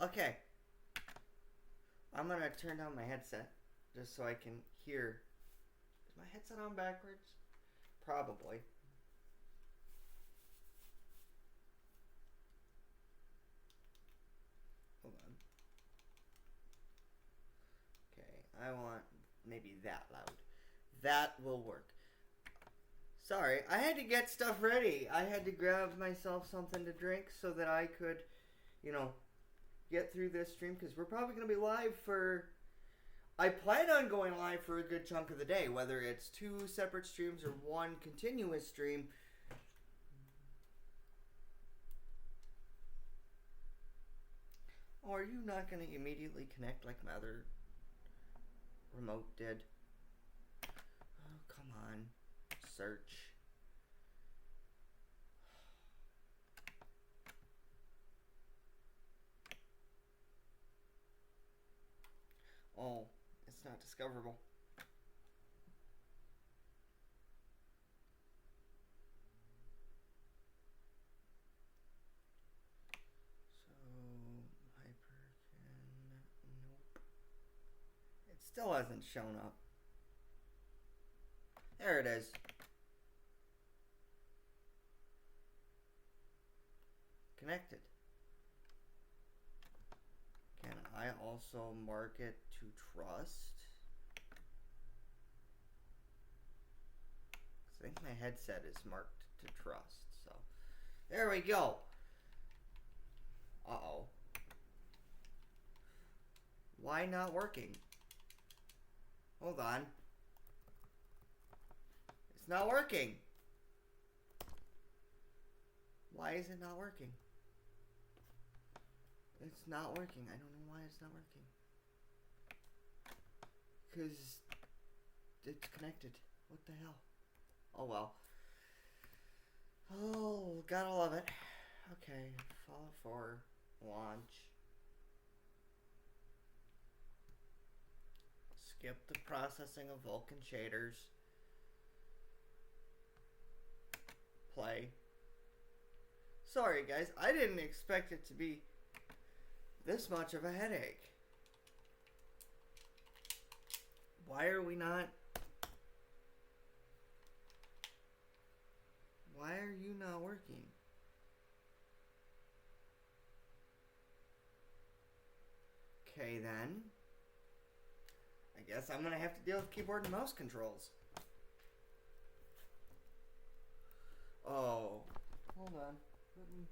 Okay. I'm gonna turn down my headset just so I can hear. Is my headset on backwards? Probably. Hold on. Okay, I want maybe that loud. That will work. Sorry, I had to get stuff ready. I had to grab myself something to drink so that I could, you know, get through this stream because we're probably going to be live for. I plan on going live for a good chunk of the day, whether it's 2 separate streams or 1 continuous stream. Oh, are you not going to immediately connect like my other remote did? Oh, come on. Search. Oh, it's not discoverable. So, Hyperkin, nope. It still hasn't shown up. There it is. Connected. Can I also mark it to trust? I think my headset is marked to trust. So there we go. Uh-oh. Why not working? Hold on. It's not working. Why is it not working? It's not working. I don't know why it's not working. Because it's connected. What the hell? Oh well. Oh, gotta love it. Okay, Fallout 4 launch. Skip the processing of Vulkan shaders. Play. Sorry guys, I didn't expect it to be this much of a headache. Why are we not? Why are you not working? Okay then. I guess I'm gonna have to deal with keyboard and mouse controls. Oh. Hold on. Let me...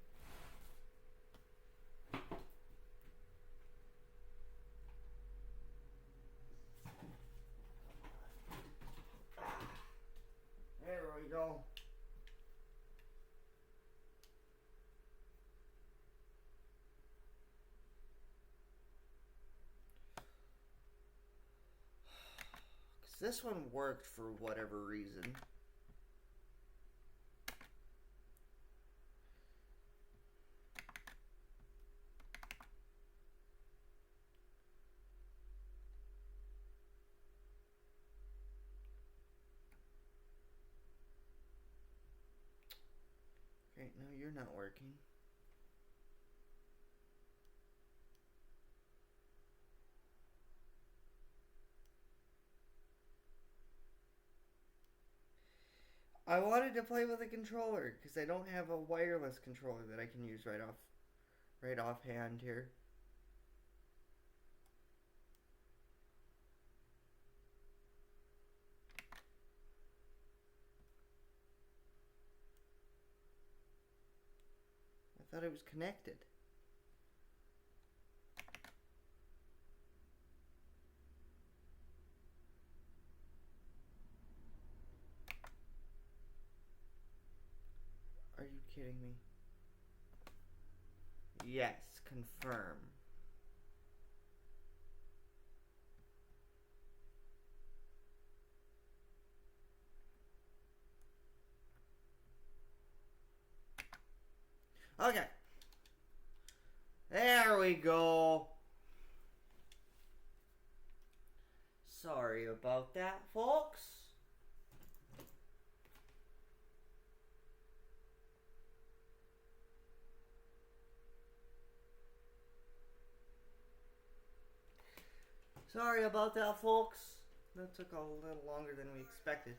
There we go. Because this one worked for whatever reason. Okay, no, you're not working. I wanted to play with a controller because I don't have a wireless controller that I can use right offhand here. I thought it was connected. Are you kidding me? Yes, confirm. Okay. There we go. Sorry about that, folks. Sorry about that, folks. That took a little longer than we expected.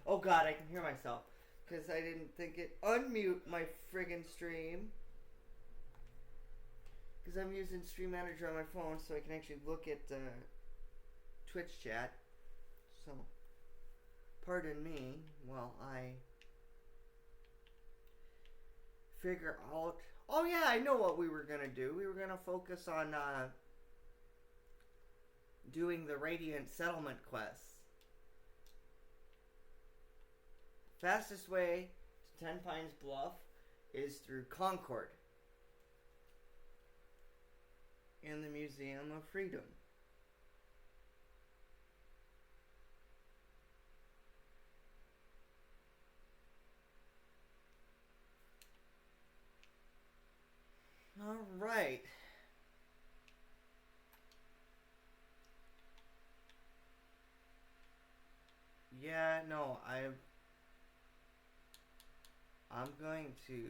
Oh god, I can hear myself. Because I didn't think it unmute my friggin' stream. Because I'm using Stream Manager on my phone so I can actually look at Twitch chat. So, pardon me while I figure out... Oh yeah, I know what we were going to do. We were going to focus on doing the Radiant Settlement quests. Fastest way to Ten Pines Bluff is through Concord in the Museum of Freedom. All right. Yeah, no, I'm going to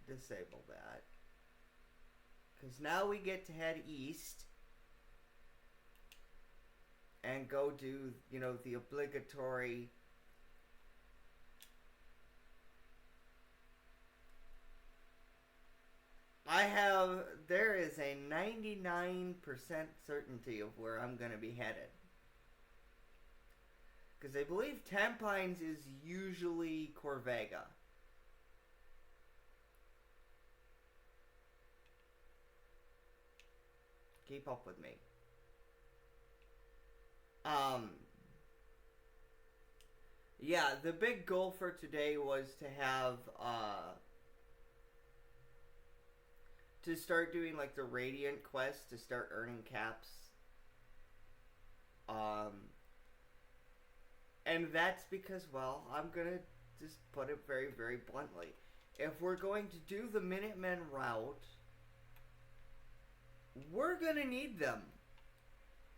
disable that. Because now we get to head east and go do, you know, the obligatory there is a 99% certainty of where I'm going to be headed. Because I believe Tampines is usually Corvega. Keep up with me. Yeah, the big goal for today was to have, to start doing, like, the Radiant quest to start earning caps. And that's because, well, I'm gonna just put it very, very bluntly. If we're going to do the Minutemen route, we're gonna need them.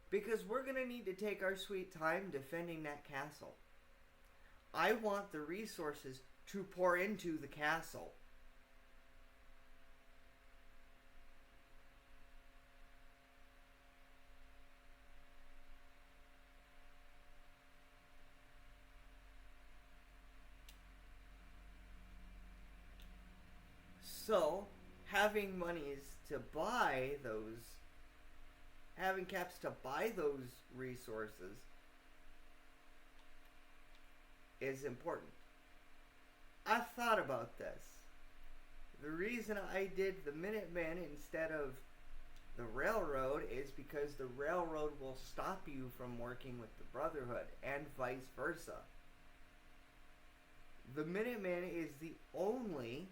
Because we're gonna need to take our sweet time defending that castle. I want the resources to pour into the castle. So, having monies to buy those, having caps to buy those resources is important. I've thought about this. The reason I did the Minutemen instead of the railroad is because the railroad will stop you from working with the Brotherhood and vice versa. The Minutemen is the only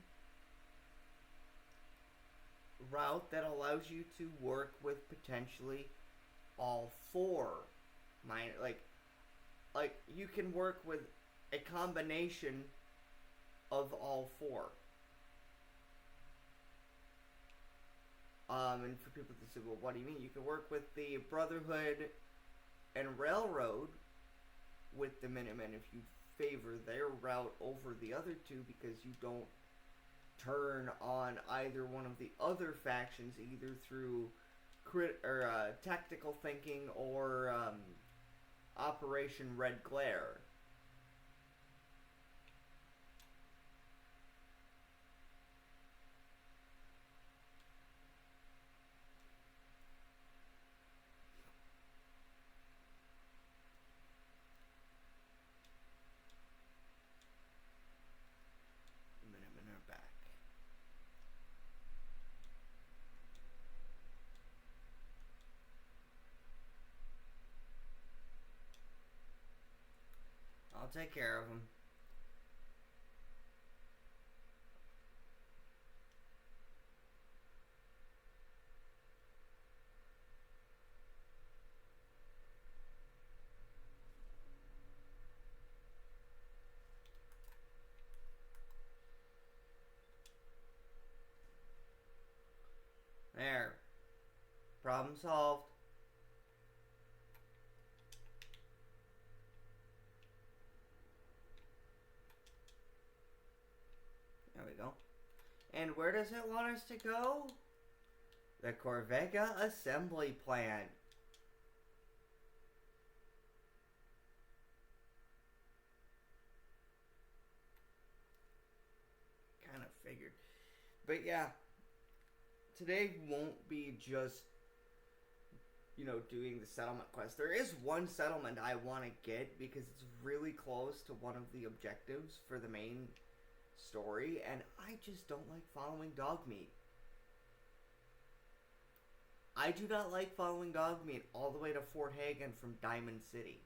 route that allows you to work with potentially all four minor, like you can work with a combination of all four. And for people to say, well, what do you mean? You can work with the Brotherhood and Railroad with the Minutemen if you favor their route over the other two, because you don't turn on either one of the other factions, either through tactical thinking or Operation Red Glare. Minutemen are back. I'll take care of them. There. Problem solved. There we go. And where does it want us to go? The Corvega assembly plant. Kind of figured. But yeah, today won't be just, doing the settlement quest. There is one settlement I want to get because it's really close to one of the objectives for the main story, and I just don't like following Dogmeat. I do not like following Dogmeat all the way to Fort Hagen from Diamond City.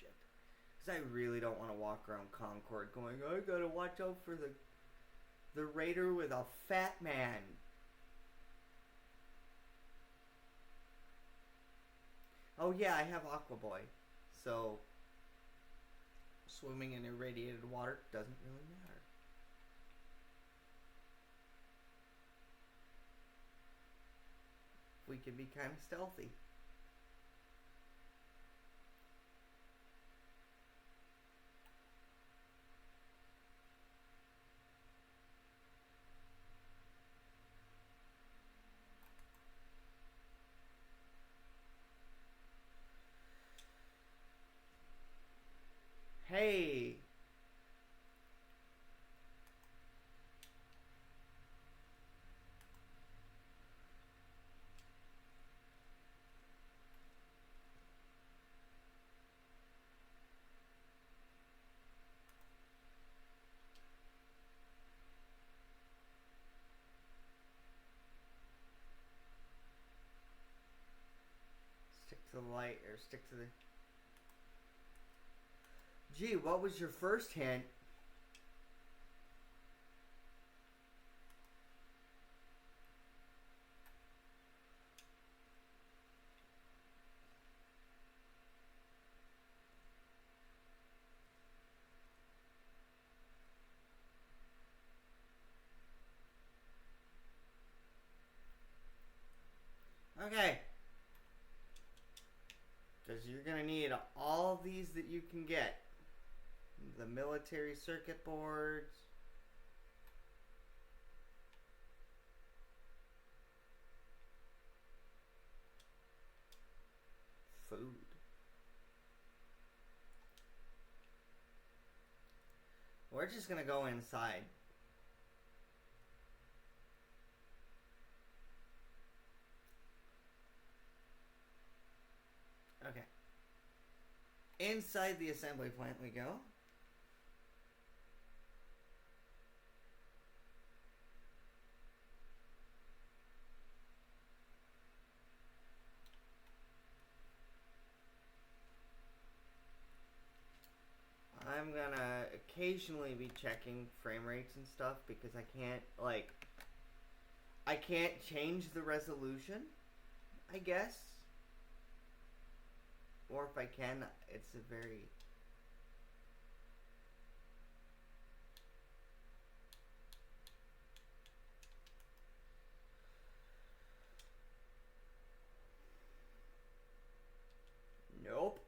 Shit. Because I really don't want to walk around Concord going, I gotta watch out for the raider with a fat man. Oh yeah, I have Aqua Boy. So swimming in irradiated water doesn't really matter. We can be kind of stealthy. Hey! Stick to the light, or stick to the... Gee, what was your first hint? Okay. Because you're going to need all of these that you can get. The military circuit boards. Food. We're just going to go inside. Okay. Inside the assembly plant we go. I'm gonna occasionally be checking frame rates and stuff because I can't change the resolution, I guess. Or if I can, it's a very... Nope.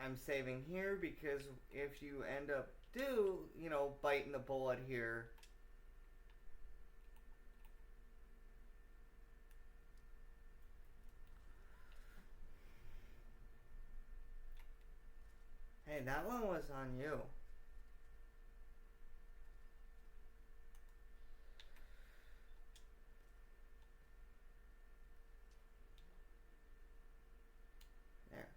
I'm saving here because if you end up biting the bullet here, hey, that one was on you. There.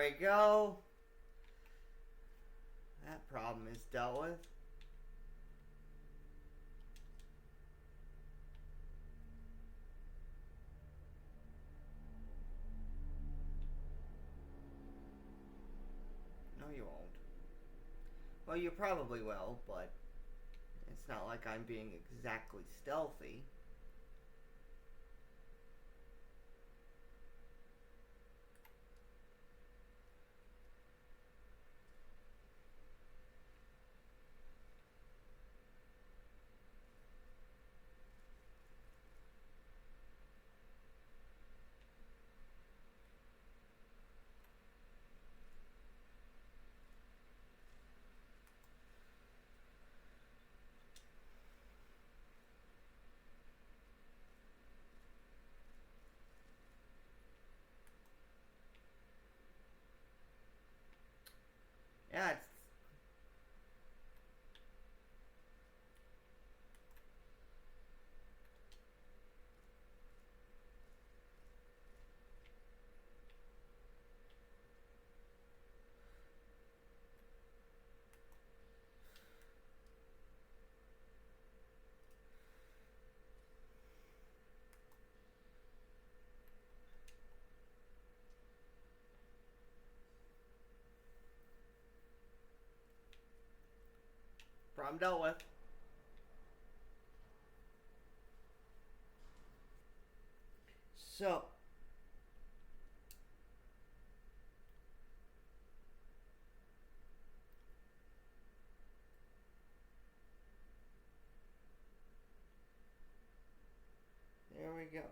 we go. That problem is dealt with. No, you won't. Well, you probably will, but it's not like I'm being exactly stealthy. Yeah, it's... problem dealt with. So... there we go.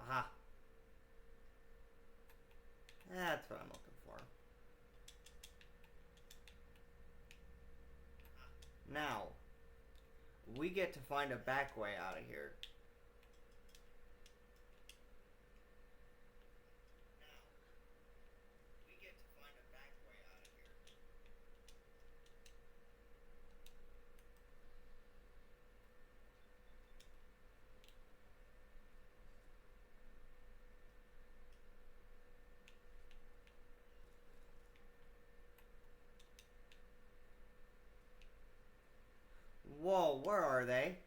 Aha. That's what I'm looking for. Now, we get to find a back way out of here. Whoa, where are they?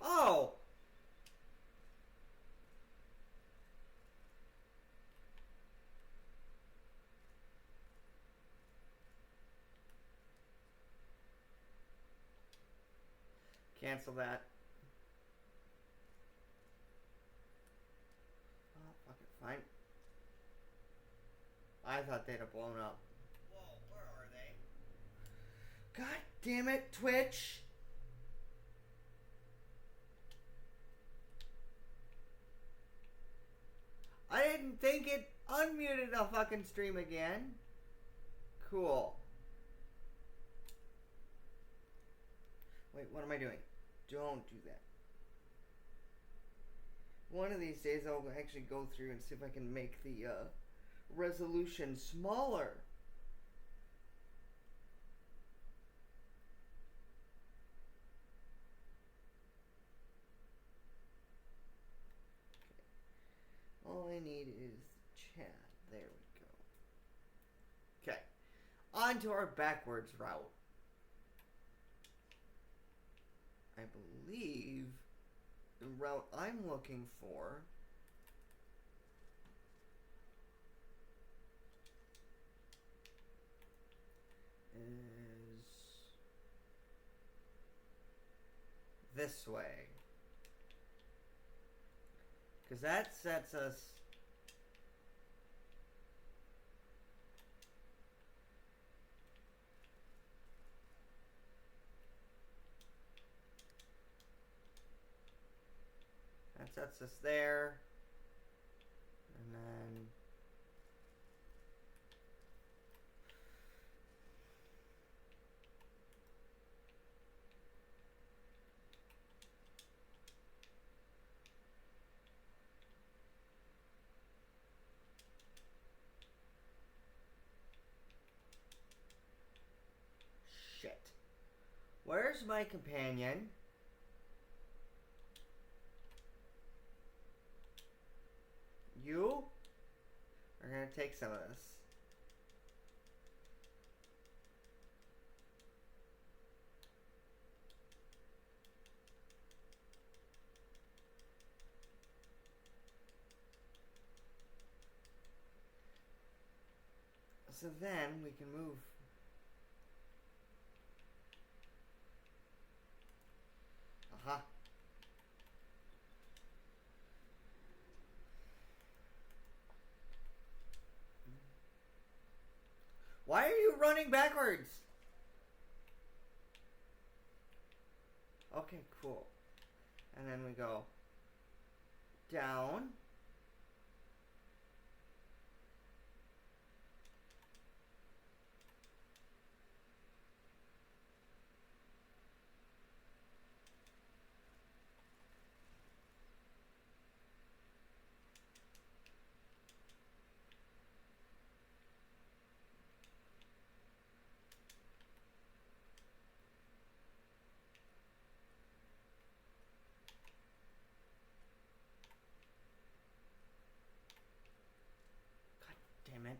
Oh! Cancel that. Oh, fuck it, fine. I thought they'd have blown up. Whoa, where are they? God damn it, Twitch! I didn't think it unmuted the fucking stream again. Cool. Wait, what am I doing? Don't do that. One of these days I'll actually go through and see if I can make the resolution smaller. All I need is chat. There we go. Okay. On to our backwards route. I believe the route I'm looking for is this way. Because that sets us... that sets us there. And then... there's my companion. You are going to take some of this. So then we can move. Aha. Why are you running backwards? Okay, cool. And then we go down. God damn it.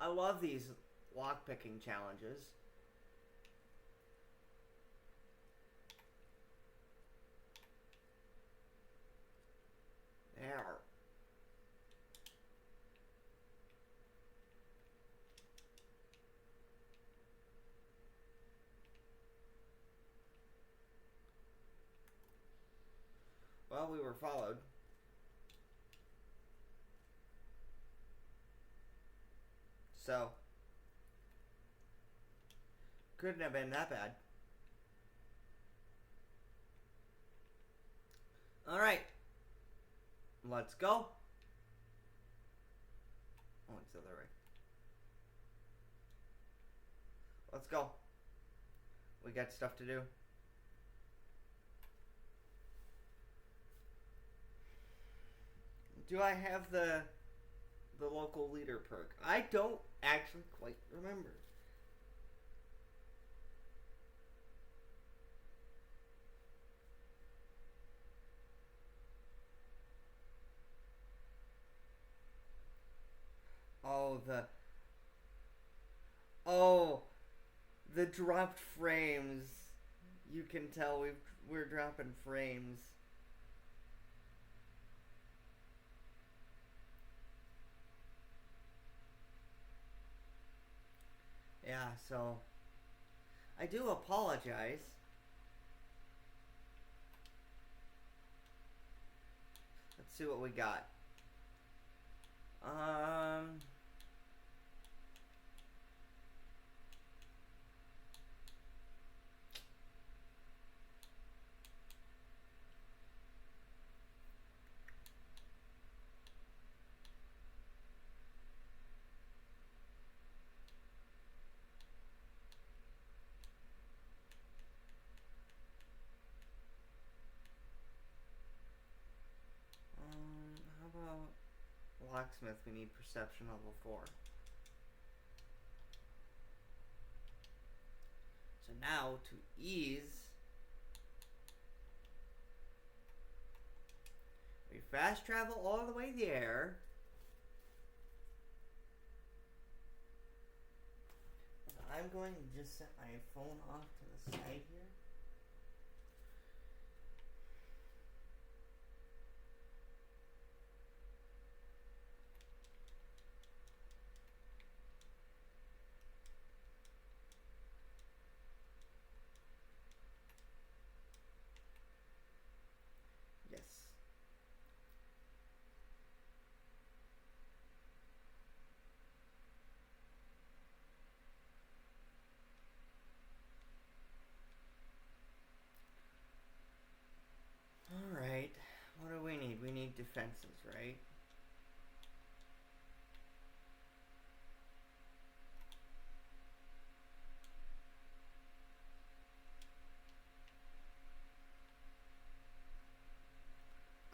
I love these lockpicking challenges. There. Well, we were followed. So, couldn't have been that bad. Alright. Let's go. Oh, it's the other way. Let's go. We got stuff to do. Do I have the local leader perk? I don't actually quite remember. Oh, the dropped frames. You can tell we're dropping frames. Yeah, so I do apologize. Let's see what we got. How about locksmith? We need perception level 4. So now to ease, we fast travel all the way there. I'm going to just set my phone off to the side here. Yes. Alright. What do we need? We need defenses, right?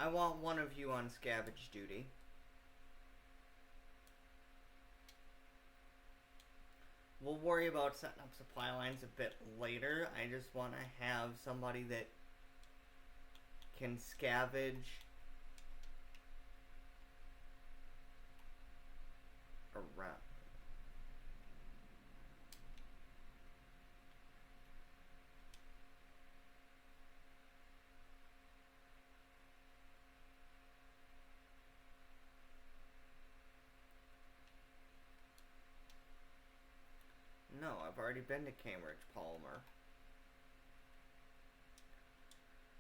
I want one of you on scavenge duty. We'll worry about setting up supply lines a bit later. I just want to have somebody that can scavenge around. No, I've already been to Cambridge, Palmer.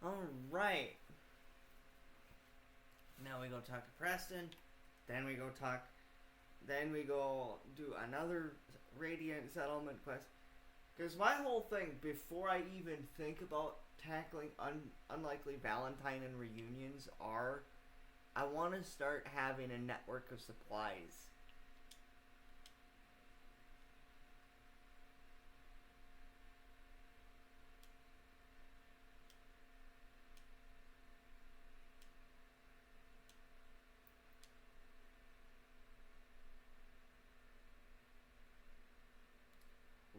Alright. Now we go talk to Preston. Then we go talk. Then we go do another Radiant settlement quest. Because my whole thing, before I even think about tackling unlikely Valentine and reunions, are I want to start having a network of supplies.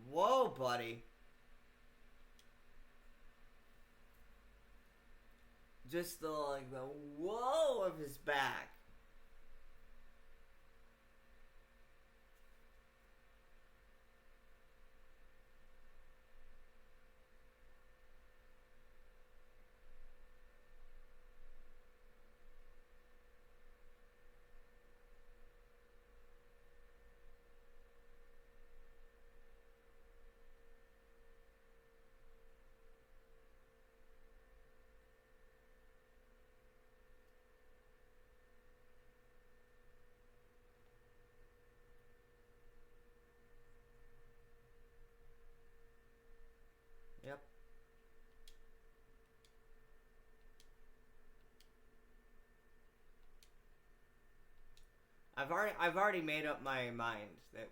Whoa, buddy. Just the whoa of his back. Yep. I've already made up my mind that.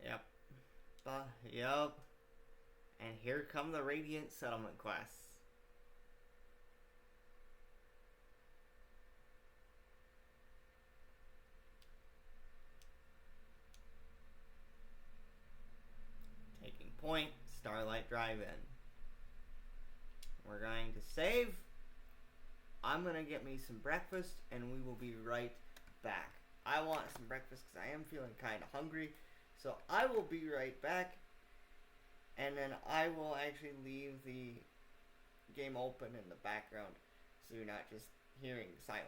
Yep. Yep. And here come the Radiant settlement quests. Taking point, Starlight Drive-In. We're going to save. I'm going to get me some breakfast, and we will be right back. I want some breakfast because I am feeling kind of hungry. So I will be right back. And then I will actually leave the game open in the background so you're not just hearing silence.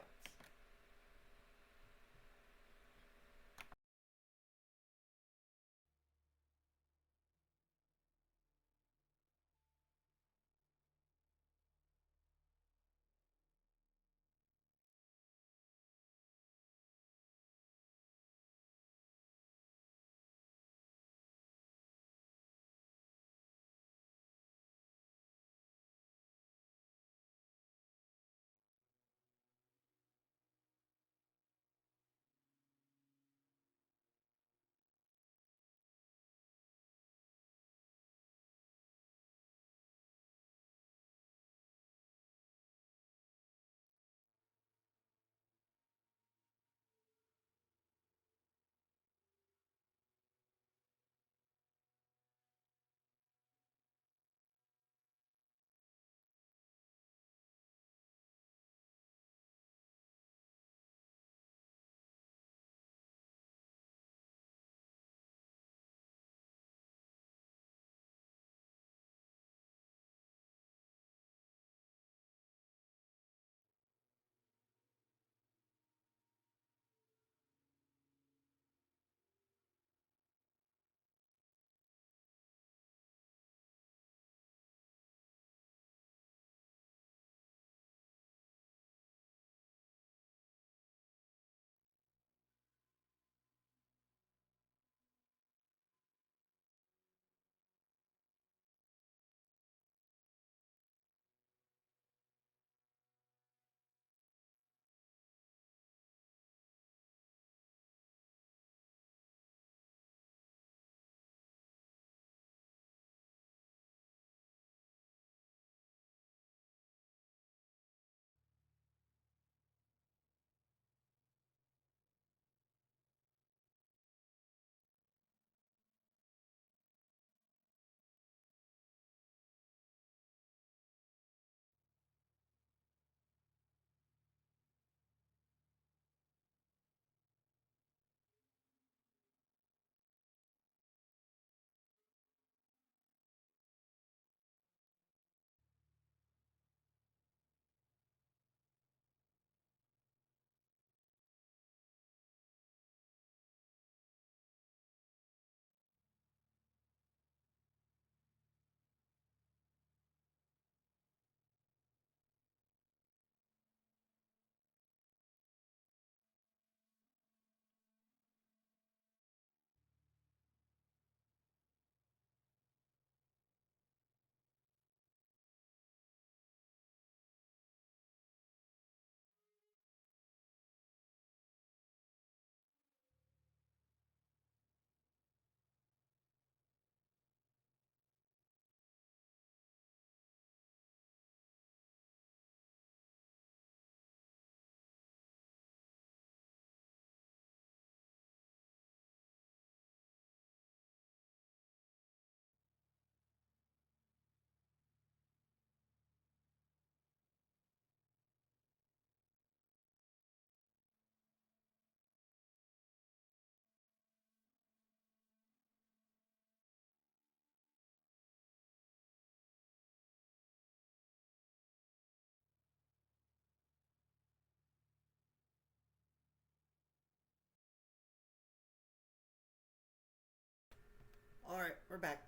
Alright, we're back.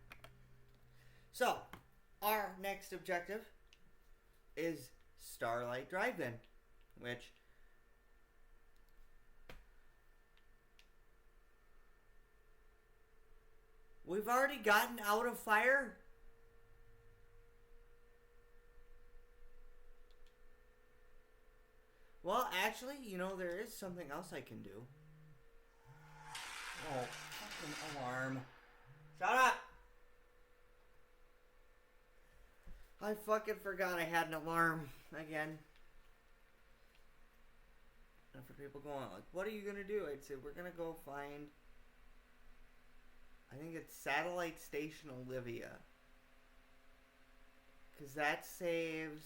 So, our next objective is Starlight Drive-In, which we've already gotten out of fire. Well, actually, there is something else I can do. Oh, fucking alarm. Shut up! I fucking forgot I had an alarm again. And for people going, like, what are you gonna do? I'd say, we're gonna go find, I think it's Satellite Station Olivia. Because that saves,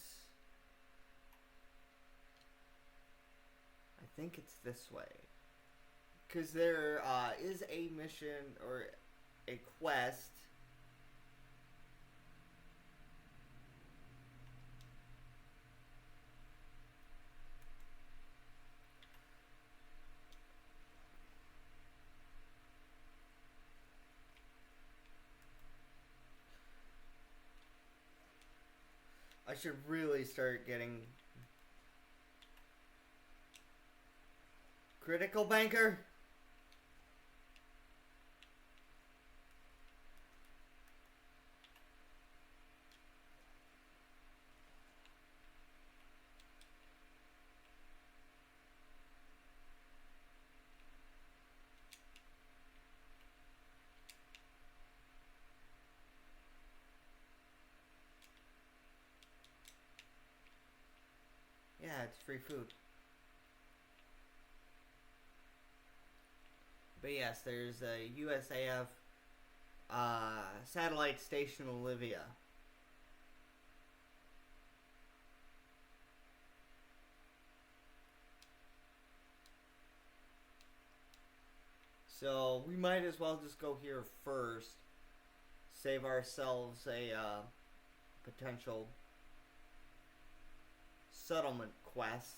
I think it's this way. Because there is a mission or a quest. I should really start getting Critical Banker. Yeah, it's free food. But yes, there's a USAF Satellite Station Olivia. So we might as well just go here first. Save ourselves a potential settlement quest.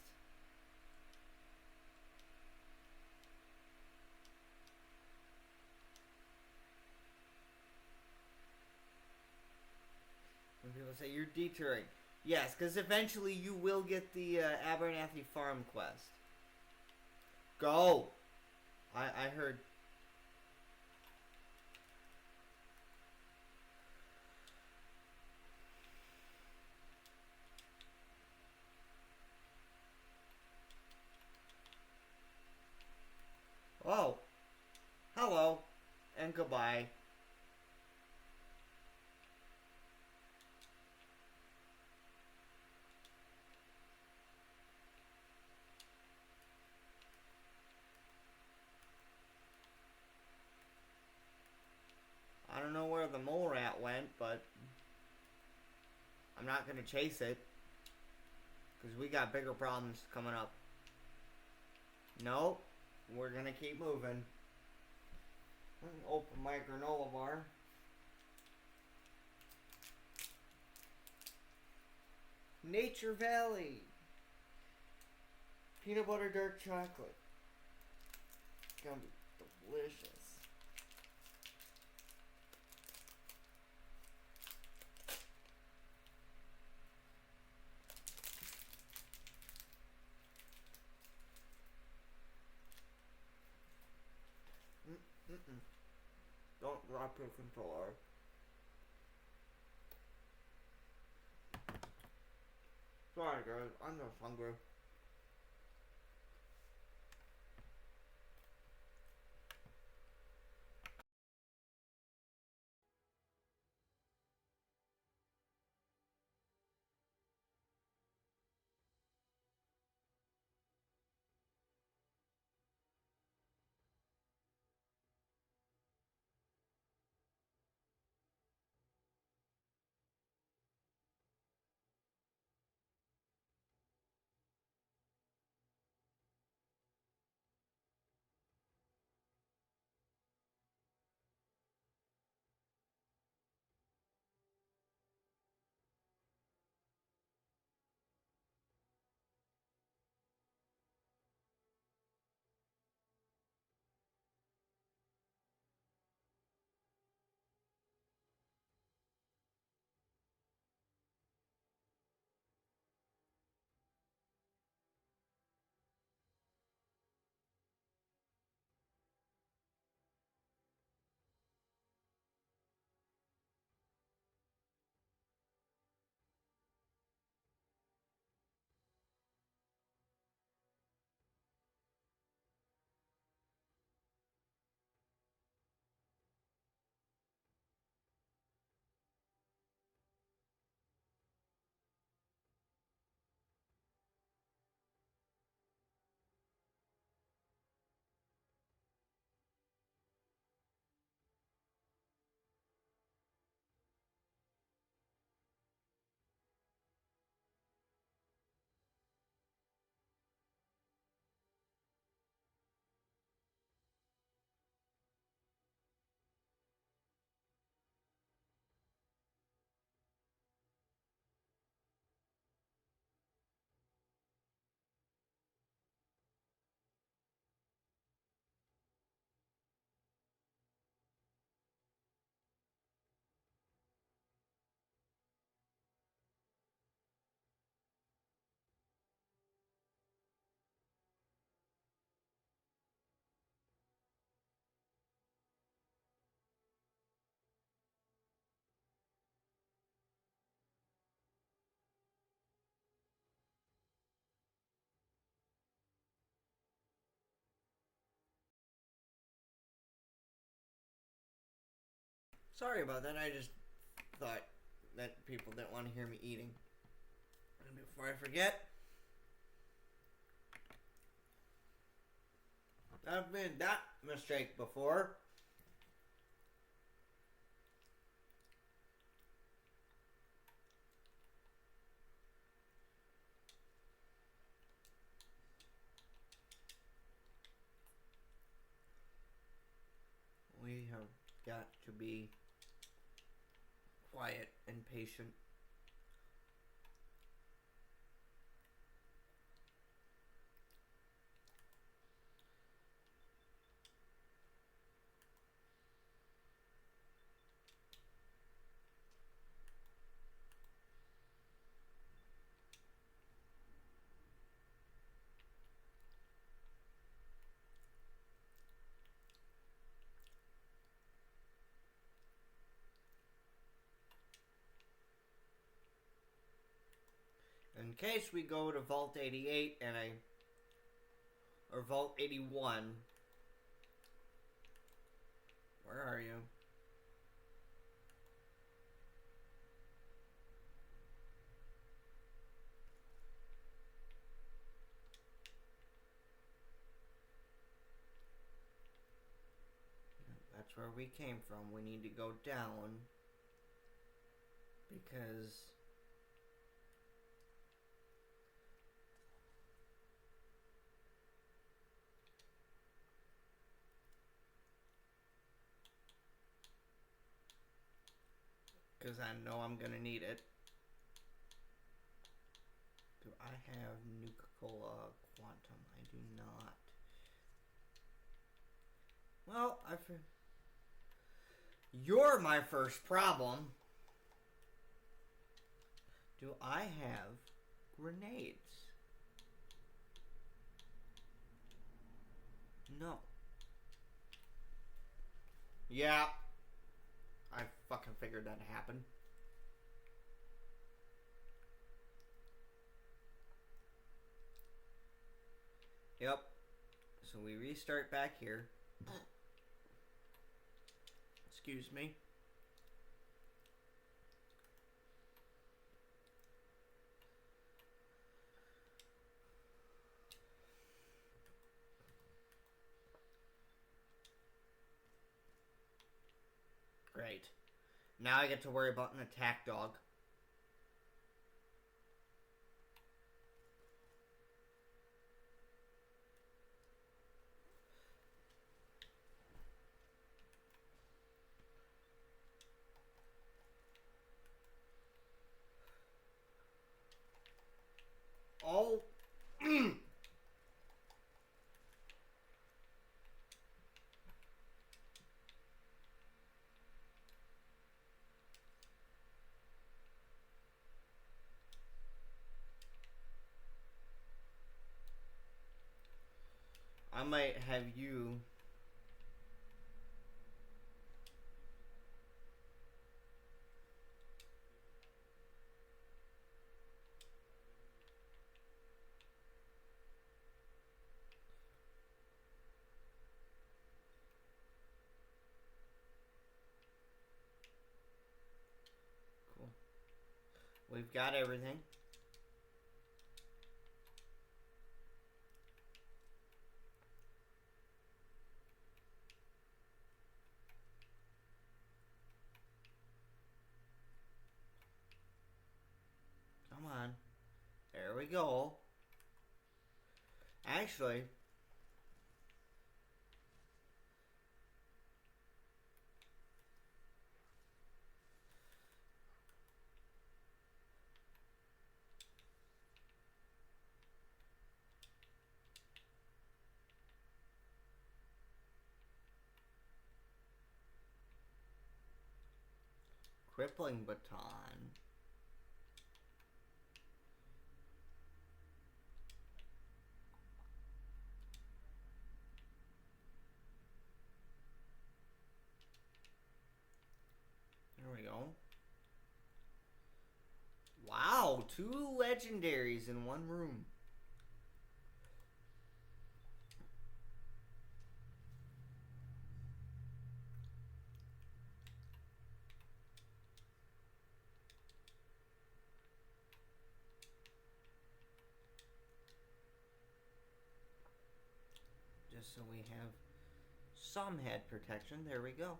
When people say you're detouring, yes, because eventually you will get the Abernathy Farm quest. Go. I heard. Oh, hello, and goodbye. I don't know where the mole rat went, but I'm not going to chase it. Because we got bigger problems coming up. Nope. We're going to keep moving. Open my granola bar. Nature Valley. Peanut butter dark chocolate. It's going to be delicious. Mm-mm. Don't drop your controller. Sorry guys, I'm just hungry. Sorry about that. I just thought that people didn't want to hear me eating. And before I forget, I've made that mistake before. We have got to be quiet and patient. In case we go to Vault 88 and or Vault 81. Where are you? That's where we came from. We need to go down because I know I'm gonna need it. Do I have Nuka-Cola Quantum? I do not. Well, you're my first problem. Do I have grenades? No. Yeah. I fucking figured that'd happen. Yep. So we restart back here. Excuse me. Great. Now I get to worry about an attack dog. Oh. I might have you. Cool. We've got everything. Come on. There we go. Actually, crippling baton. There we go. Wow, 2 legendaries in one room. just so we have some head protection. There we go.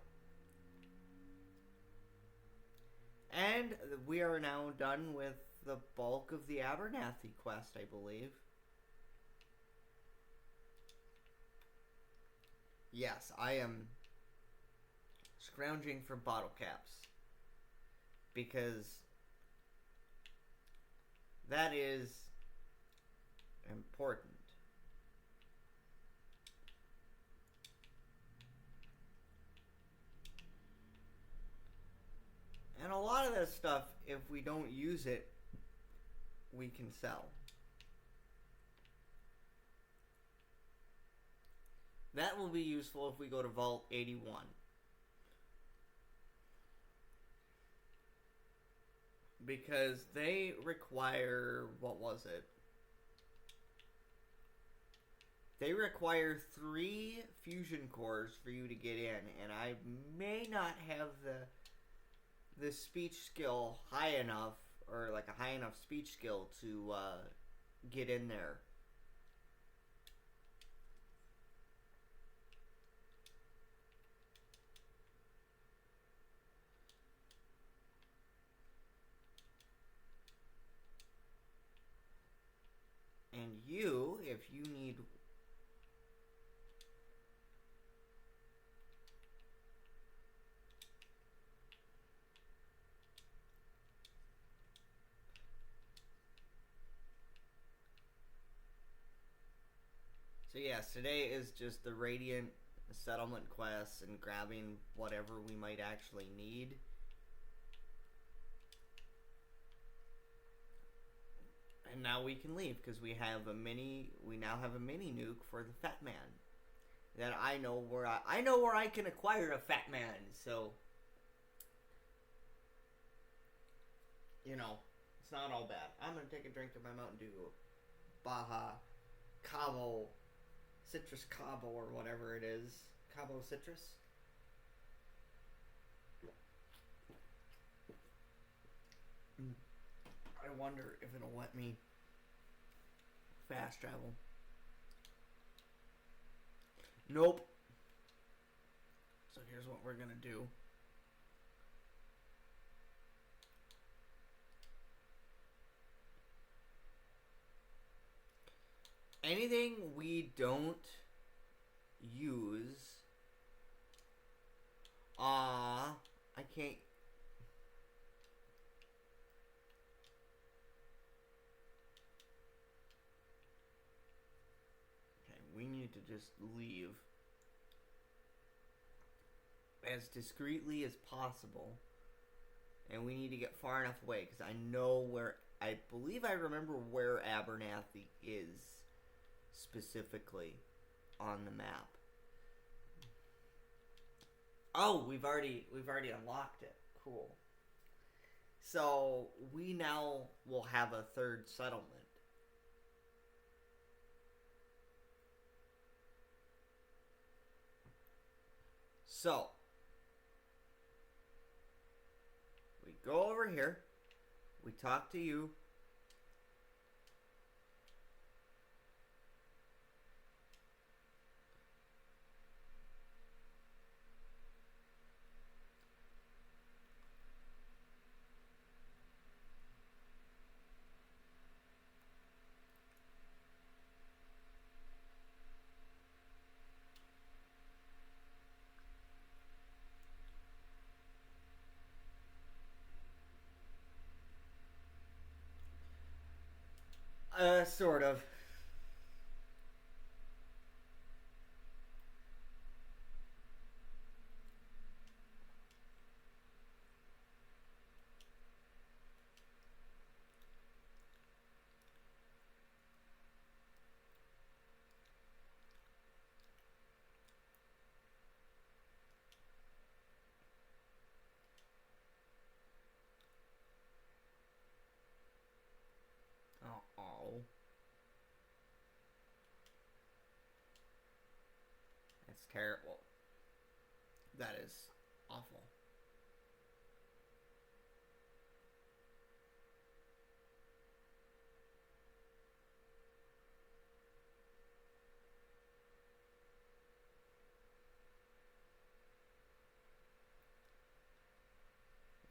And we are now done with the bulk of the Abernathy quest, I believe. Yes, I am scrounging for bottle caps. Because that is important. And a lot of that stuff, if we don't use it, we can sell. That will be useful if we go to Vault 81. Because they require, what was it? They require 3 fusion cores for you to get in, and I may not have the speech skill high enough, or like a high enough speech skill to get in there. And you, if you need... So yes, today is just the Radiant settlement quests and grabbing whatever we might actually need. And now we can leave because we now have a mini nuke for the Fat Man. That I know where I can acquire a Fat Man, so you know, it's not all bad. I'm gonna take a drink of my Mountain Dew Baja Cabo Citrus Cabo or whatever it is. Cabo Citrus. I wonder if it'll let me fast travel. Nope. So here's what we're gonna do. Anything we don't use, I can't. Okay, we need to just leave as discreetly as possible, and we need to get far enough away because I know where. I believe I remember where Abernathy is specifically on the map. Oh, we've already unlocked it. Cool. So we now will have a third settlement. So we go over here. We talk to you. Sort of. Oh. That's terrible. That is awful.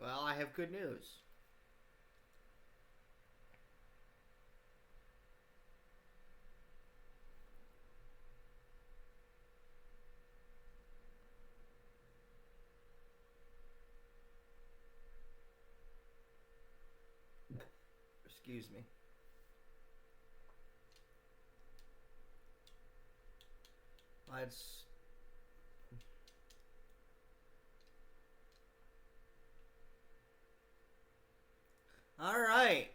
Well, I have good news. Excuse me. Let's... Alright.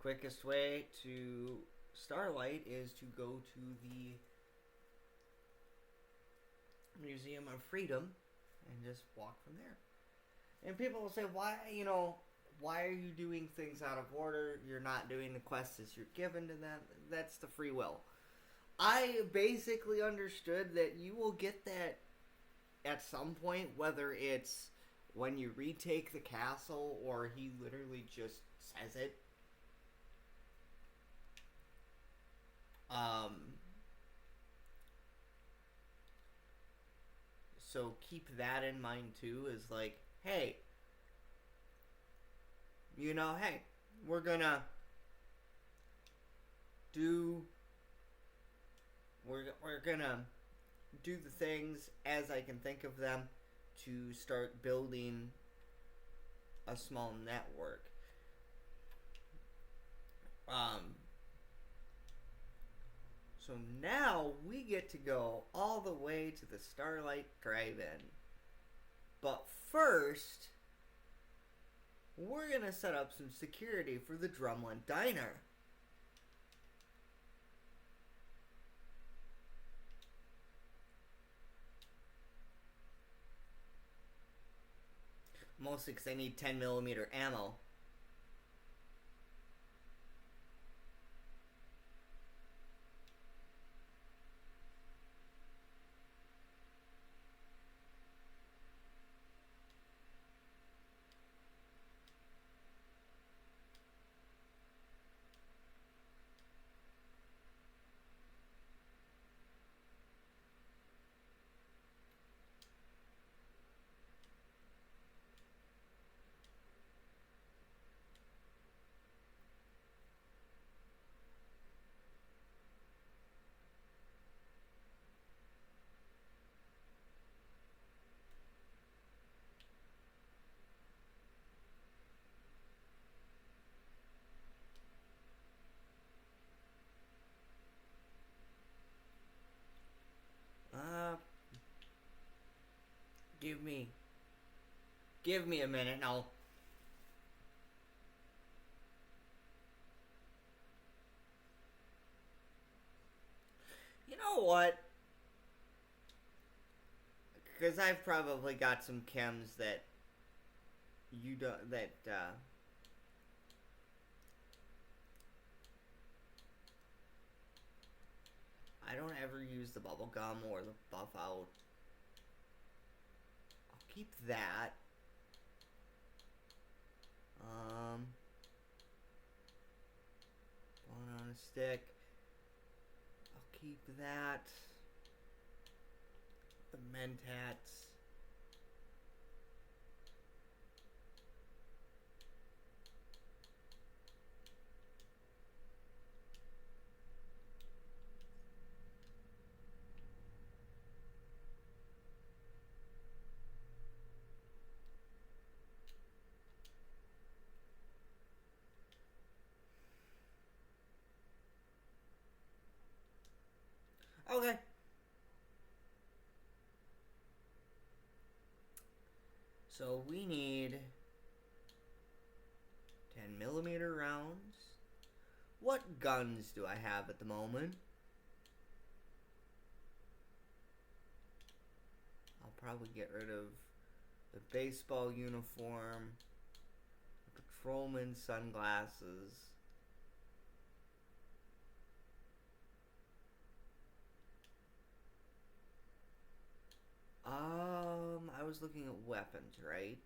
Quickest way to Starlight is to go to the Museum of Freedom and just walk from there. And people will say, why are you doing things out of order? You're not doing the quests as you're given to them. That's the free will. I basically understood that you will get that at some point, whether it's when you retake the castle or he literally just says it. So keep that in mind too, is like, hey, hey, we're gonna do we're gonna do the things as I can think of them to start building a small network. So now we get to go all the way to the Starlight Drive-In. But first, we're gonna set up some security for the Drumlin Diner. Mostly because I need 10mm ammo. Give me a minute now. You know what? Because I've probably got some chems that you don't, I don't ever use the bubble gum or the buff out. I'll keep that. One on a stick. I'll keep that. The Mentats. Okay. So we need 10mm rounds. What guns do I have at the moment? I'll probably get rid of the baseball uniform, the patrolman sunglasses. I was looking at weapons, right?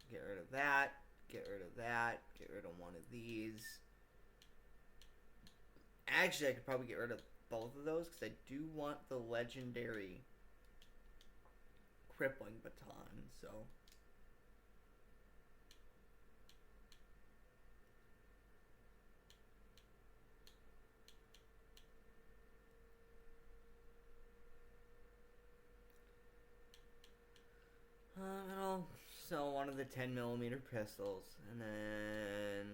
Get rid of that. Get rid of that. Get rid of one of these. Actually, I could probably get rid of both of those because I do want the legendary crippling baton, so. I'll sell one of the 10mm pistols and then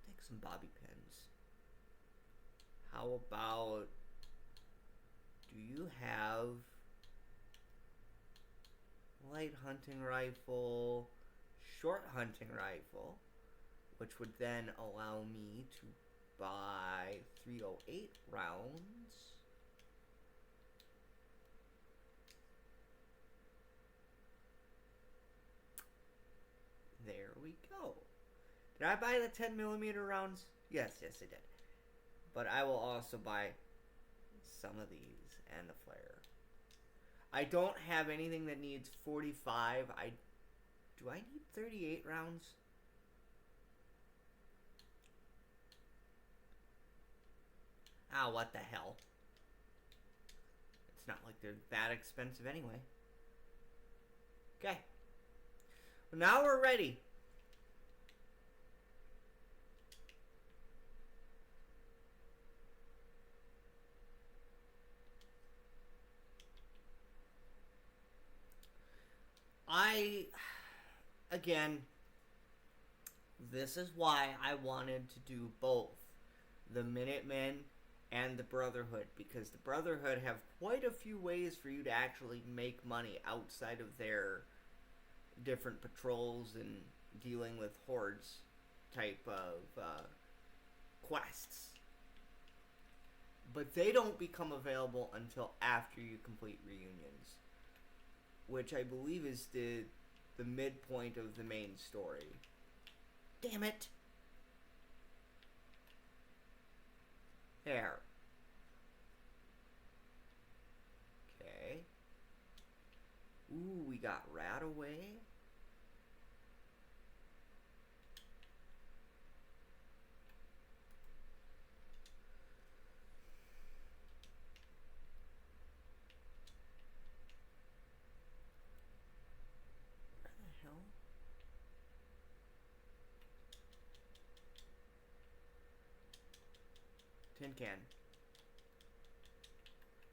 take some bobby pins. How about, do you have light hunting rifle, short hunting rifle, which would then allow me to buy 308 rounds. There we go. Did I buy the 10mm rounds? Yes, I did. But I will also buy some of these and the flare. I don't have anything that needs 45. Do I need 38 rounds? Ah, what the hell. It's not like they're that expensive anyway. Okay. Well, now we're ready. Again, this is why I wanted to do both the Minutemen and the Brotherhood, because the Brotherhood have quite a few ways for you to actually make money outside of their different patrols and dealing with hordes type of quests. But they don't become available until after you complete reunions, which I believe is the midpoint of the main story. Damn it! There. Okay. Ooh, we got Radaway. Where the hell? Tin can.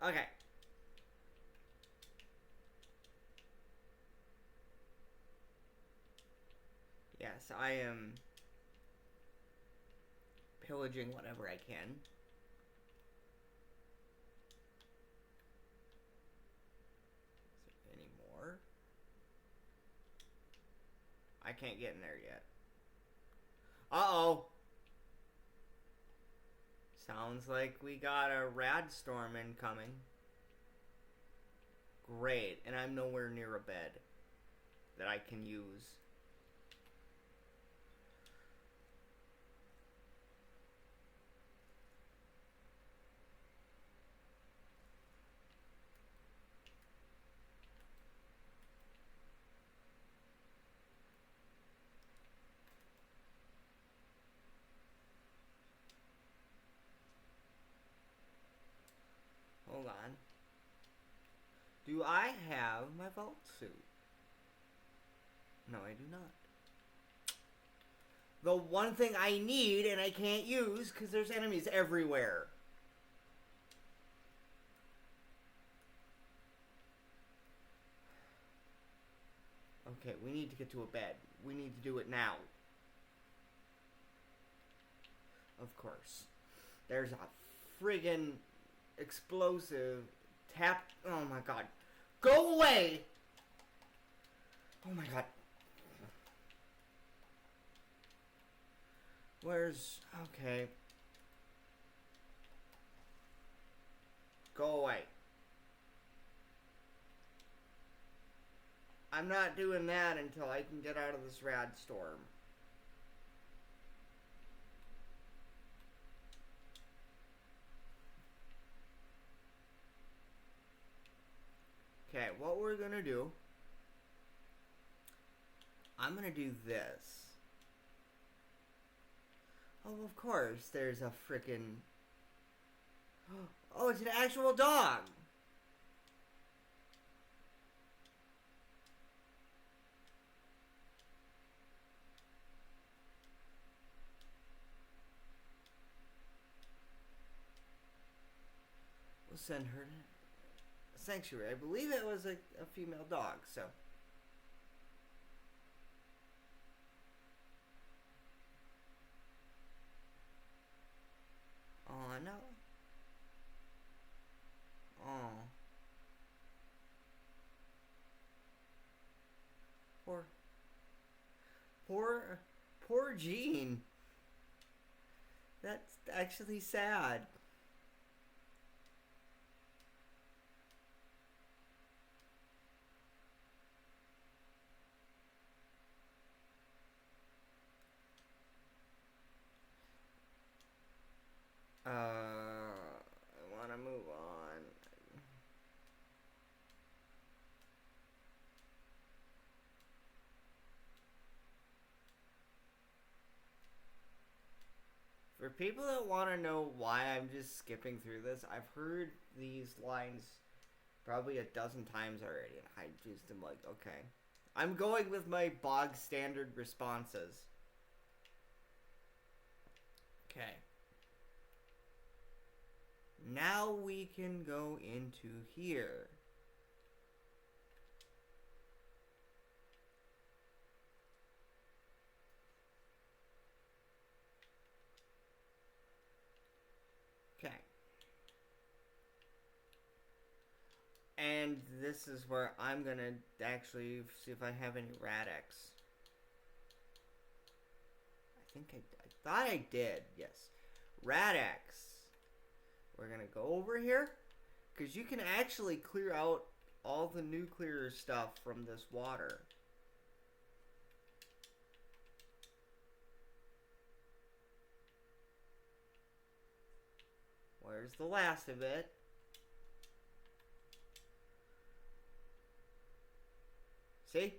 Okay. Yes, I am pillaging whatever I can. Is there any more? I can't get in there yet. Uh-oh. Sounds like we got a rad storm incoming. Great, and I'm nowhere near a bed that I can use. Hold on. Do I have my vault suit? No, I do not. The one thing I need and I can't use because there's enemies everywhere. Okay, we need to get to a bed. We need to do it now. Of course. There's a friggin' explosive tap. Oh my god. Go away! Oh my god. Where's... Okay. Go away. I'm not doing that until I can get out of this rad storm. Okay, what we're gonna do... I'm gonna do this. Oh, of course, there's a frickin' Oh, it's an actual dog. We'll send her to sanctuary. I believe it was a female dog, so. Oh, no. Oh. Poor, poor, poor Jean. That's actually sad. I want to move on. For people that want to know why I'm just skipping through this, I've heard these lines probably a dozen times already, and I just am like, okay. I'm going with my bog standard responses. Okay. Now we can go into here. Okay. And this is where I'm gonna actually see if I have any Rad-X. I thought I did, yes. Rad-X. We're gonna go over here, because you can actually clear out all the nuclear stuff from this water. Where's the last of it? See?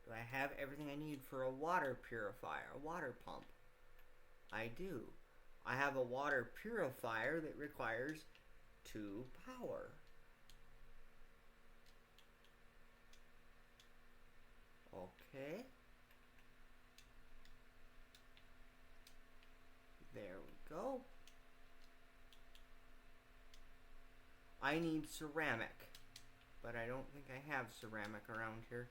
Do I have everything I need for a water purifier, a water pump? I do. I have a water purifier that requires 2 power. Okay. There we go. I need ceramic, but I don't think I have ceramic around here.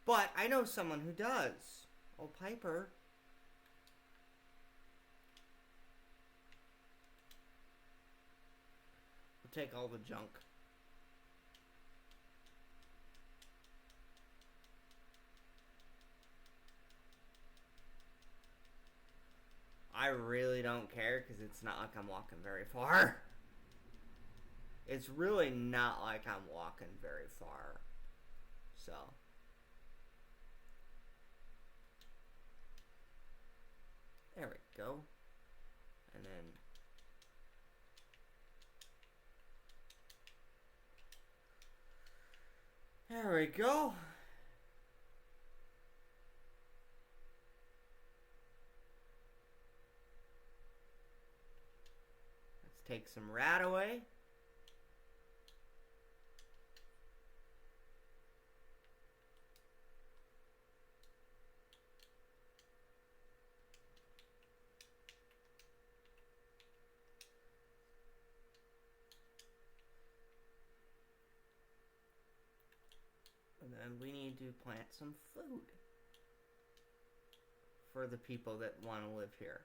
But I know someone who does. Oh, Piper. We'll take all the junk. I really don't care because it's not like I'm walking very far. It's really not like I'm walking very far. So. There we go. And then. There we go. Let's take some rat away. And then we need to plant some food for the people that want to live here.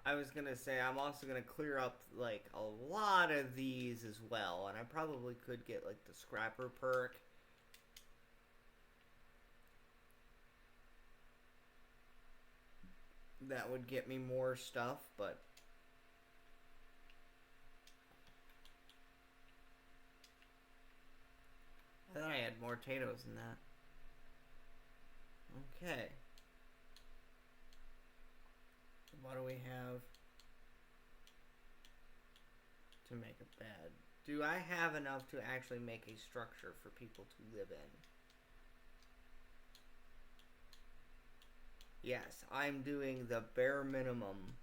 I was gonna say I'm also gonna clear up like a lot of these as well, and I probably could get like the scrapper perk. That would get me more stuff, but had more potatoes than that. Okay. What do we have to make a bed? Do I have enough to actually make a structure for people to live in? Yes, I'm doing the bare minimum.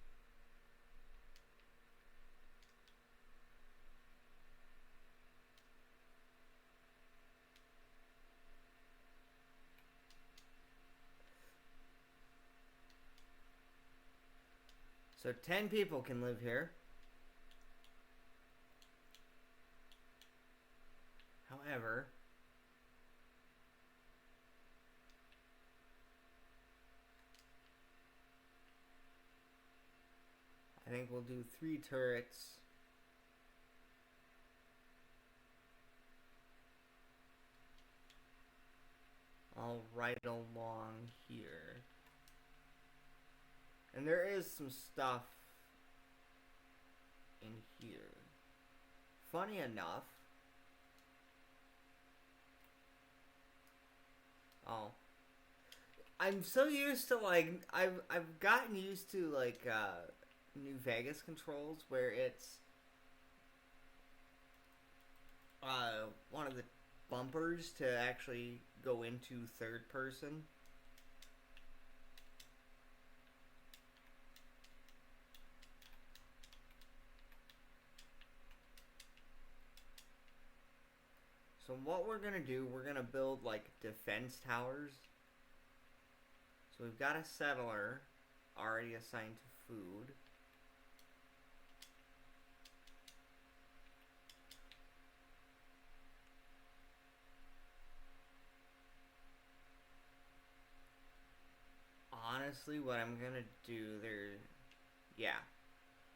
So 10 people can live here. However, I think we'll do 3 turrets. All right along here. And there is some stuff in here. Funny enough. Oh. I'm so used to like I've gotten used to like New Vegas controls where it's one of the bumpers to actually go into third person. So what we're gonna do, we're gonna build like defense towers. So we've got a settler already assigned to food. Honestly, what I'm gonna do there, yeah,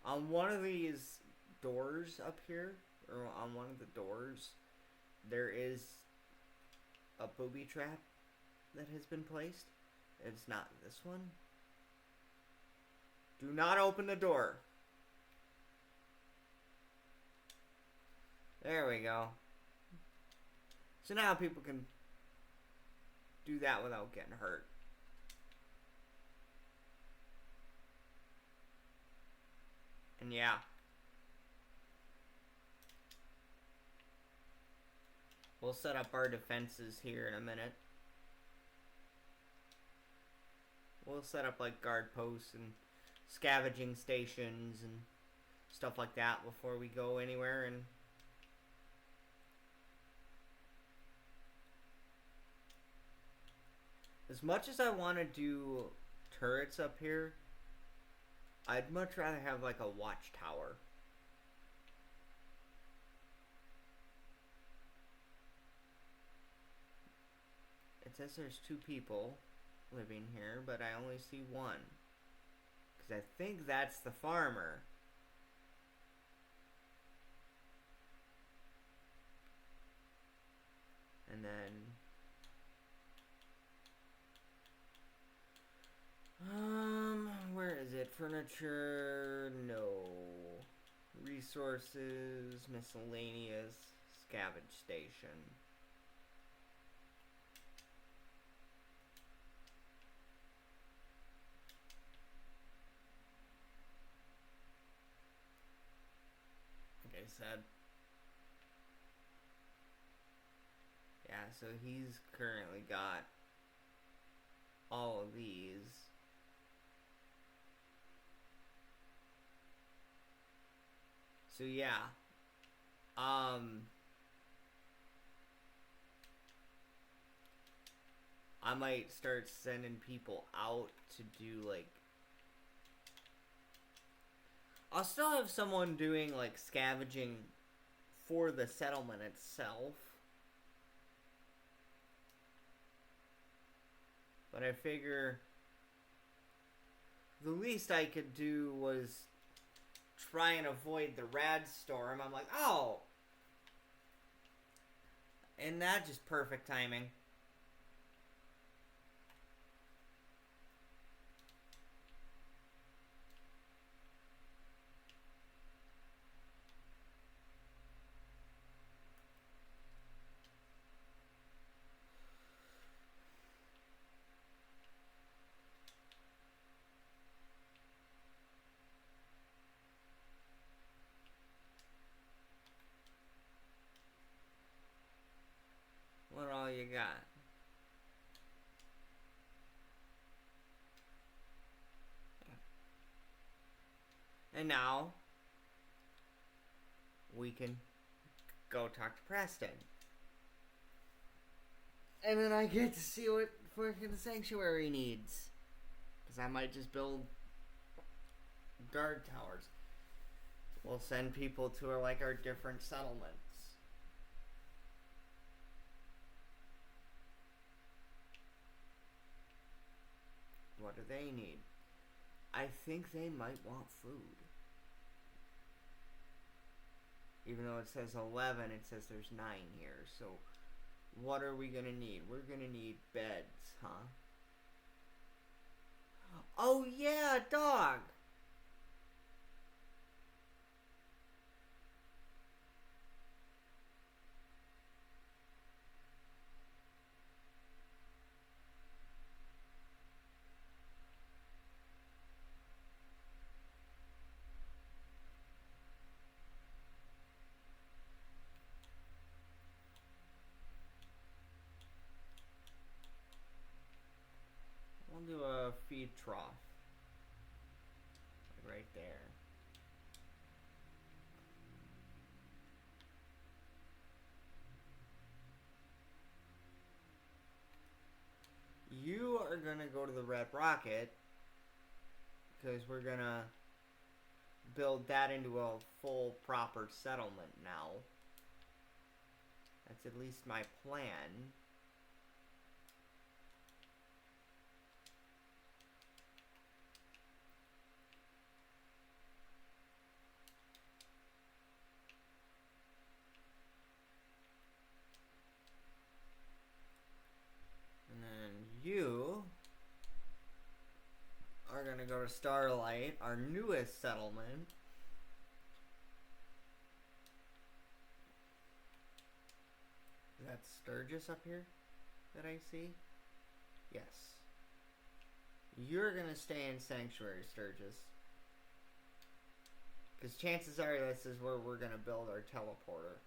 on one of these doors up here, or on one of the doors, there is a booby trap that has been placed. It's not this one. Do not open the door. There we go. So now people can do that without getting hurt. And yeah. We'll set up our defenses here in a minute. We'll set up like guard posts and scavenging stations and stuff like that before we go anywhere. And as much as I want to do turrets up here, I'd much rather have like a watchtower. It says there's 2 people living here, but I only see 1. Because I think that's the farmer. And then where is it? Furniture, no. Resources, miscellaneous, scavenge station. Like I said. Yeah, so he's currently got all of these. So yeah. I might start sending people out to do like I'll still have someone doing like scavenging for the settlement itself. But I figure the least I could do was try and avoid the rad storm. I'm like, oh! And that just perfect timing. you got? And now we can go talk to Preston. And then I get to see what fucking Sanctuary needs. Because I might just build guard towers. We'll send people to our different settlements. What do they need? I think they might want food. Even though it says 11, it says there's 9 here. So, what are we gonna need? We're gonna need beds, huh? Oh yeah, dog! We'll do a feed trough. Right there. You are gonna go to the Red Rocket. Because we're gonna build that into a full proper settlement now. That's at least my plan. And then you are gonna go to Starlight, our newest settlement. Is that Sturgis up here that I see? Yes. You're gonna stay in Sanctuary, Sturgis. Because chances are this is where we're gonna build our teleporter.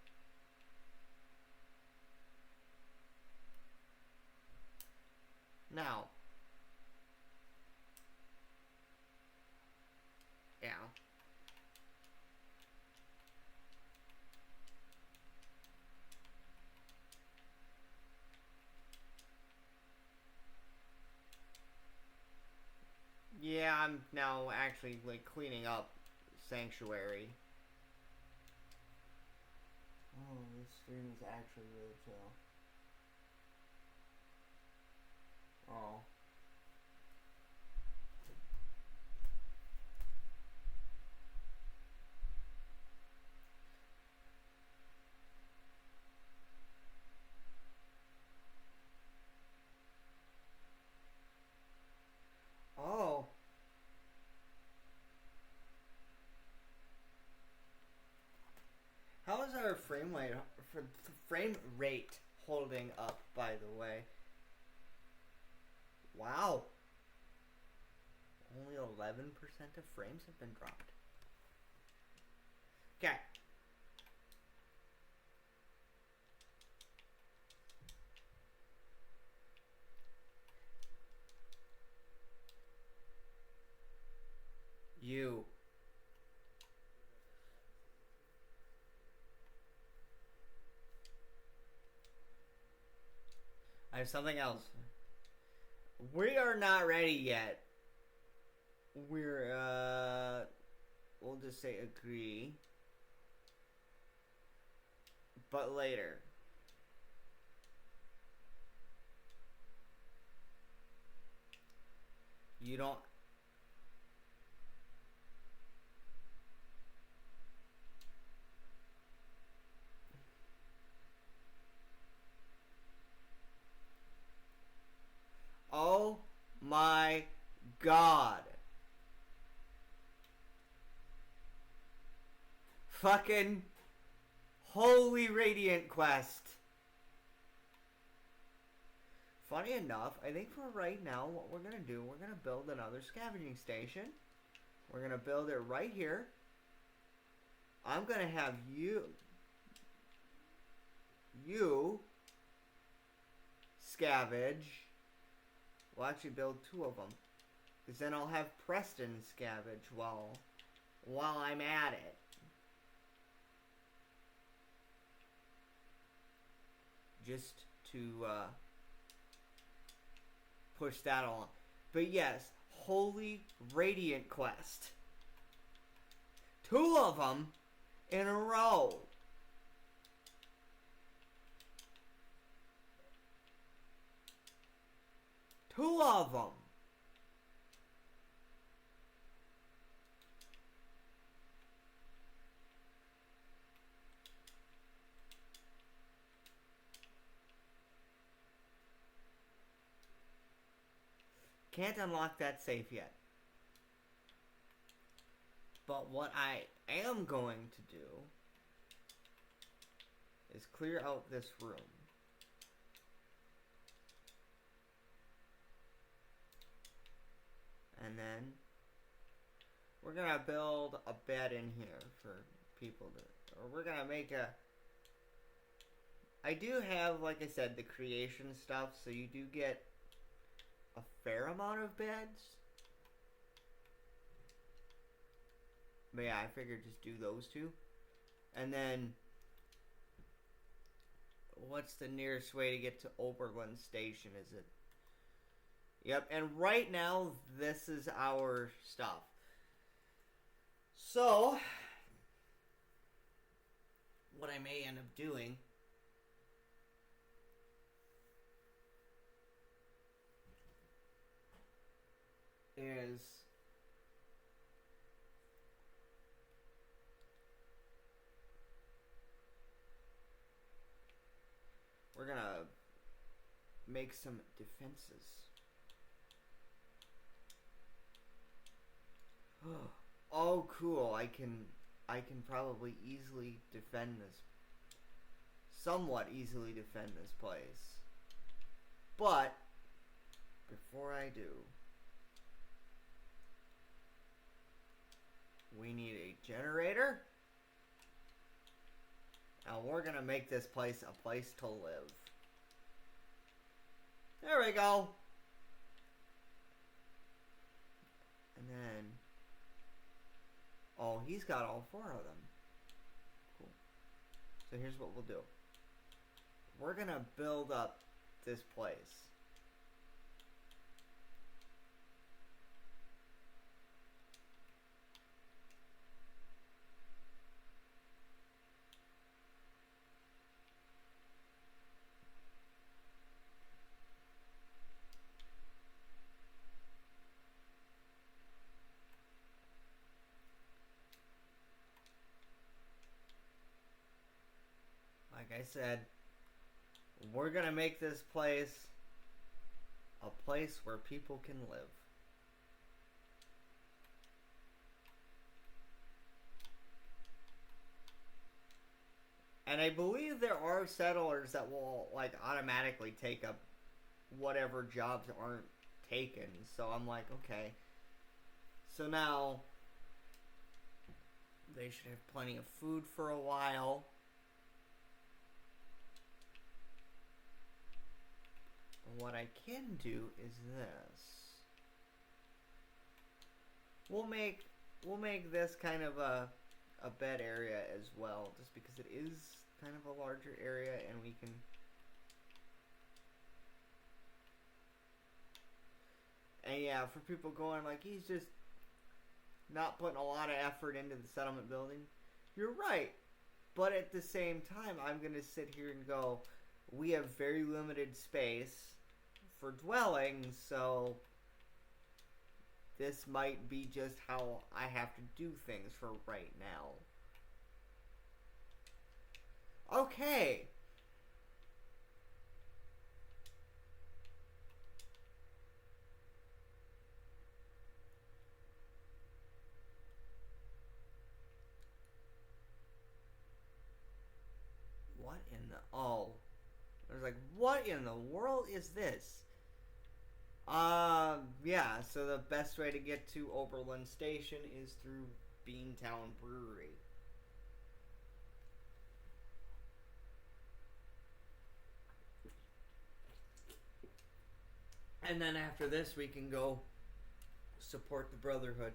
Now. Yeah. Yeah, I'm now actually cleaning up Sanctuary. Oh, this stream is actually really chill. Oh. Oh. How is our frame rate holding up, by the way? Wow. Only 11% of frames have been dropped. Okay. You. I have something else. We are not ready yet. We're, we'll just say agree. But later. You don't... Oh my God. Fucking holy Radiant Quest. Funny enough, I think for right now, what we're going to do, we're going to build another scavenging station. We're going to build it right here. I'm going to have you scavenge. We'll actually build 2 of them. Because then I'll have Preston scavenge while I'm at it. Just to push that along. But yes, Holy Radiant Quest. 2 of them in a row. Two of them. Can't unlock that safe yet. But what I am going to do is clear out this room. And then we're gonna build a bed in here for people to, or we're gonna make a, I do have, like I said, the creation stuff, so you do get a fair amount of beds. But yeah, I figured just do those 2. And then, what's the nearest way to get to Oberlin Station? Is it? Yep, and right now, this is our stuff. So, what I may end up doing is we're gonna make some defenses. Oh, cool. I can probably easily defend this. Somewhat easily defend this place. But before I do, we need a generator. And we're gonna make this place a place to live. There we go. And then, oh, he's got all 4 of them. Cool. So here's what we'll do. We're gonna build up this place. Like I said, we're gonna make this place a place where people can live. And I believe there are settlers that will like automatically take up whatever jobs aren't taken. So I'm like, okay. So now they should have plenty of food for a while. What I can do is this. We'll make this kind of a bed area as well, just because it is kind of a larger area, and we can. And yeah, for people going like, he's just not putting a lot of effort into the settlement building. You're right, but at the same time, I'm gonna sit here and go, we have very limited space for dwelling, so this might be just how I have to do things for right now. Okay. What in the... Oh. I was like, what in the world is this? Yeah, so the best way to get to Oberlin Station is through Beantown Brewery. And then after this, we can go support the Brotherhood.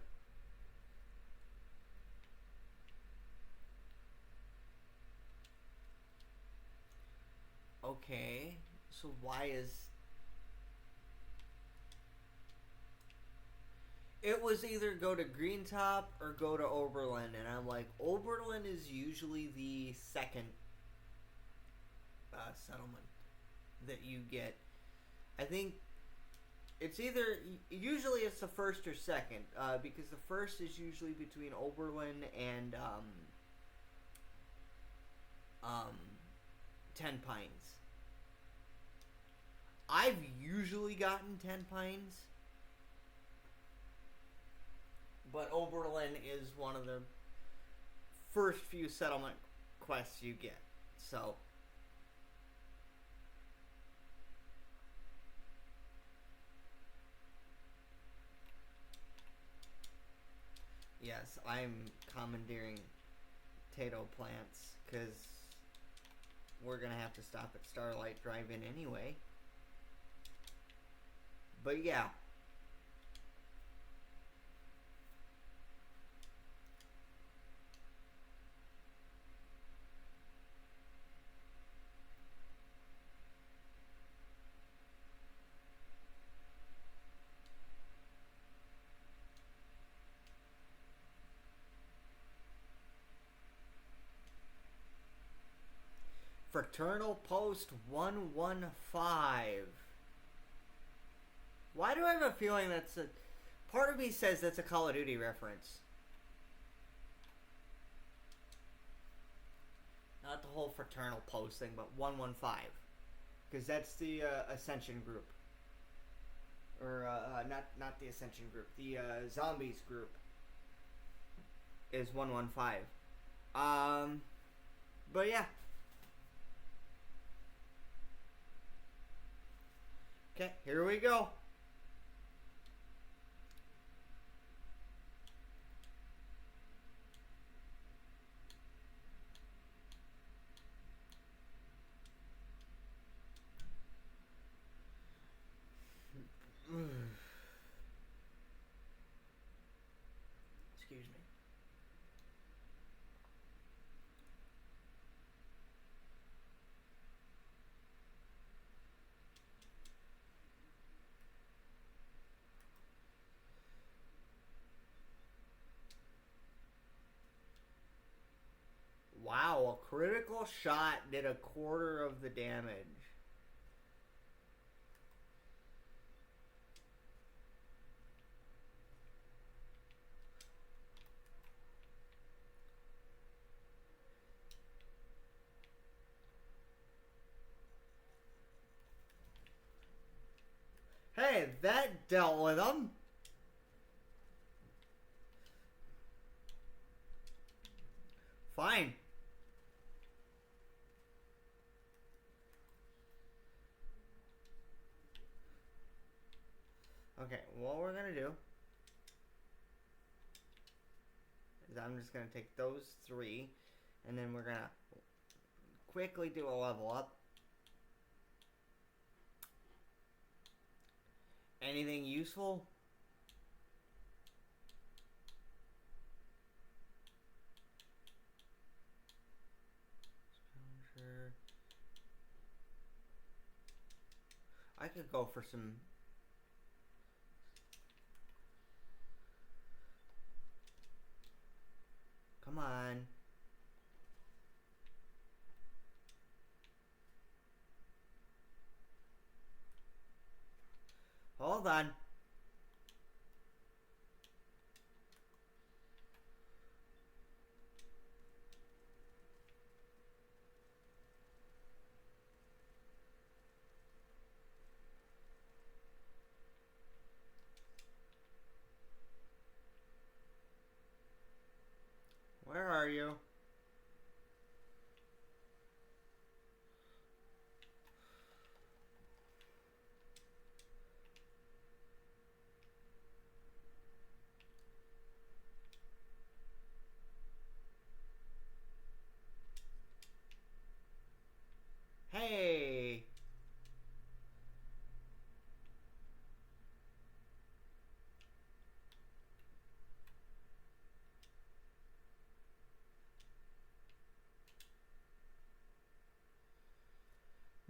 Okay, so why is... It was either go to Greentop or go to Oberlin, and I'm like, Oberlin is usually the second settlement that you get. I think it's either... Usually it's the first or second, because the first is usually between Oberlin and Ten Pines. I've usually gotten Ten Pines, but Oberlin is one of the first few settlement quests you get. So, yes, I'm commandeering potato plants because we're going to have to stop at Starlight Drive-In anyway. But yeah. Fraternal Post 115. Why do I have a feeling that's a... Part of me says that's a Call of Duty reference. Not the whole Fraternal Post thing, but 115. Because that's the Ascension group. Or, not the Ascension group. The Zombies group is 115. But yeah. Okay, here we go. Excuse me. Wow, a critical shot did a quarter of the damage. Hey, that dealt with him. Fine. Okay, what we're gonna do is I'm just gonna take those three, and then we're gonna quickly do a level up. Anything useful? I could go for some... Come on. Hold on. Where are you?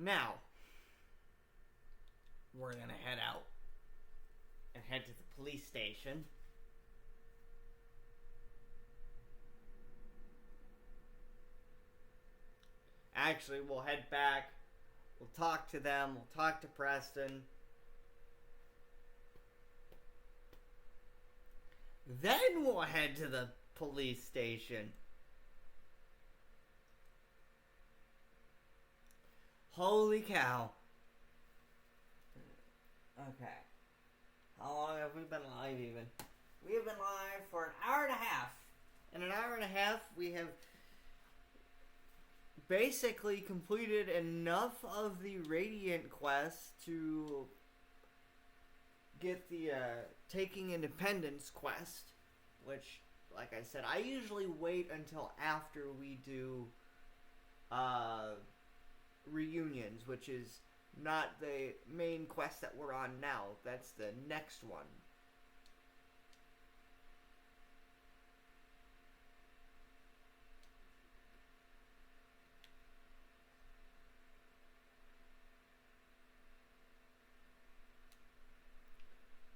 Now, we're gonna head out and head to the police station. Actually, we'll head back. We'll talk to them. We'll talk to Preston. Then we'll head to the police station. Holy cow. Okay. How long have we been live even? We have been live for an hour and a half. In an hour and a half, we have basically completed enough of the Radiant quest to get the Taking Independence quest, which, like I said, I usually wait until after we do reunions, which is not the main quest that we're on now. That's the next one.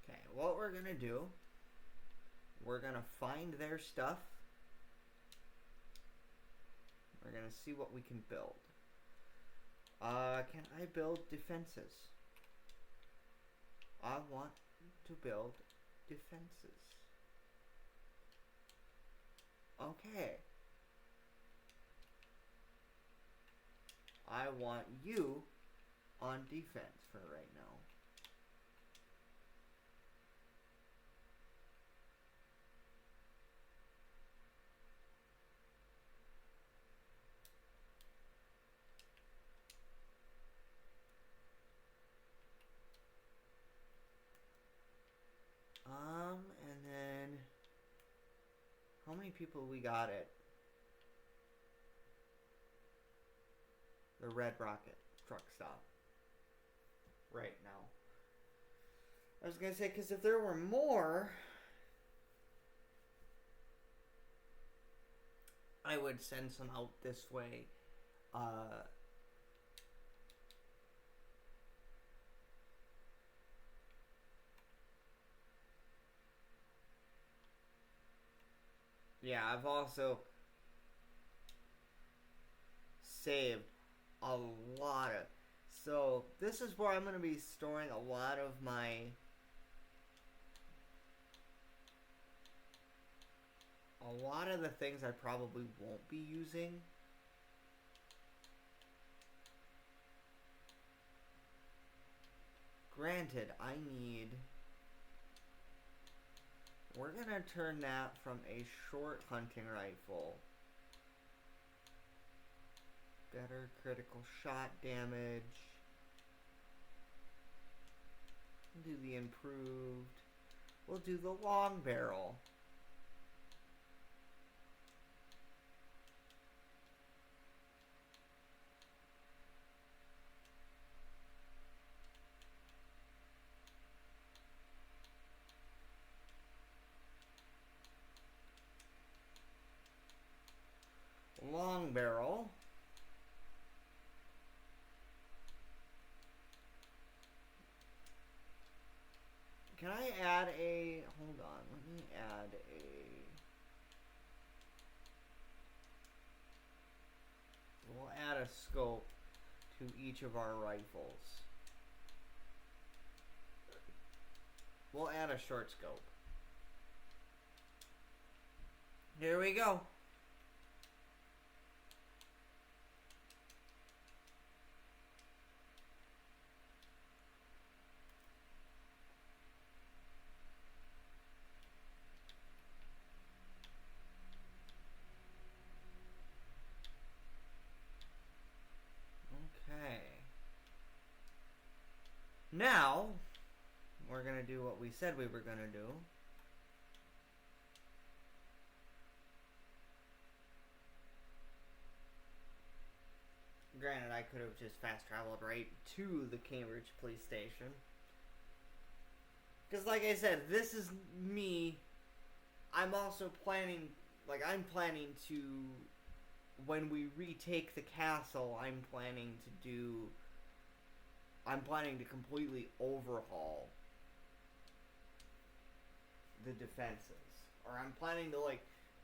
Okay, what we're gonna do, we're gonna find their stuff. We're gonna see what we can build. Can I build defenses? I want to build defenses. Okay. I want you on defense for right now. And then how many people we got at the Red Rocket truck stop right now? I was gonna say, because if there were more, I would send some out this way. Yeah, I've also saved a lot of... So, this is where I'm going to be storing a lot of my... A lot of the things I probably won't be using. Granted, I need... We're gonna turn that from a short hunting rifle. Better critical shot damage. We'll do the improved. We'll do the long barrel. Long barrel. Can I add a... Hold on. Let me add a... We'll add a scope to each of our rifles. We'll add a short scope. Here we go. Now, we're going to do what we said we were going to do. Granted, I could have just fast traveled right to the Cambridge police station. Because like I said, this is me. I'm also planning, I'm planning to, when we retake the castle, I'm planning to do I'm planning to completely overhaul the defenses. Or I'm planning to, like,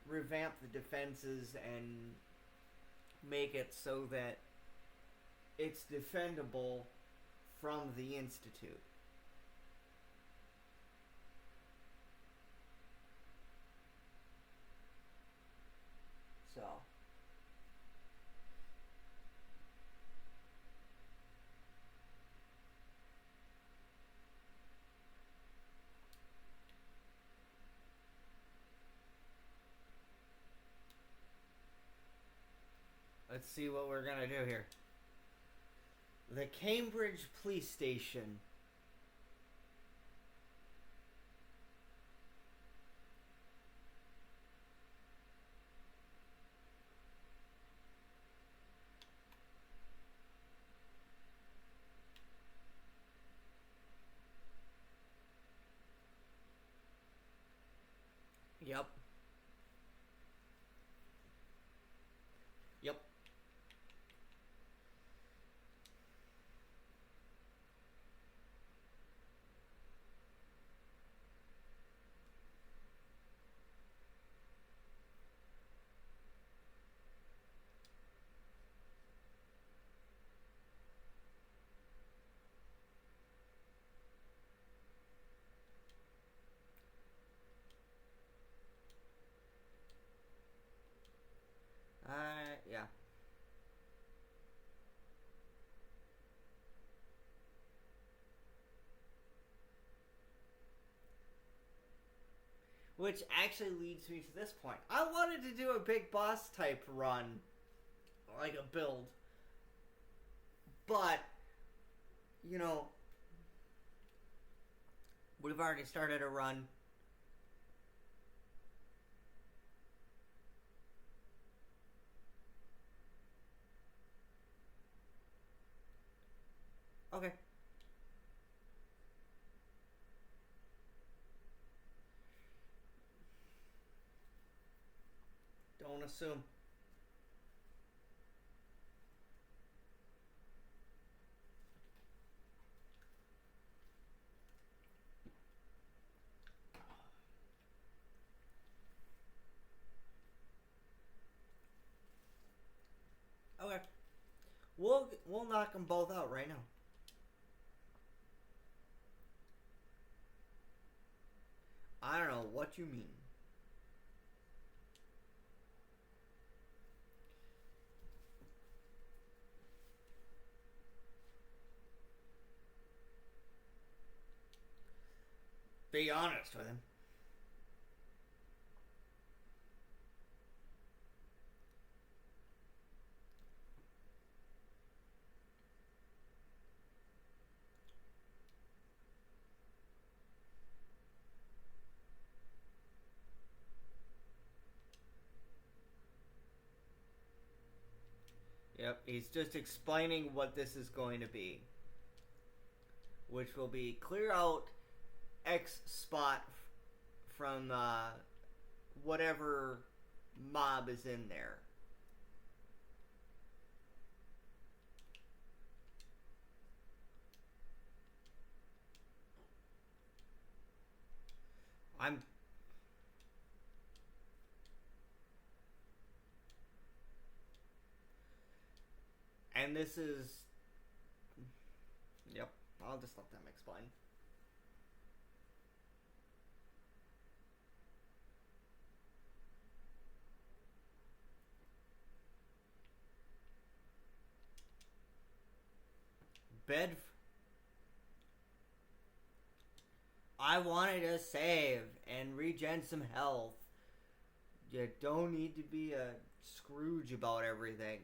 revamp the defenses and make it so that it's defendable from the Institute. So, let's see what we're gonna do here. The Cambridge Police Station. Yep. Yep. Yeah. Which actually leads me to this point. I wanted to do a big boss type run, like a build. But, you know, we've already started a run. Okay. Don't assume. Okay. We'll knock them both out right now. I don't know what you mean. Be honest with him. Yep, he's just explaining what this is going to be. Which will be clear out X spot from whatever mob is in there. I'm and this is yep, I'll just let them explain. Bed I wanted to save and regen some health. You don't need to be a Scrooge about everything.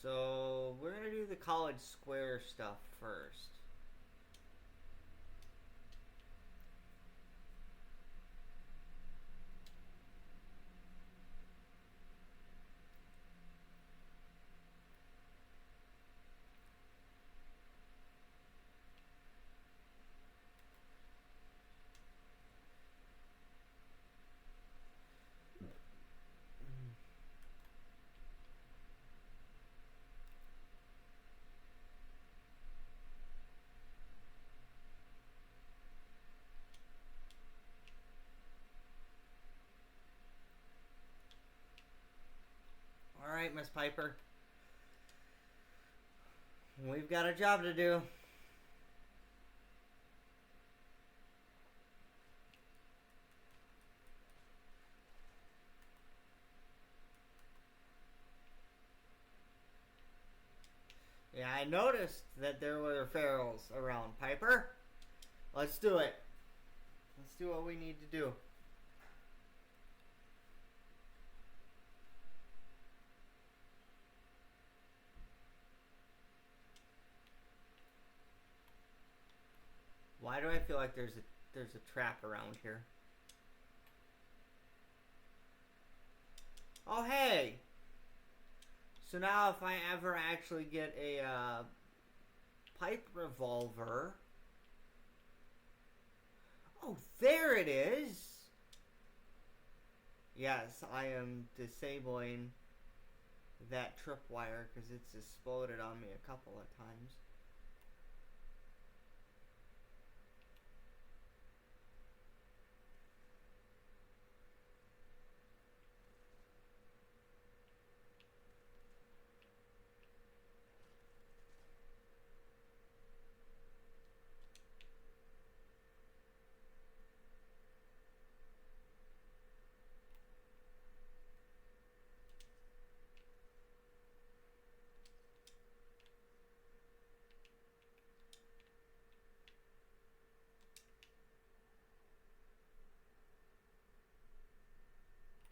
So, we're going to do the College Square stuff first. right, Miss Piper? We've got a job to do. Yeah, I noticed that there were ferals around, Piper. Let's do it. Let's do what we need to do. Why do I feel like there's a trap around here? Oh, hey! So now if I ever actually get a pipe revolver... Oh, there it is! Yes, I am disabling that tripwire because it's exploded on me a couple of times.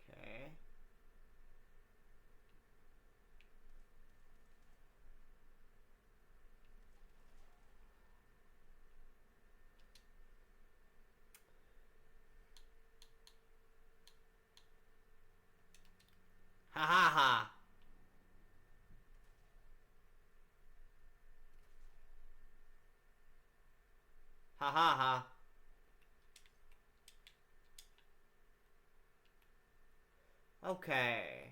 Okay. Ha ha ha! Ha ha ha! Okay.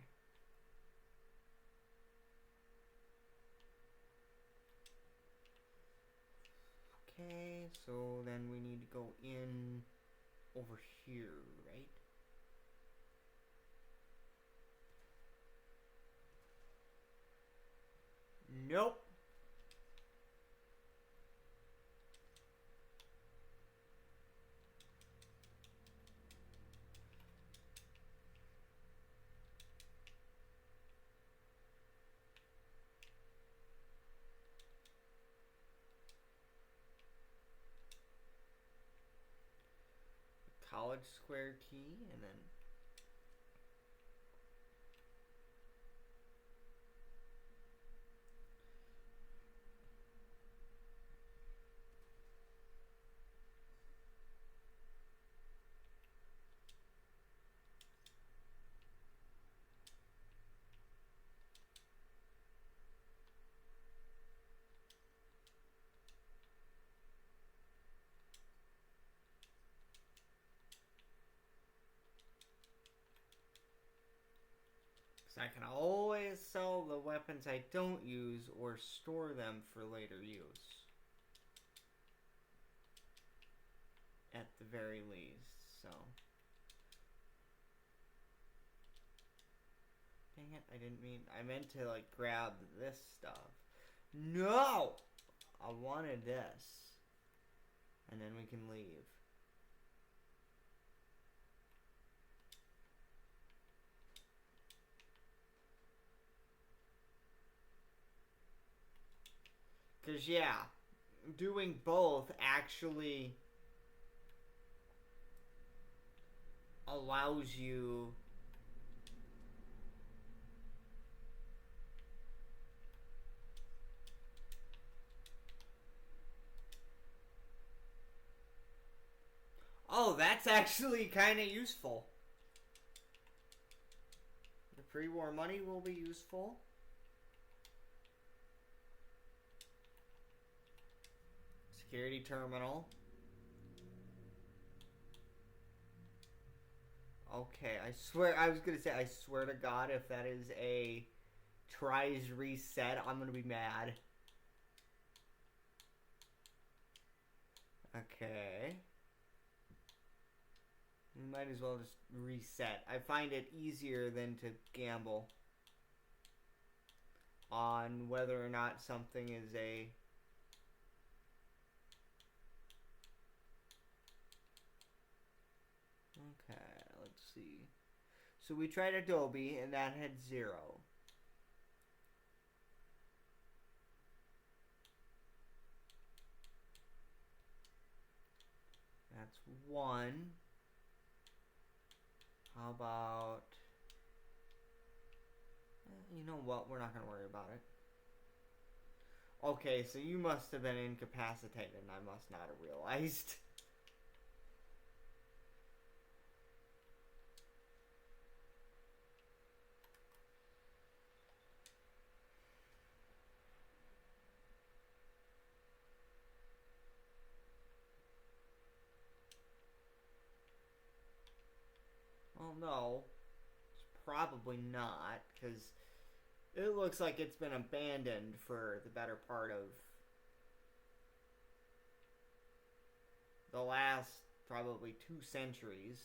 Okay, so then we need to go in over here, right? Nope. College square key, and then because I can always sell the weapons I don't use or store them for later use. At the very least, so. Dang it, I didn't mean, I meant to like grab this stuff. No! I wanted this. And then we can leave. Because, yeah, doing both actually allows you oh, that's actually kind of useful. The pre-war money will be useful. Security terminal. Okay, I swear, I was gonna say, I swear to God, if that is a tries reset, I'm gonna be mad. Okay. We might as well just reset. I find it easier than to gamble. on whether or not something is a... Okay, let's see. So we tried Adobe, and that had 0. That's 1. How about... You know what? We're not going to worry about it. Okay, so you must have been incapacitated, and I must not have realized. Well, no. It's probably not, because it looks like it's been abandoned for the better part of the last probably 2 centuries.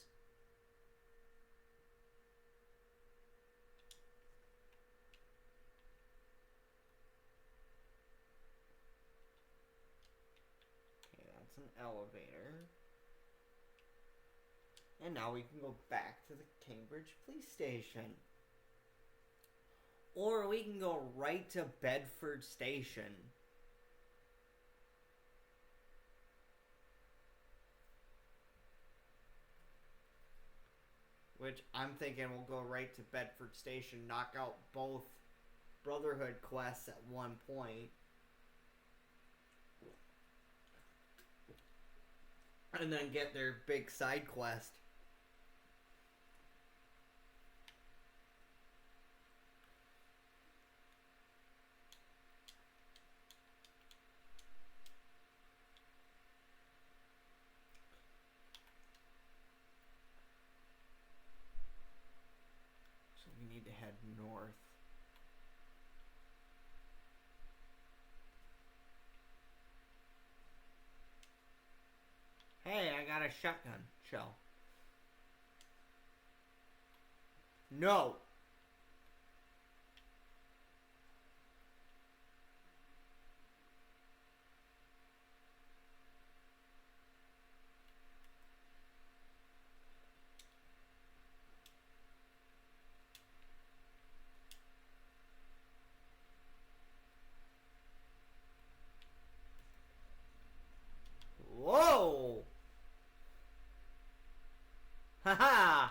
Okay, that's an elevator. And now we can go back to the Cambridge Police Station. Or we can go right to Bedford Station. Which I'm thinking we'll go right to Bedford Station, knock out both Brotherhood quests at one point. And then get their big side quest. So we need to head north. Hey, I got a shotgun shell. No! Whoa! Haha!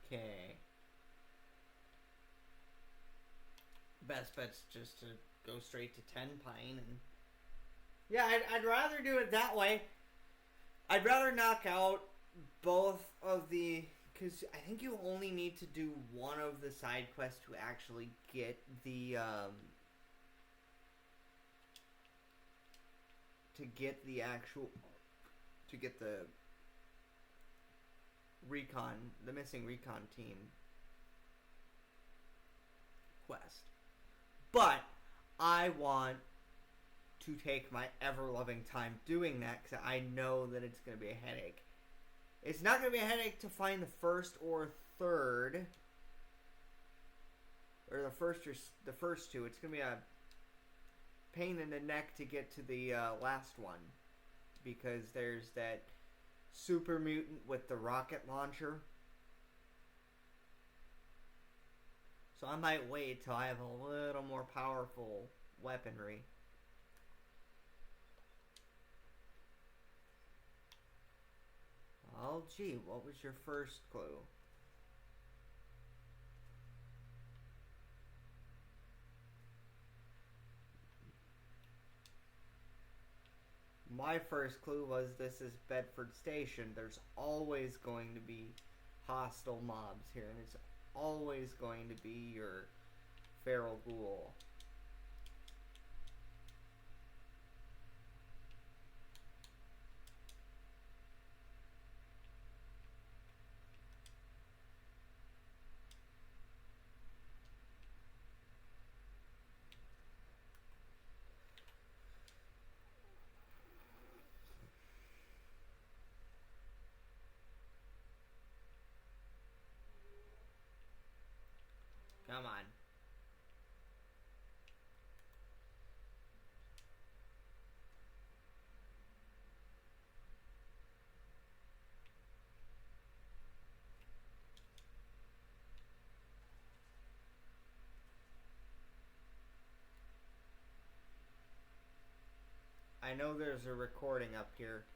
Okay. Best bet's just to go straight to Tenpine and... Yeah, I'd rather do it that way. I'd rather knock out both of the... Because I think you only need to do one of the side quests to actually get the, to get the actual... To get the recon, the missing recon team quest. But I want to take my ever-loving time doing that because I know that it's going to be a headache. It's not going to be a headache to find the first or third, or the first two. It's going to be a pain in the neck to get to the last one because there's that super mutant with the rocket launcher. So I might wait till I have a little more powerful weaponry. Oh, gee, what was your first clue? My first clue was this is Bedford Station. There's always going to be hostile mobs here, and it's always going to be your feral ghoul. Come on. I know there's a recording up here.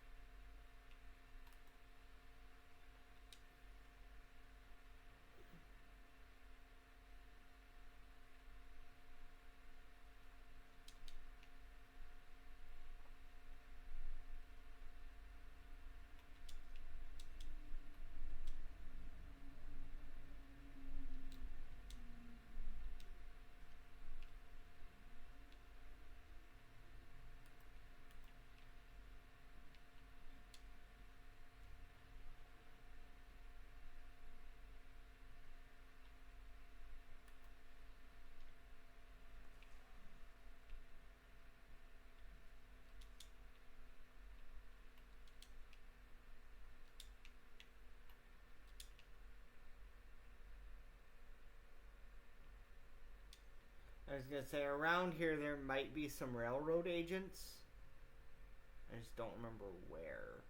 I was going to say, around here there might be some railroad agents. I just don't remember where.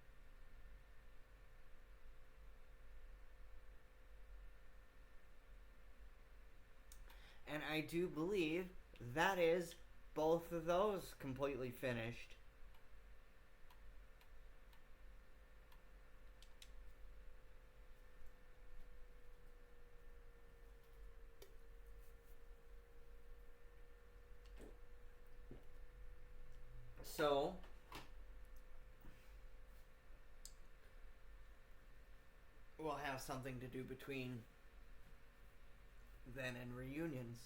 And I do believe that is both of those completely finished. So, we'll have something to do between then and reunions.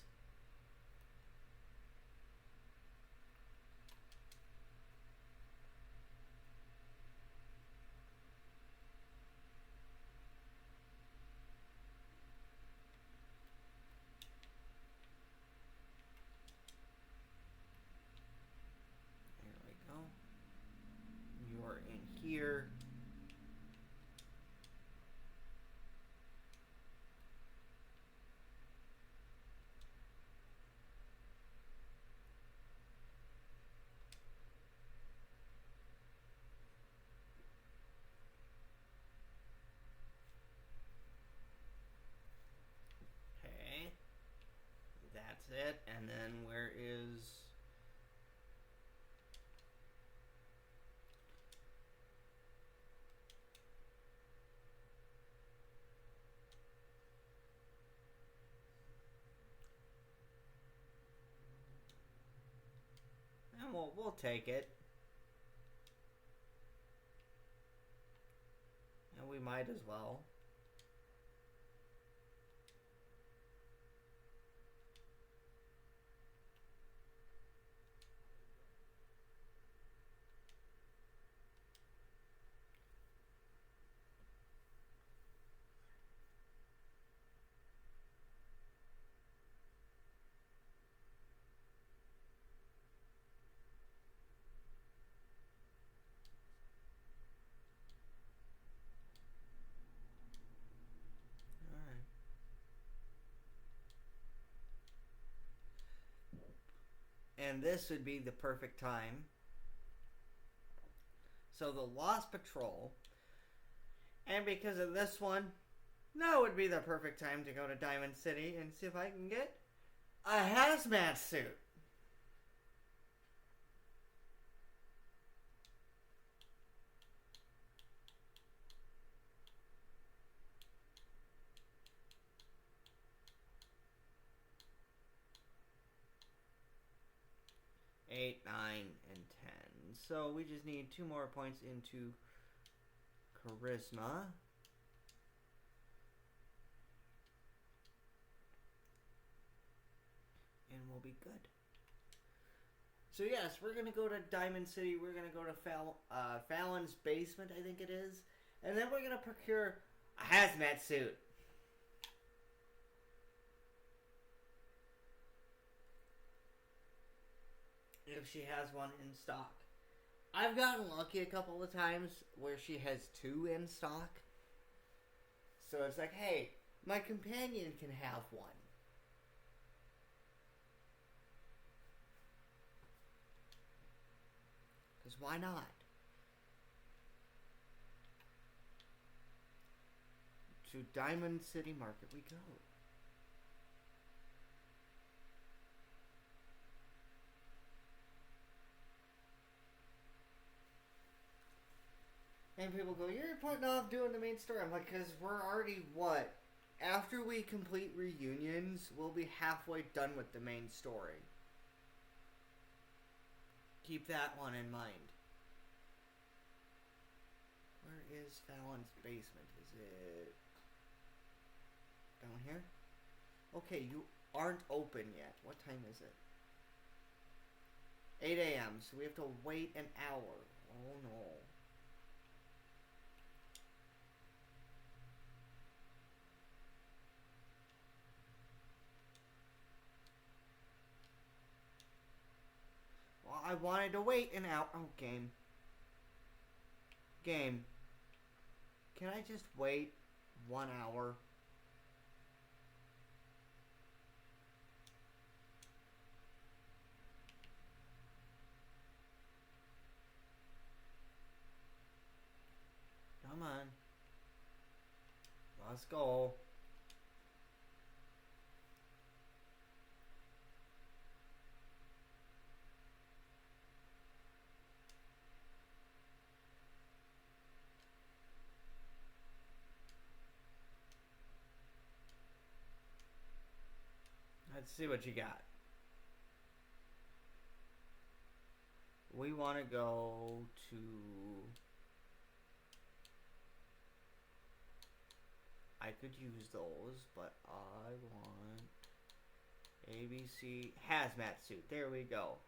There we go. You're in here. Okay. That's it. And then where is... And we'll take it. And we might as well. And this would be the perfect time. So the Lost Patrol. And because of this one, now would be the perfect time to go to Diamond City and see if I can get a hazmat suit. Eight, 9, and 10. So we just need 2 more points into charisma. And we'll be good. So yes, we're going to go to Diamond City. We're going to go to Fallon's basement, I think it is. And then we're going to procure a hazmat suit. If she has one in stock. I've gotten lucky a couple of times where she has 2 in stock. So it's like, hey, my companion can have one. Because why not? To Diamond City Market we go. And people go, you're putting off doing the main story. I'm like, because we're already, what? After we complete reunions, we'll be halfway done with the main story. Keep that one in mind. Where is Fallon's basement? Is it down here? Okay, you aren't open yet. What time is it? 8 a.m. So we have to wait an hour. Oh no. Well, I wanted to wait an hour. Oh, game. Game. Can I just wait 1 hour? Come on. Let's go. Let's see what you got. We want to go to... I could use those, but I want ABC hazmat suit. There we go.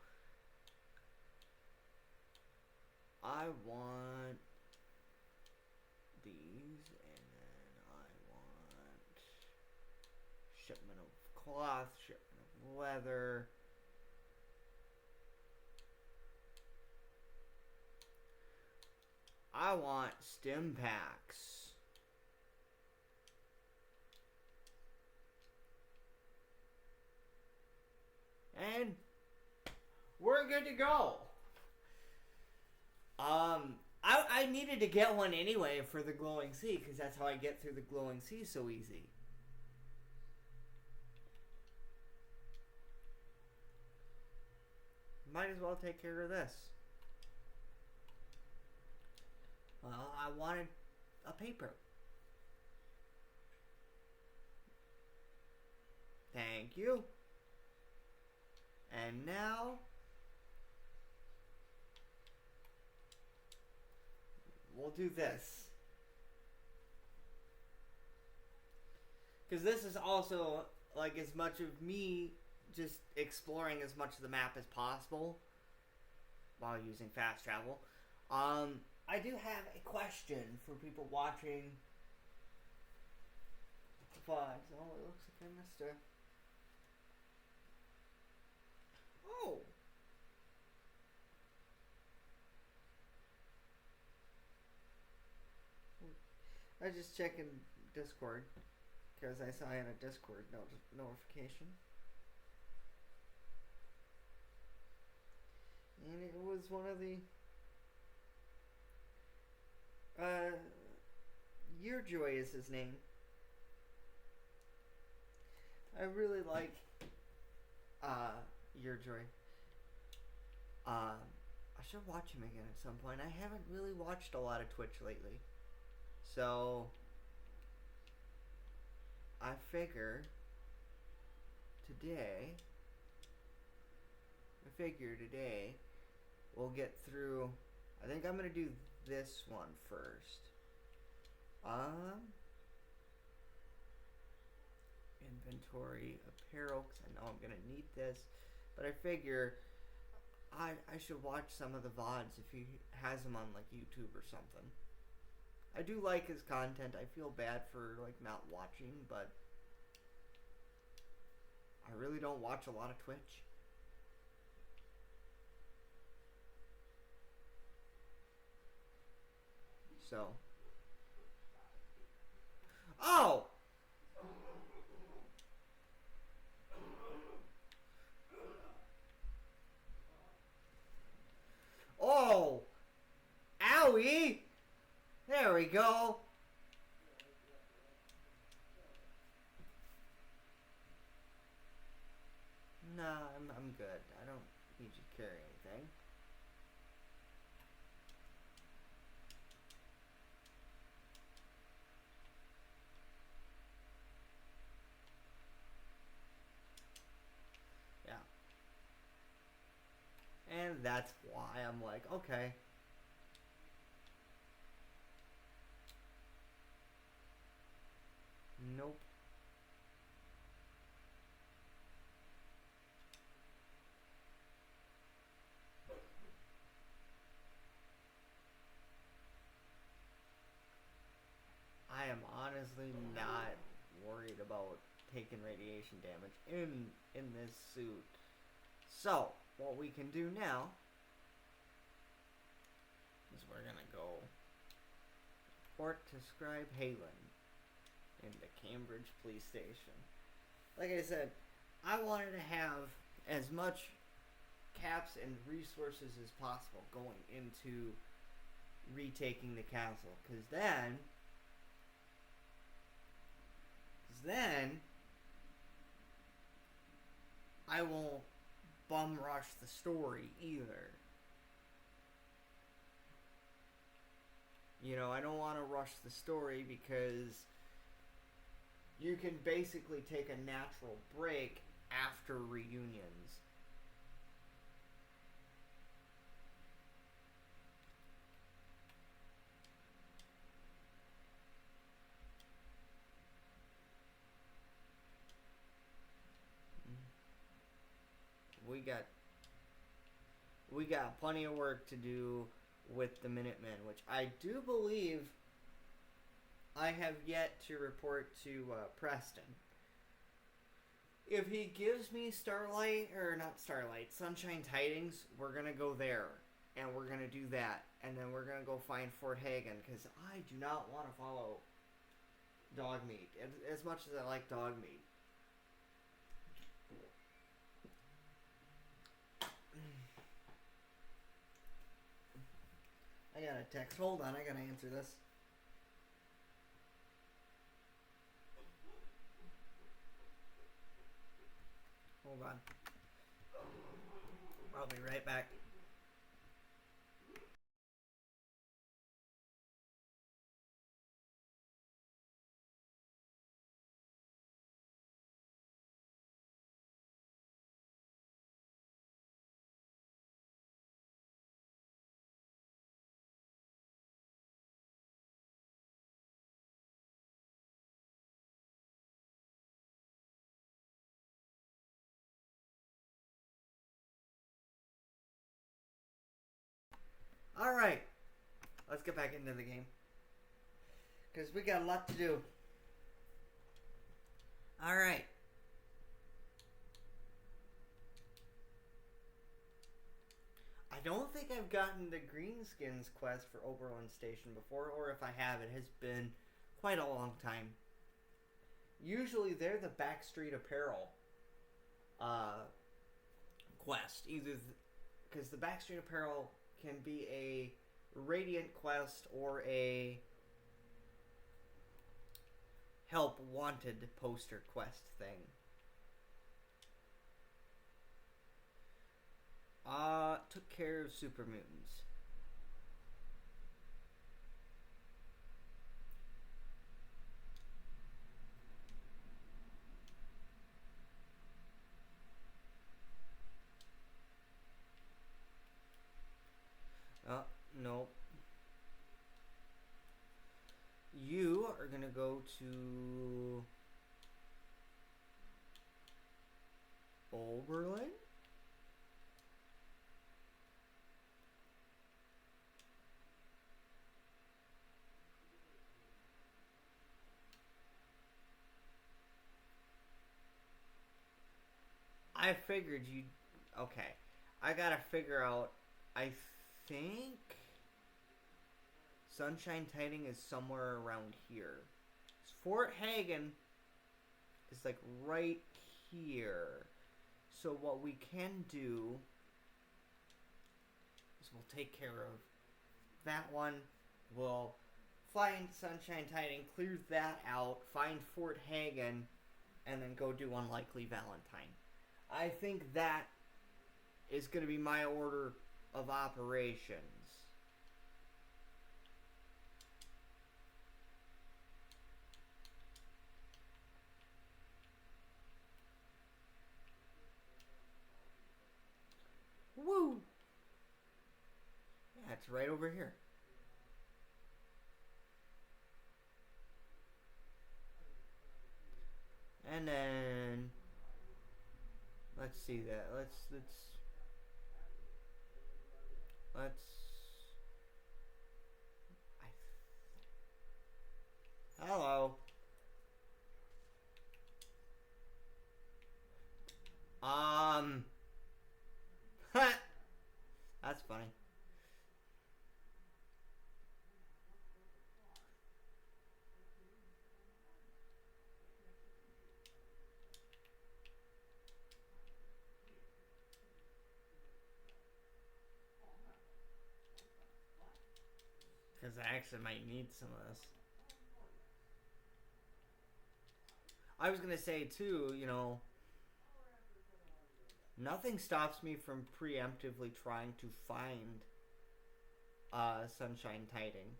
I want these, and then I want shipment of cloth, shipment of leather. I want stim packs. And we're good to go. I needed to get one anyway for the glowing sea, because that's how I get through the glowing sea so easy. Might as well take care of this. Well, I wanted a paper. Thank you. And now we'll do this. Because this is also like as much of me just exploring as much of the map as possible while using fast travel. I do have a question for people watching the vlogs. Oh, it looks like I missed her. Oh! I was just checking Discord because I saw I had a Discord notification. And it was one of the Yearjoy is his name. I really like Yearjoy. I should watch him again at some point. I haven't really watched a lot of Twitch lately. So I figure today we'll get through. I think I'm gonna do this one first. Inventory apparel, because I know I'm gonna need this. But I figure I should watch some of the VODs if he has them on like YouTube or something. I do like his content. I feel bad for like not watching, but I really don't watch a lot of Twitch. So. Oh! Oh! See? There we go. Nah, I'm good. I don't need you to carry anything. Yeah. And that's why I'm like, okay. Nope. I am honestly not worried about taking radiation damage in this suit. So, what we can do now is we're gonna go report to Scribe Halen in the Cambridge Police Station. Like I said, I wanted to have as much caps and resources as possible going into retaking the castle, because then I won't bum rush the story either. You know, I don't want to rush the story because you can basically take a natural break after reunions. We got plenty of work to do with the Minutemen, which I do believe I have yet to report to Preston. If he gives me Sunshine Tidings, we're gonna go there, and we're gonna do that, and then we're gonna go find Fort Hagen, because I do not want to follow Dogmeat, as much as I like Dogmeat. I got a text. Hold on, I gotta answer this. Hold on. I'll be right back. Alright, let's get back into the game, because we got a lot to do. Alright. I don't think I've gotten the Greenskins quest for Oberlin Station before, or if I have, it has been quite a long time. Usually they're the Backstreet Apparel quest. Either because the Backstreet Apparel can be a Radiant quest or a Help Wanted poster quest thing. Took care of super mutants. Nope. You are gonna go to Oberlin? I figured you. Okay. I gotta figure out. I think Sunshine Tiding is somewhere around here. Fort Hagen is like right here. So what we can do is we'll take care of that one. We'll find Sunshine Titan, clear that out, find Fort Hagen, and then go do Unlikely Valentine. I think that is going to be my order of operations. Woo! Yeah, it's right over here. And then let's see that. Let's hello. That's funny. Because I actually might need some of this. I was gonna say too, nothing stops me from preemptively trying to find Sunshine Titan.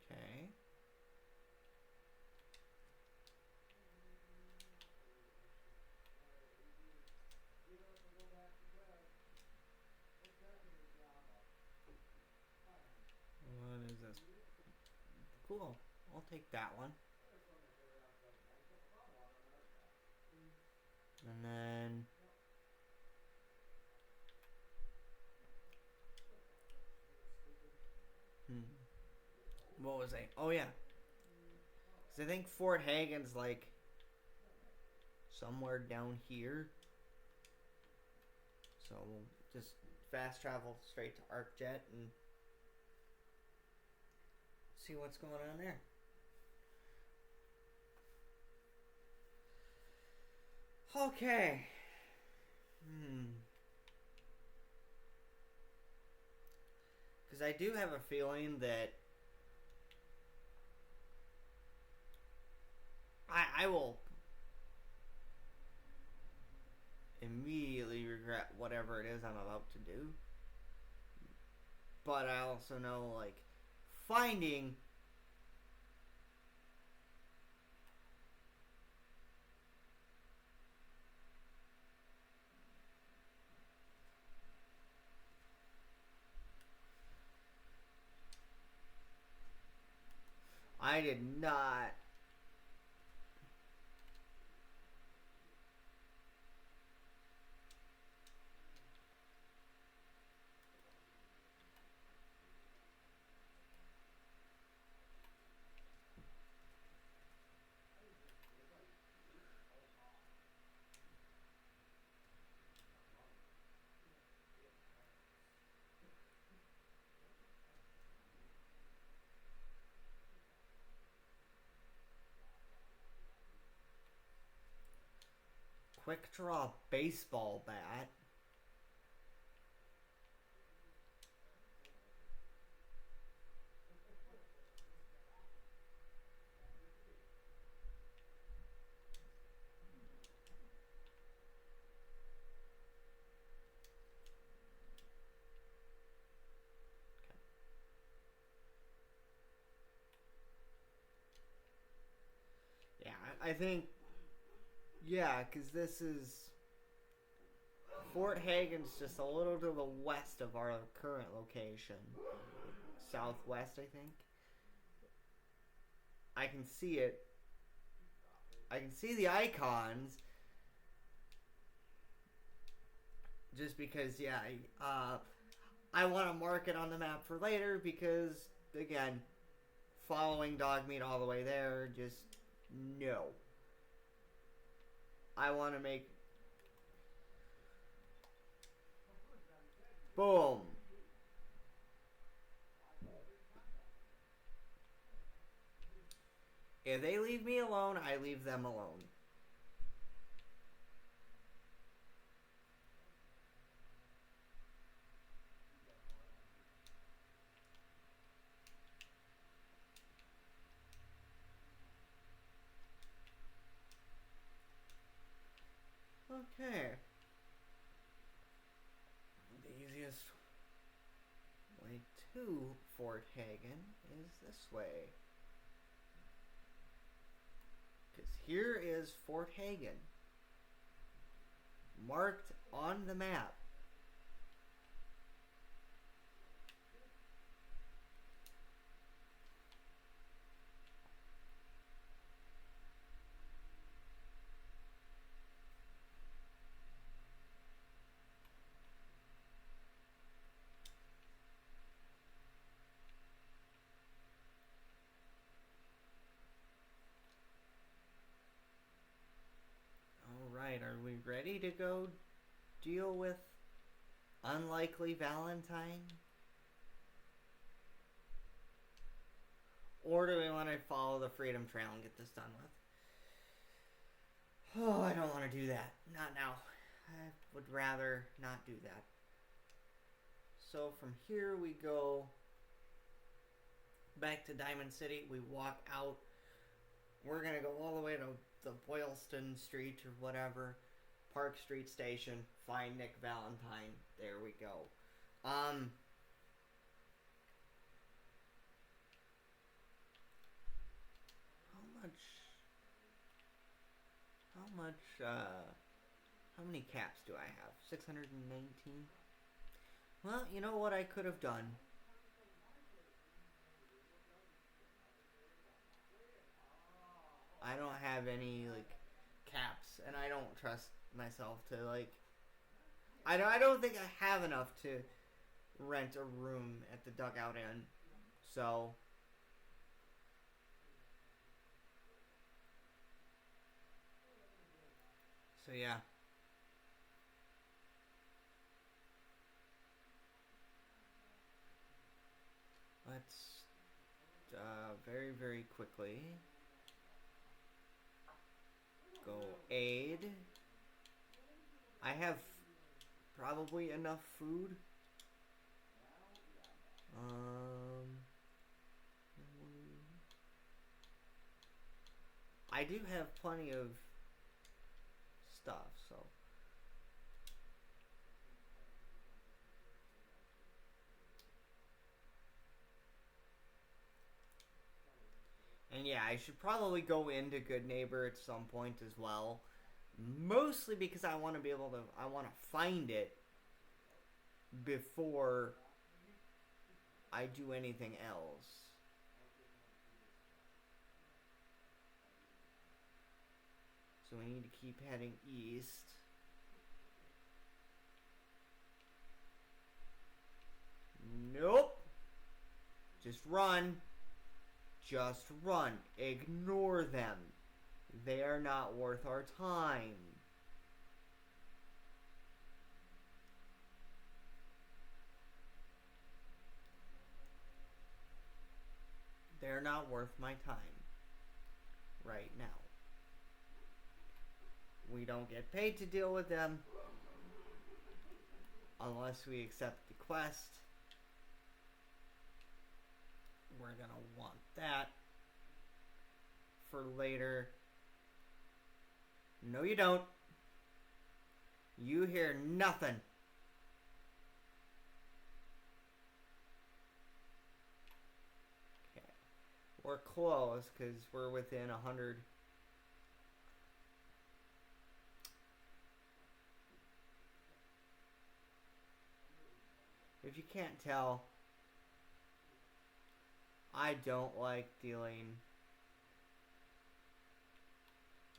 Okay. What is this? Cool. I'll take that one. And then what was I? Oh yeah. Cause I think Fort Hagen's like somewhere down here. So we'll just fast travel straight to ArcJet and see what's going on there. Okay. Because I do have a feeling that I will immediately regret whatever it is I'm about to do. But I also know, like, finding I did not. Quick draw baseball bat. Yeah, I think. Yeah, because this is. Fort Hagen's just a little to the west of our current location. Southwest, I think. I can see it. I can see the icons. Just because, yeah, I want to mark it on the map for later because, again, following Dogmeat all the way there, just no. I want to make... Boom. If they leave me alone, I leave them alone. Okay. The easiest way to Fort Hagen is this way. Because here is Fort Hagen. Marked on the map. Alright, are we ready to go deal with Unlikely Valentine? Or do we want to follow the Freedom Trail and get this done with? Oh, I don't want to do that. Not now. I would rather not do that. So from here we go back to Diamond City. We walk out. We're going to go all the way to the Boylston Street or whatever. Park Street Station. Find Nick Valentine. There we go. How many caps do I have? 619? Well, you know what I could have done? I don't have any, like, caps, and I don't trust myself to, like... I don't think I have enough to rent a room at the Dugout Inn, so... So, yeah. Let's, very, very quickly go aid. I have probably enough food. I do have plenty of stuff, so... And yeah, I should probably go into Good Neighbor at some point as well. Mostly because I want to be able to... I want to find it before I do anything else. So we need to keep heading east. Nope. Just run. Just run. Ignore them. They are not worth our time. They're not worth my time right now. We don't get paid to deal with them unless we accept the quest. We're gonna want that for later. No, you don't. You hear nothing. Okay. We're close because we're within 100. If you can't tell, I don't like dealing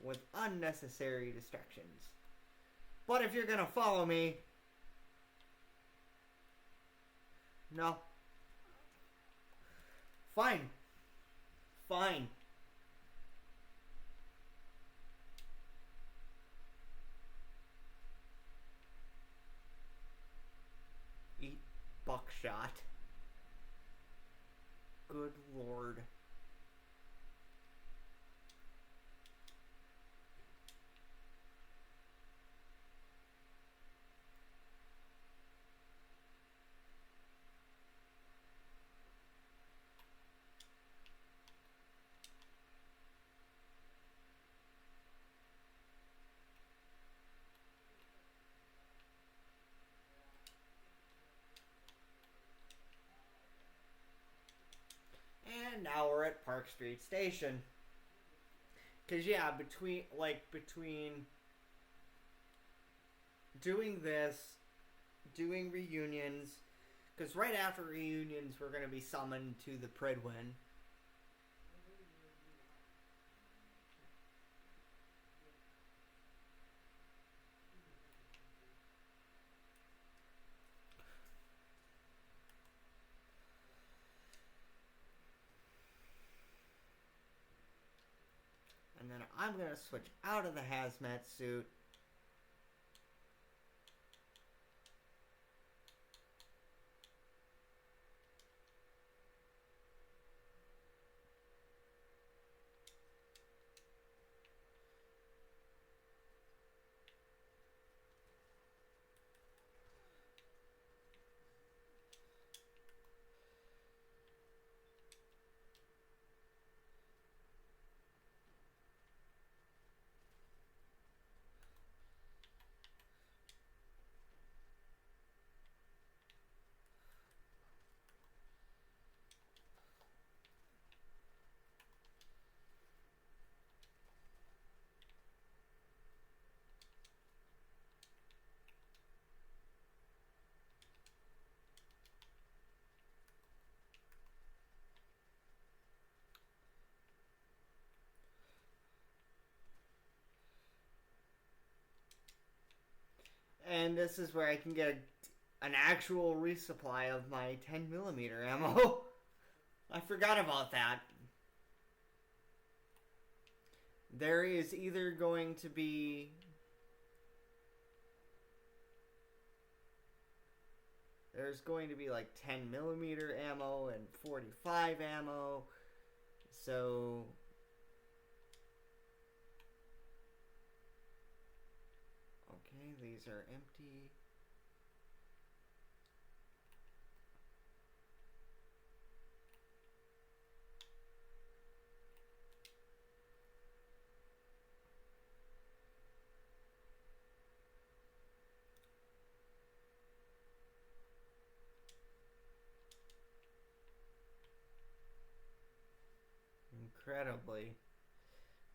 with unnecessary distractions. But if you're gonna follow me... No. Fine. Fine. Eat buckshot. Good lord. now we're at Park Street Station. Cause yeah, between doing this, doing reunions, because right after reunions we're gonna be summoned to the Pridwin. And then I'm gonna switch out of the hazmat suit. And this is where I can get an actual resupply of my 10mm ammo. I forgot about that. There is either going to be... There's going to be like 10mm ammo and 45 ammo. So... Okay, these are empty.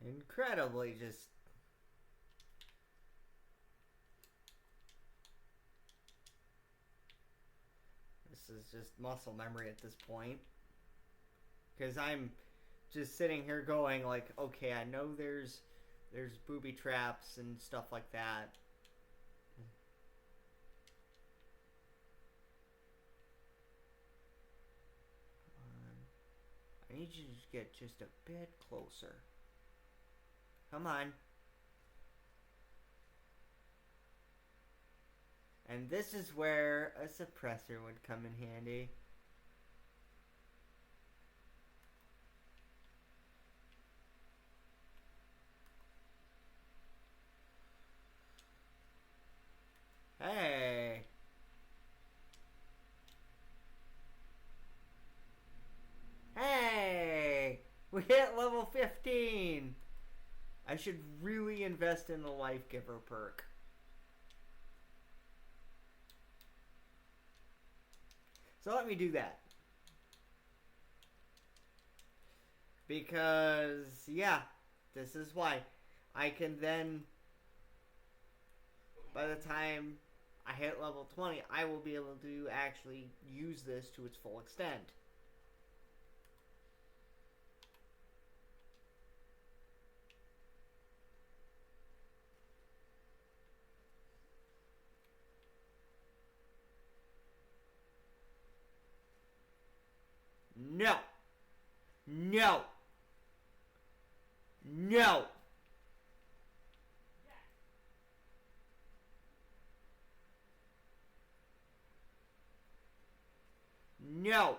Incredibly just... This is just muscle memory at this point. Because I'm just sitting here going like, okay, I know there's booby traps and stuff like that. I need you to get just a bit closer. Come on. And this is where a suppressor would come in handy. Hey. Hey. We hit level 15. I should really invest in the Life Giver perk. So let me do that. Because, yeah, this is why. I can then, by the time I hit level 20, I will be able to actually use this to its full extent. No. No. No. No.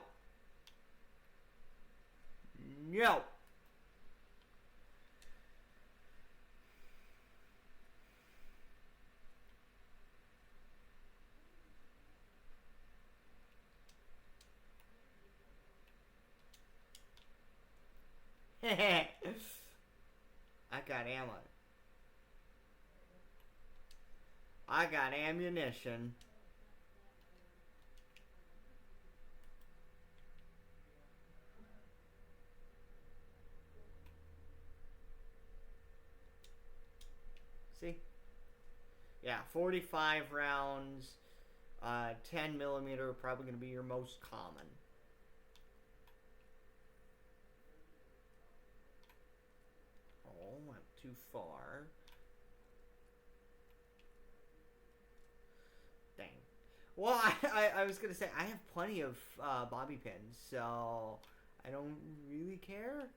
No. I got ammo. I got ammunition. Yeah, 45 rounds. 10 millimeter probably going to be your most common. Oh, went too far. Dang. Well, I was going to say, I have plenty of bobby pins, so I don't really care.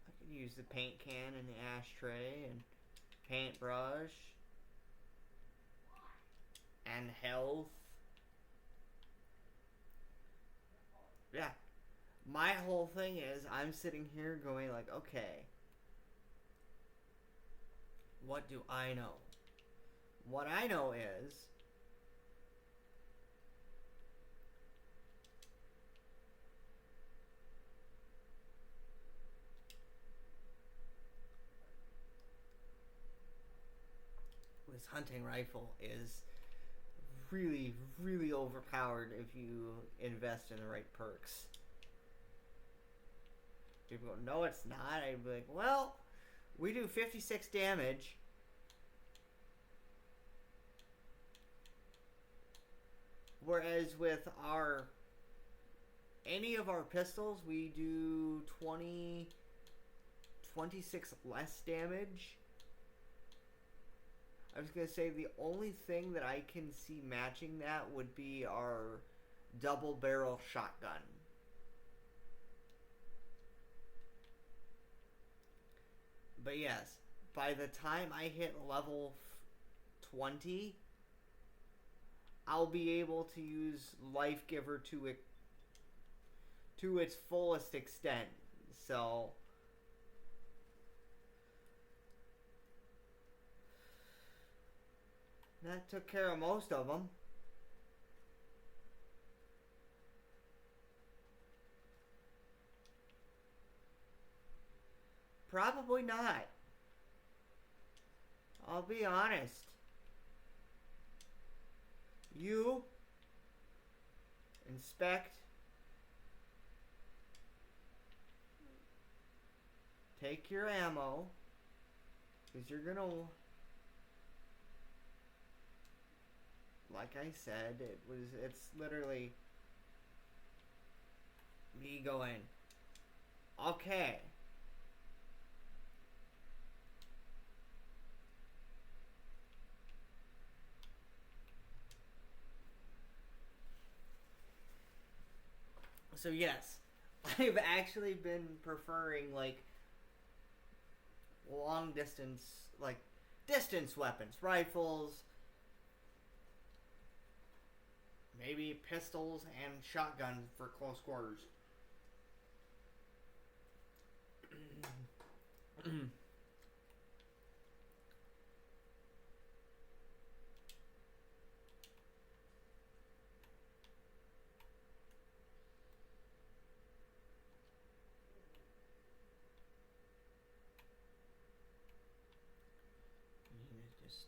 I could use the paint can and the ashtray and paintbrush and health. Yeah. My whole thing is I'm sitting here going like, okay, what do I know? What I know is this hunting rifle is really, really overpowered if you invest in the right perks. People go, no, it's not. I'd be like, well, we do 56 damage. Whereas with any of our pistols, we do 26 less damage. I was going to say the only thing that I can see matching that would be our double barrel shotgun. But yes, by the time I hit level 20, I'll be able to use Life Giver to its fullest extent. So that took care of most of them. Probably not. I'll be honest. You inspect, take your ammo, because you're gonna, like I said, it's literally me going, okay. So yes, I've actually been preferring like long distance, like distance weapons, rifles, maybe pistols and shotguns for close quarters. Just...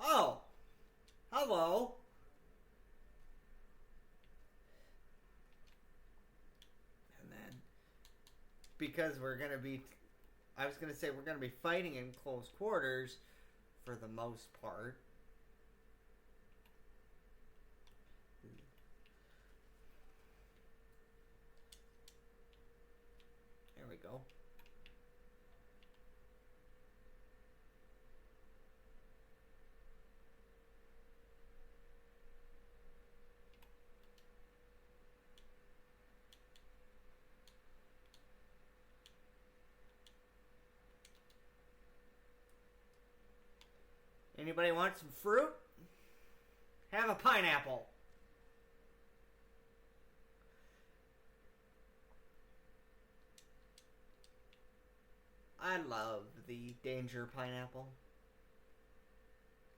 Oh, hello. And then because we're gonna be, I was gonna say we're gonna be fighting in close quarters for the most part. There we go. Anybody want some fruit? Have a pineapple. I love the Danger pineapple.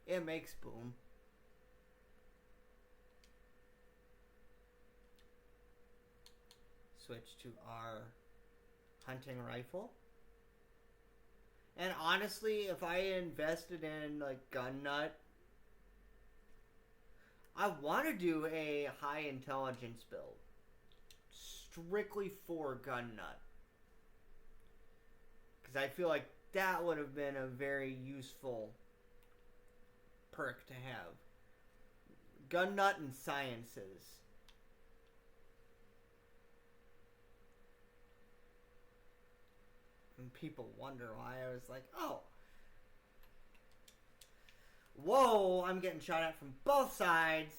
It makes boom. switch to our hunting rifle. And honestly, if I invested in like gun nut, I want to do a high intelligence build strictly for gun nut, because I feel like that would have been a very useful perk to have. Gun nut and sciences. And people wonder why I was like, oh. Whoa, I'm getting shot at from both sides.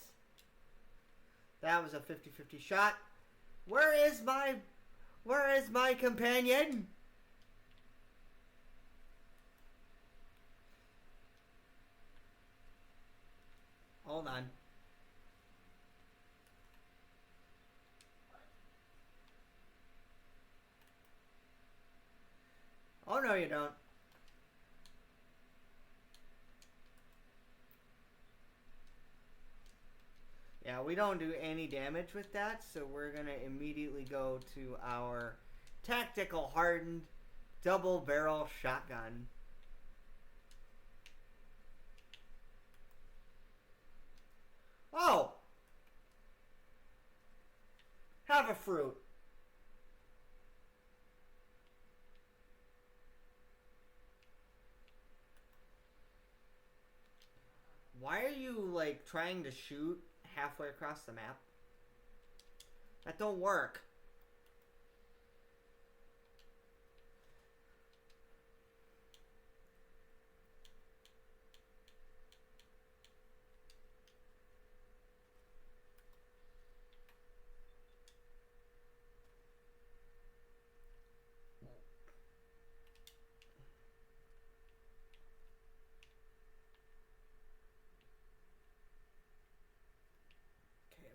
That was a 50-50 shot. Where is my companion? Hold on. Oh, no, you don't. Yeah, we don't do any damage with that, so we're going to immediately go to our tactical hardened double barrel shotgun. Oh! Have a fruit. Why are you, like, trying to shoot halfway across the map? That don't work.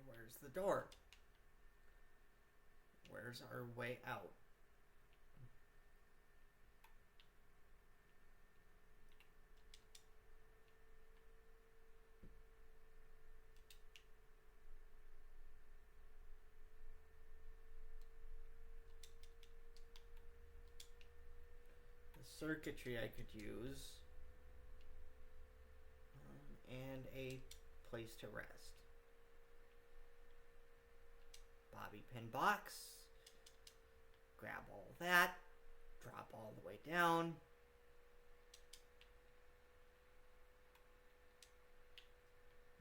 Where's the door? Where's our way out? The circuitry I could use. And a place to rest. Bobby pin box. Grab all that. Drop all the way down.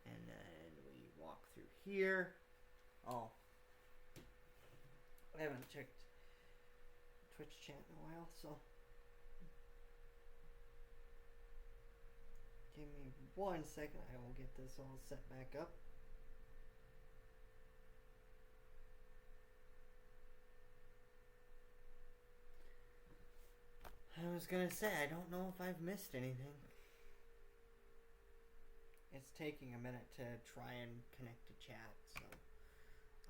And then we walk through here. Oh. I haven't checked Twitch chat in a while, so. Give me 1 second. I will get this all set back up. I was gonna say, I don't know if I've missed anything. It's taking a minute to try and connect to chat, so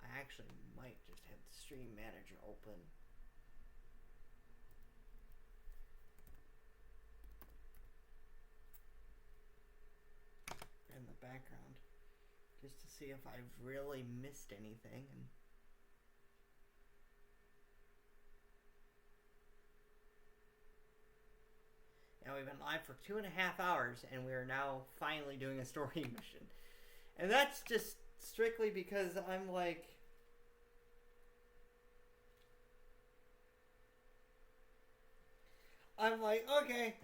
I actually might just have the stream manager open. In the background, just to see if I've really missed anything. And we've been live for 2.5 hours, and we are now finally doing a story mission. And that's just strictly because I'm like, okay.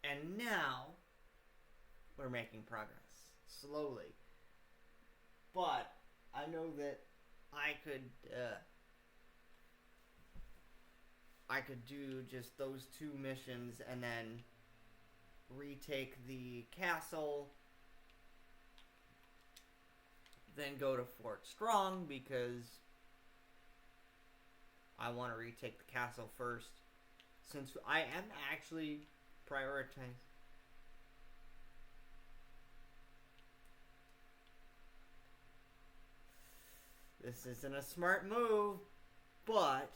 And now we're making progress slowly. But I know that I could do just those 2 missions and then retake the castle, then go to Fort Strong because I want to retake the castle first, since I am actually prioritizing. This isn't a smart move, but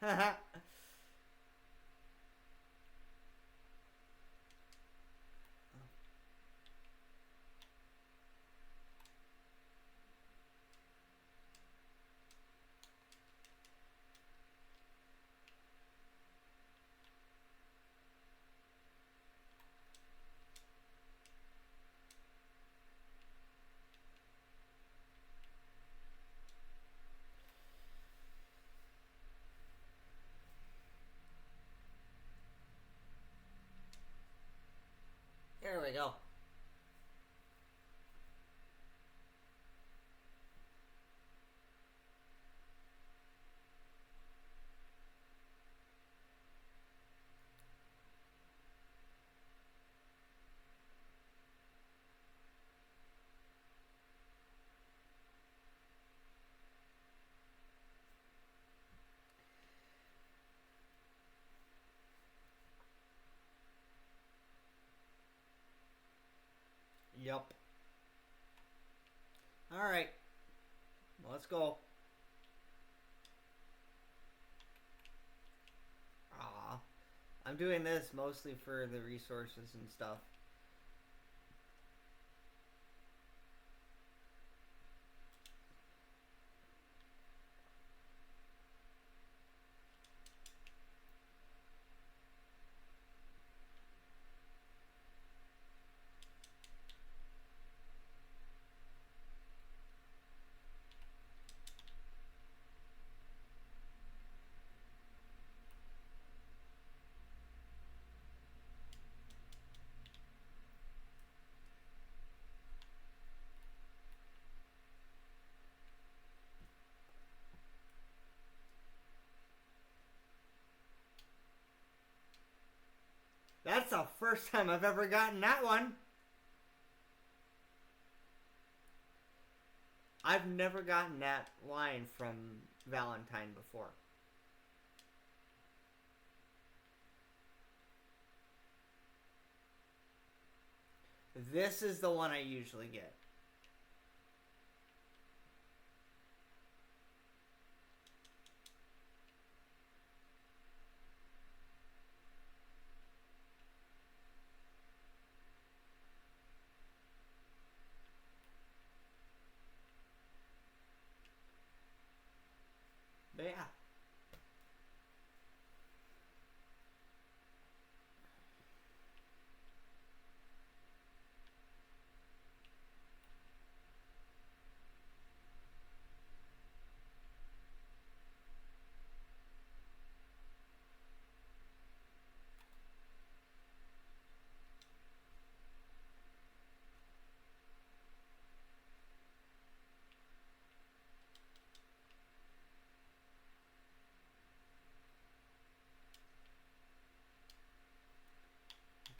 There we go. Yup. Alright. Let's go. Aw. I'm doing this mostly for the resources and stuff. That's the first time I've ever gotten that one. I've never gotten that line from Valentine before. This is the one I usually get. But yeah.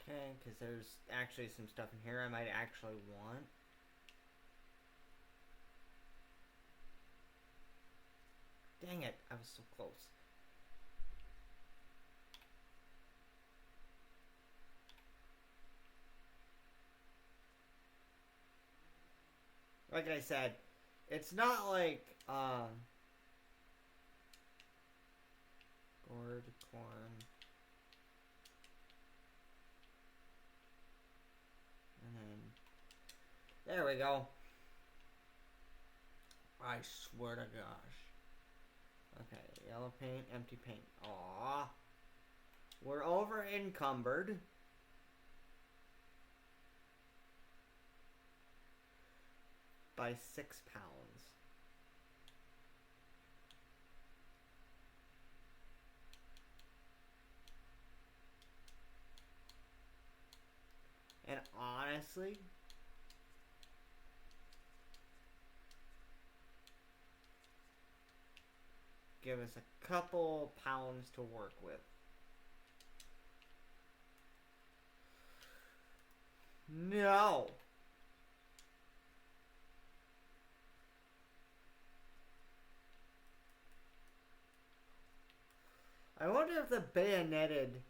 Okay, because there's actually some stuff in here I might actually want. Dang it, I was so close. Like I said, it's not like, gourd, corn, and then, there we go. I swear to gosh. Okay, yellow paint, empty paint. Aww. We're over encumbered. By 6 pounds. And honestly, give us a couple pounds to work with. No. I wonder if the bayoneted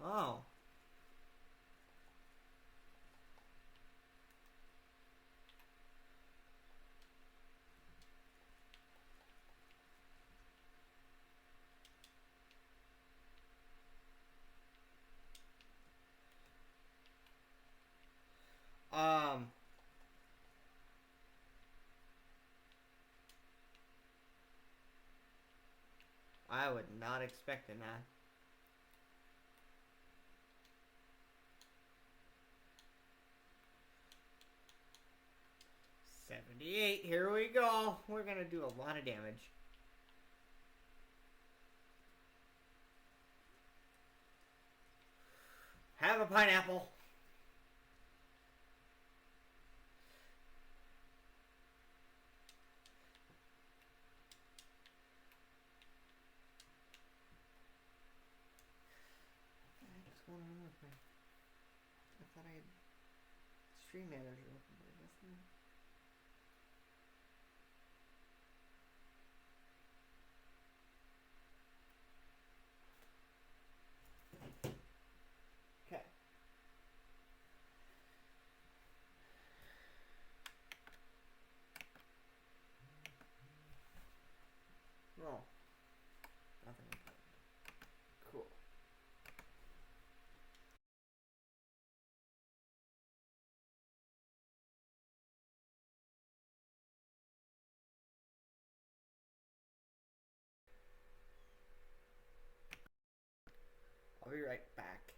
Oh. Um. I would not expecting that. 78. Here we go. We're gonna do a lot of damage. Have a pineapple. What's going on with me? I thought I had Stream Manager open, but I guess not. Okay. Oh, nothing important. Cool. I'll be right back.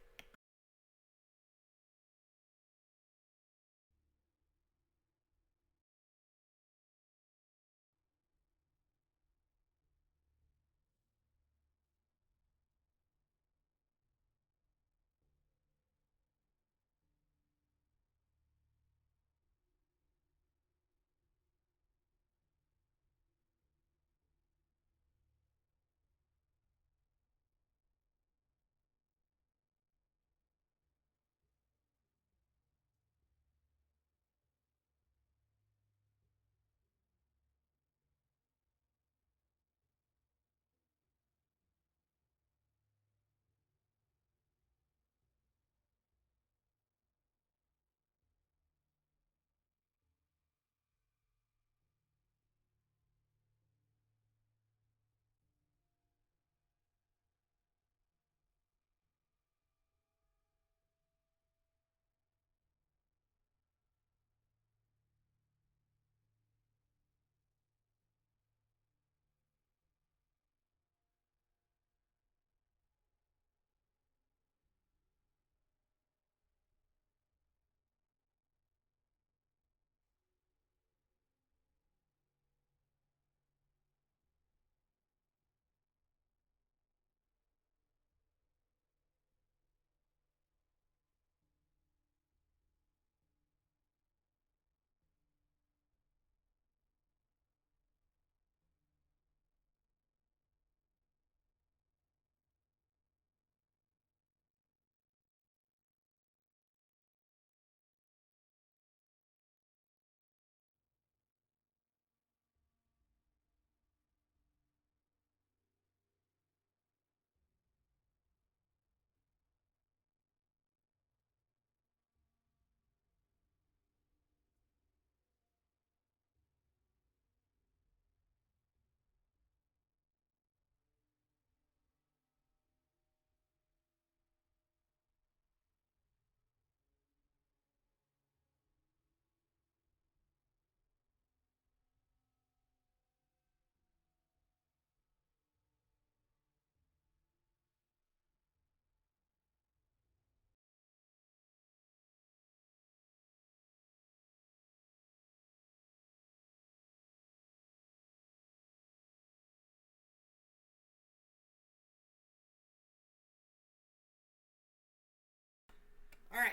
All right.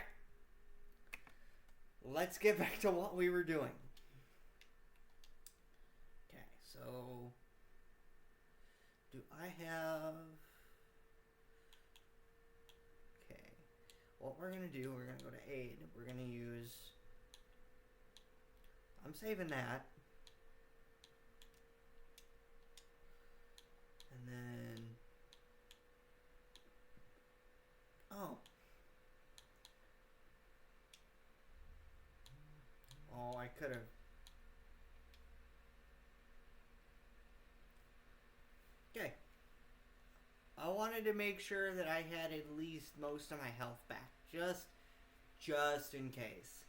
Let's get back to what we were doing. Okay, so do I have... Okay. What we're going to do, we're going to go to aid. We're going to use... I'm saving that. And then... Oh, I could have. Okay. I wanted to make sure that I had at least most of my health back. Just in case.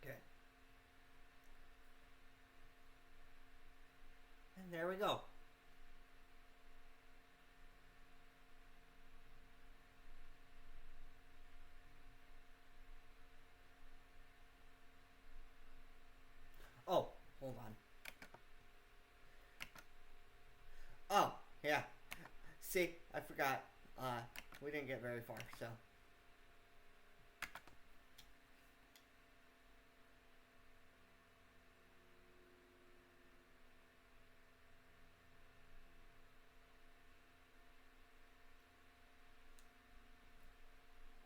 Okay. And there we go. Oh, hold on. Oh, yeah. See, I forgot. We didn't get very far, so.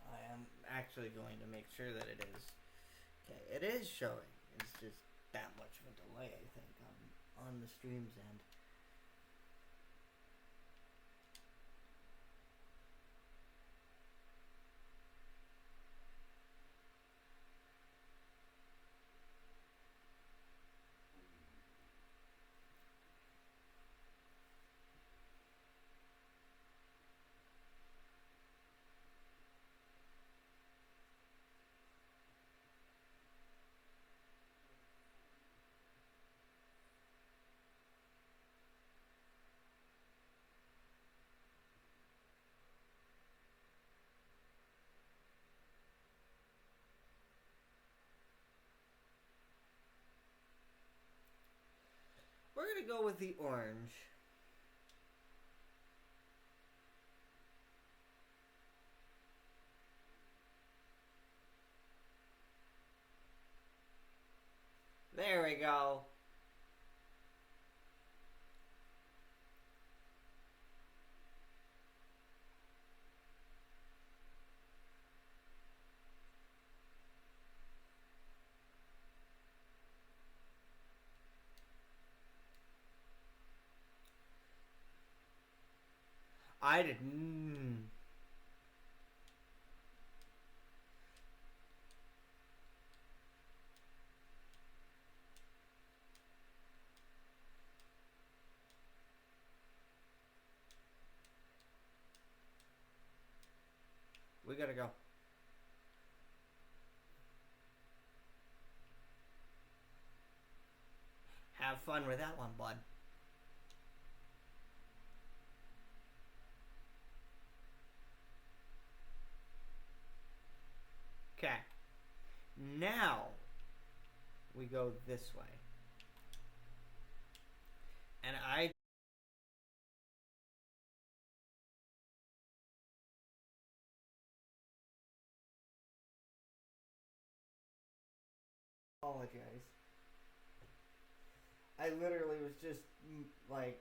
I am actually going to make sure that it is. Okay, it is showing. It's just that much of a delay, I think, on the stream's end. We're gonna go with the orange. There we go. I didn't. We gotta go. Have fun with that one, bud. Okay. Now we go this way. And I apologize. I literally was just like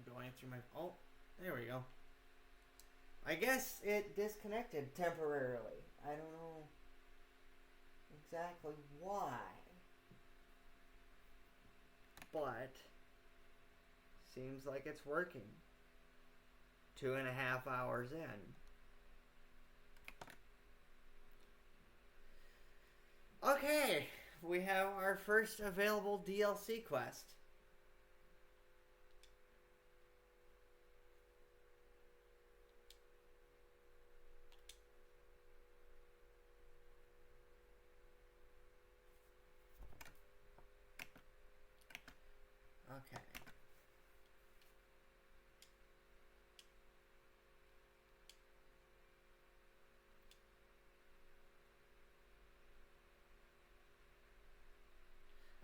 going through my. Oh, there we go. I guess it disconnected temporarily. I don't know exactly why. But seems like it's working. 2.5 hours in. Okay, we have our first available DLC quest. Okay.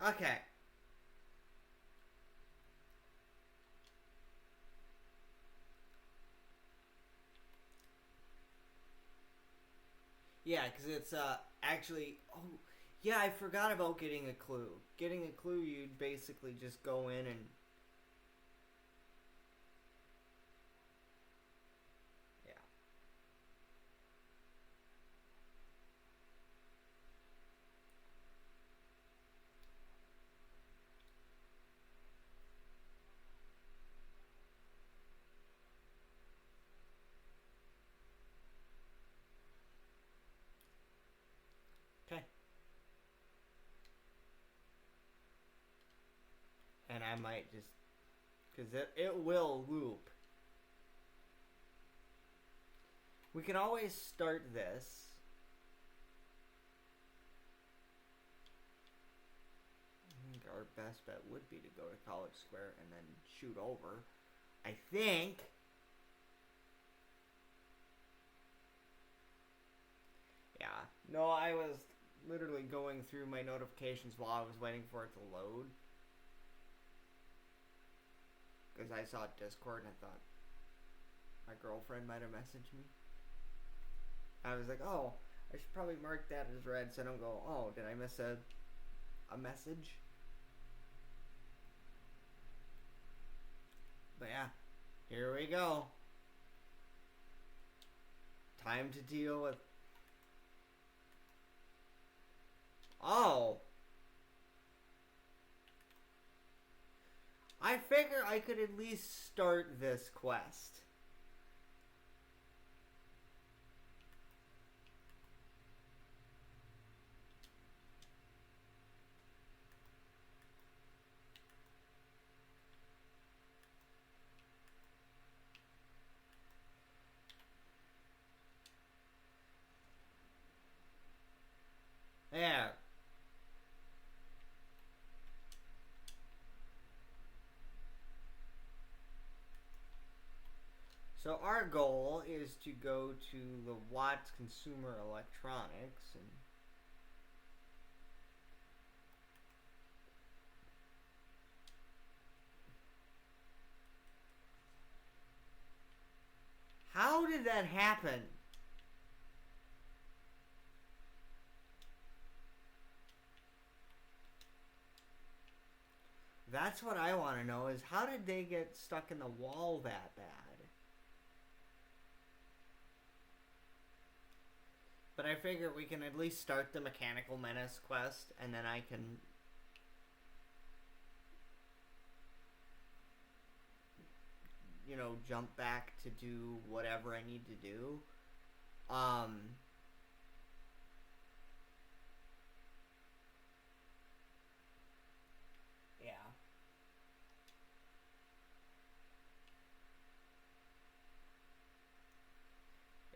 Okay. Yeah, because it's actually. Oh, yeah, I forgot about getting a clue. Getting a clue, you'd basically just go in and. Yeah. And I might just... Because it will loop. We can always start this. I think our best bet would be to go to College Square and then shoot over. I think. Yeah. No, I was literally going through my notifications while I was waiting for it to load. Because I saw Discord and I thought my girlfriend might have messaged me. I was like, oh, I should probably mark that as read so I don't go, oh, did I miss a message? But yeah, here we go. Time to deal with... Oh! I figure I could at least start this quest. There. So our goal is to go to the Watts Consumer Electronics and how did that happen? That's what I want to know, is how did they get stuck in the wall that bad? But I figure we can at least start the Mechanical Menace quest, and then I can... you know, jump back to do whatever I need to do. Yeah.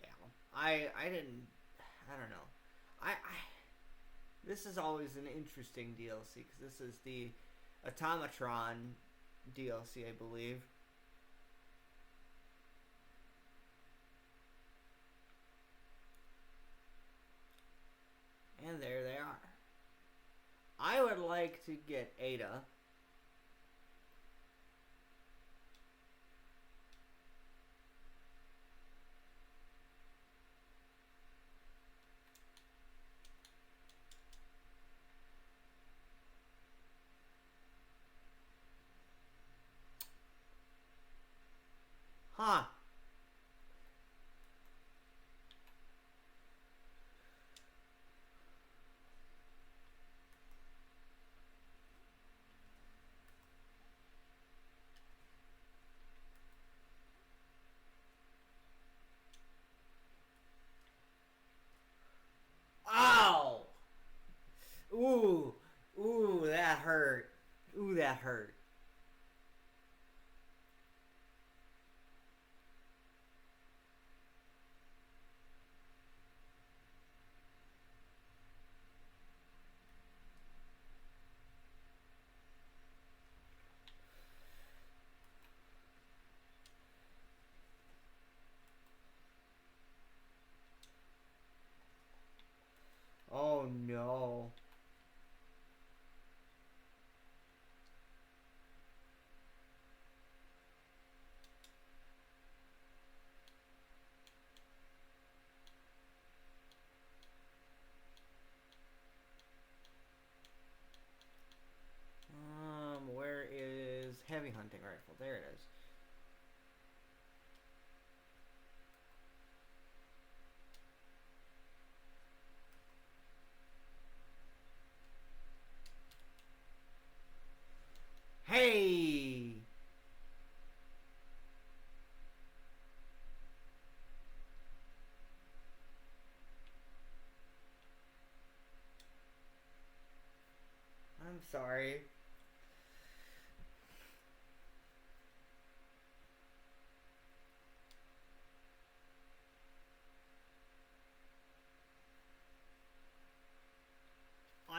Yeah. I didn't... I don't know. This is always an interesting DLC, because this is the Automatron DLC, I believe. And there they are. I would like to get Ada. Huh. Ow! Ooh. Ooh, that hurt. Ooh, that hurt. Oh no. Where is heavy hunting rifle? There it is. Hey! I'm sorry.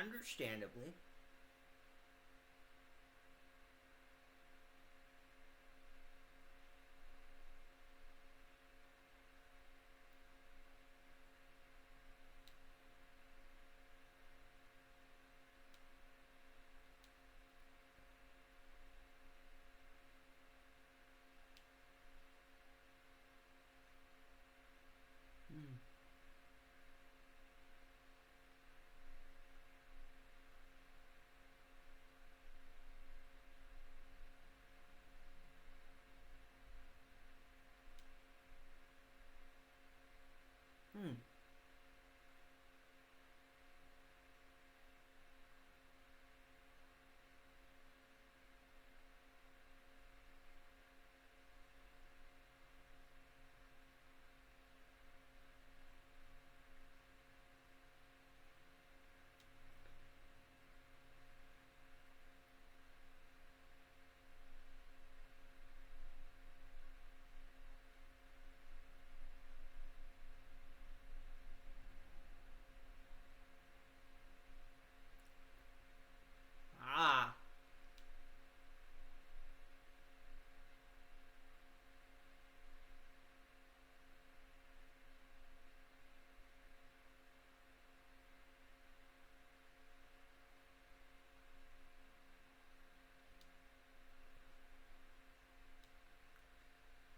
Understandably. Hmm. Hmm. Ah.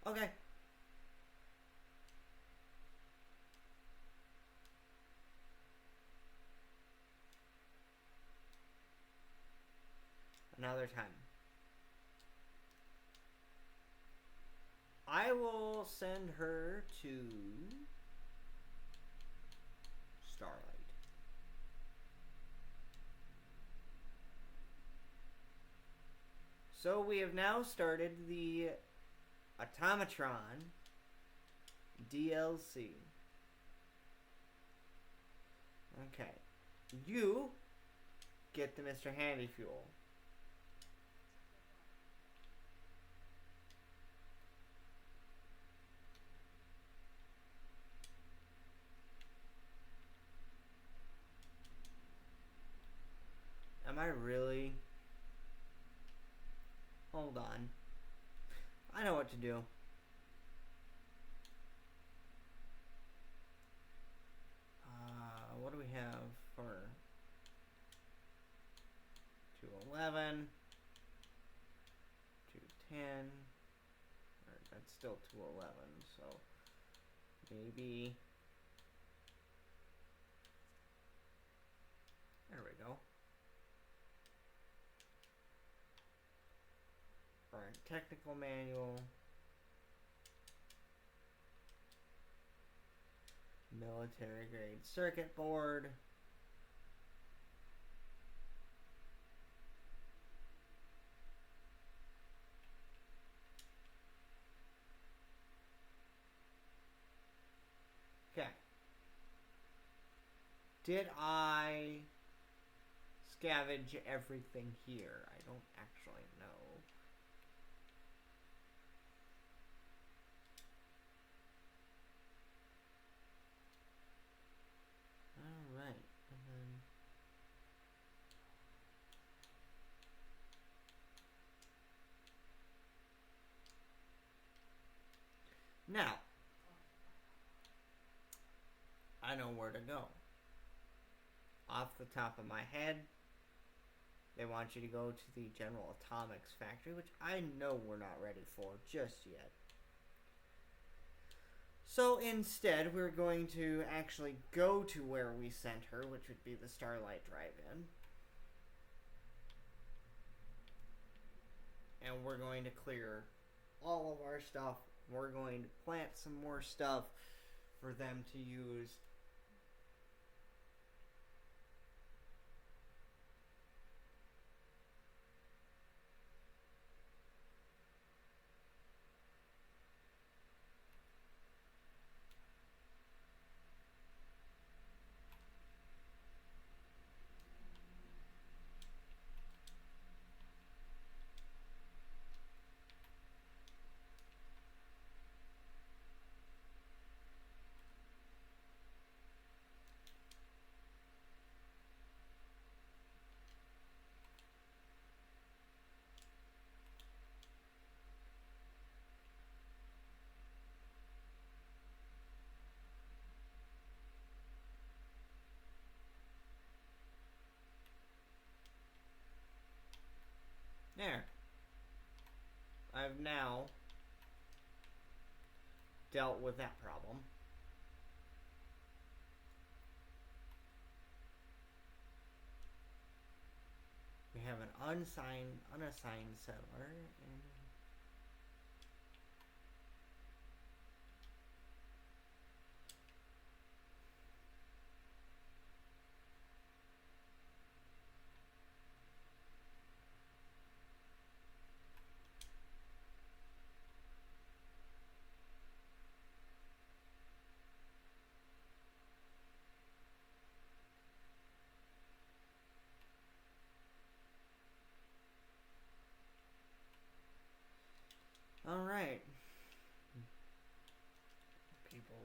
Okay. Another time. I will send her to Starlight. So we have now started the Automatron DLC. Okay. You get the Mr. Handy Fuel. Am I really? Hold on. I know what to do. What do we have for 211, 210? That's still 211, so maybe. There we go. Alright, technical manual. Military grade circuit board. Okay. Did I scavenge everything here? I don't actually know. Alright. Now, I know where to go. Off the top of my head, they want you to go to the General Atomics factory, which I know we're not ready for just yet. So instead, we're going to actually go to where we sent her, which would be the Starlight Drive-In. And we're going to clear all of our stuff. We're going to plant some more stuff for them to use. There. I've now dealt with that problem. We have an unassigned settler. And all right. People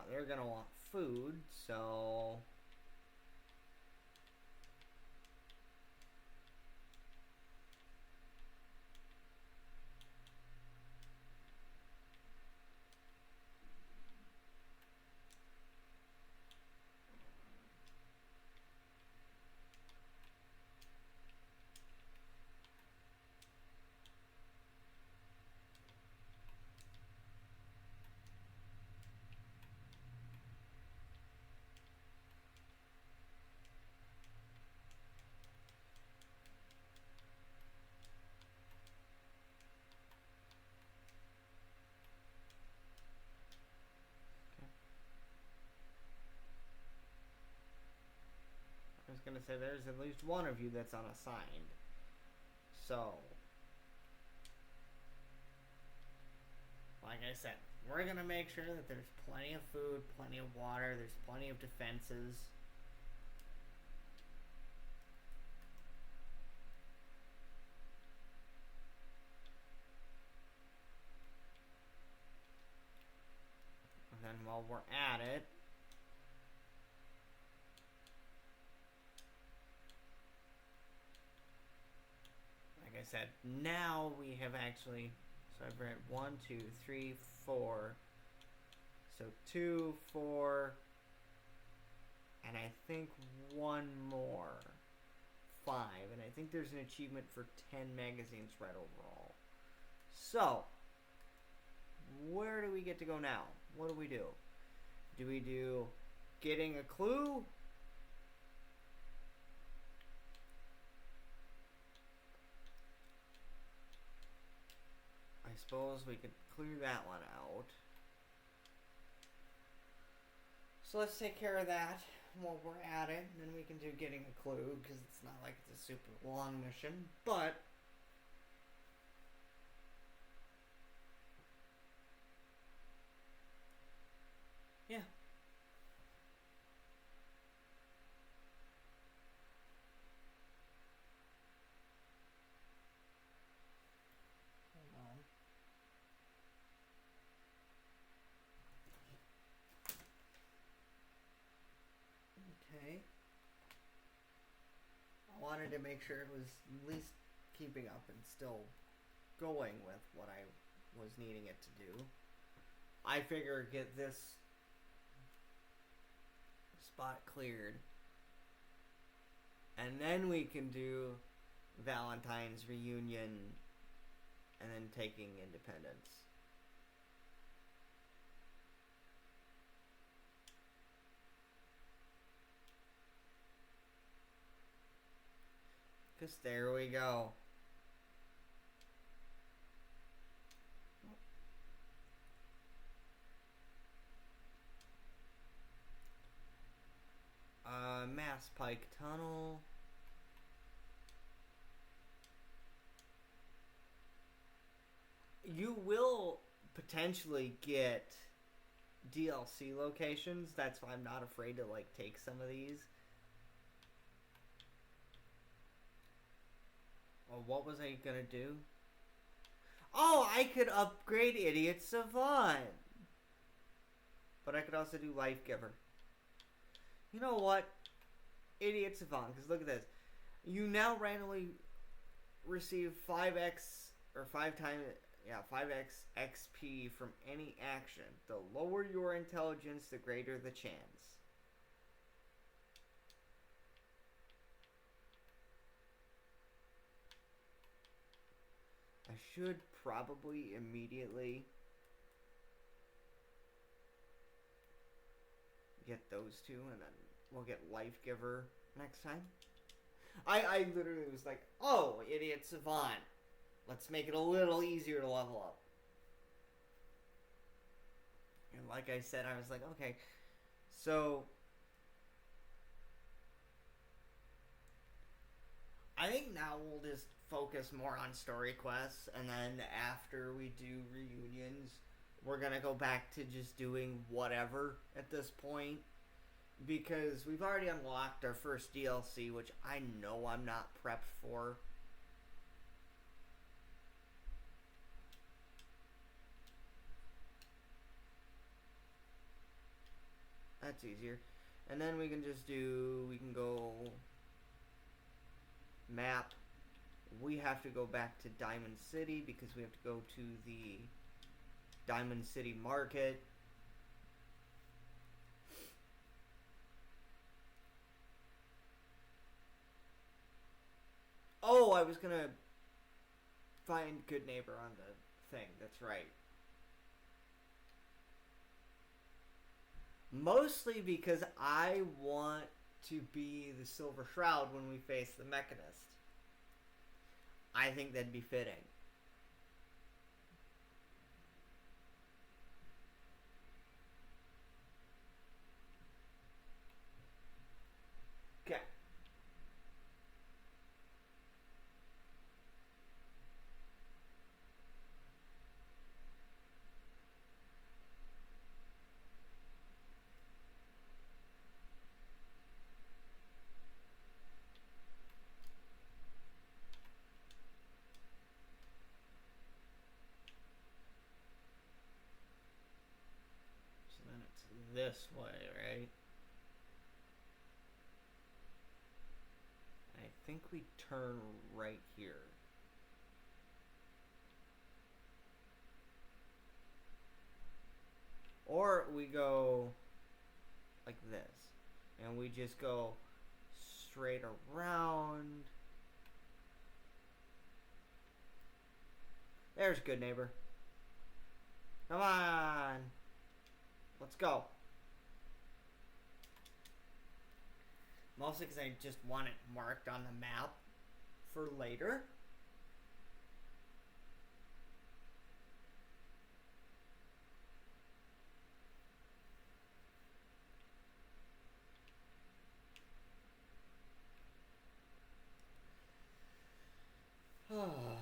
they're gonna want food, so I was gonna say there's at least one of you that's unassigned. So, like I said, we're gonna make sure that there's plenty of food, plenty of water, there's plenty of defenses. And then while we're at it, like I said, now we have actually, so I've read 1, 2, 3, 4. So 2, 4, and I think one more. 5, and I think there's an achievement for 10 magazines read overall. So, where do we get to go now? What do we do? Do we do getting a clue? I suppose we could clear that one out. So let's take care of that while we're at it, and then we can do getting a clue, because it's not like it's a super long mission, but yeah. Hold on. Okay. I wanted to make sure it was at least keeping up and still going with what I was needing it to do. I figure get this spot cleared, and then we can do Valentine's reunion and then taking independence. Because there we go. Mass Pike Tunnel. You will potentially get DLC locations. That's why I'm not afraid to like take some of these. Well, what was I gonna do? Oh, I could upgrade Idiot Savant. But I could also do Life Giver. You know what? Idiot Savant, because look at this. You now randomly receive 5x or 5x XP from any action. The lower your intelligence, the greater the chance. should probably immediately get those two, and then we'll get Life Giver next time. I literally was like, oh, Idiot Savant. Let's make it a little easier to level up. And like I said, I was like, okay, so I think now we'll just focus more on story quests, and then after we do reunions, we're gonna go back to just doing whatever at this point. Because we've already unlocked our first DLC, which I know I'm not prepped for. That's easier. And then we can go map. We have to go back to Diamond City because we have to go to the Diamond City Market. Oh, I was gonna find Good Neighbor on the thing. That's right. Mostly because I want to be the Silver Shroud when we face the Mechanist. I think that'd be fitting. Okay. So then it's this way, right? I think we turn right here. Or we go like this. And we just go straight around. There's Good Neighbor. Come on. Let's go. Mostly because I just want it marked on the map for later. Ah.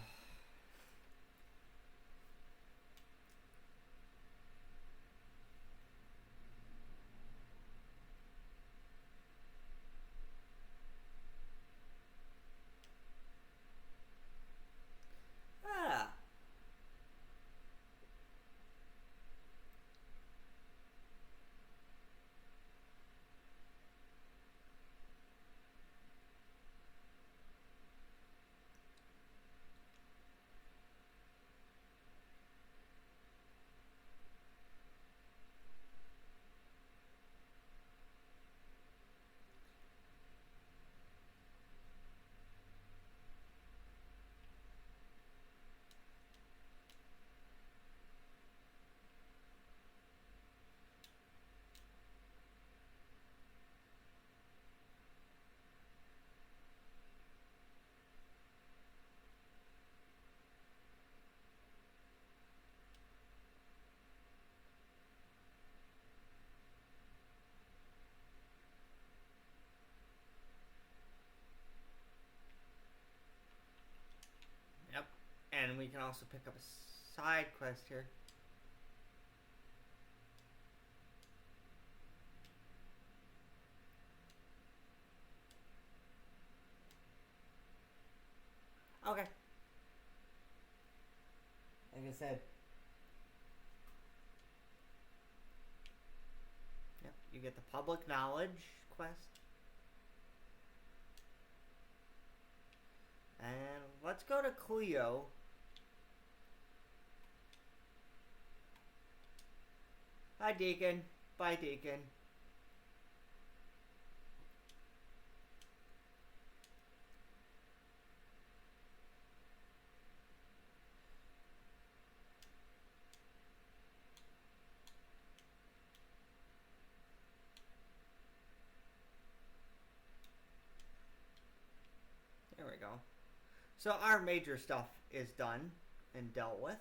Yep. And we can also pick up a side quest here. Okay. Like I said. Yep. You get the public knowledge quest. And let's go to Cleo. Hi, Deacon. Bye, Deacon. we go. So our major stuff is done and dealt with.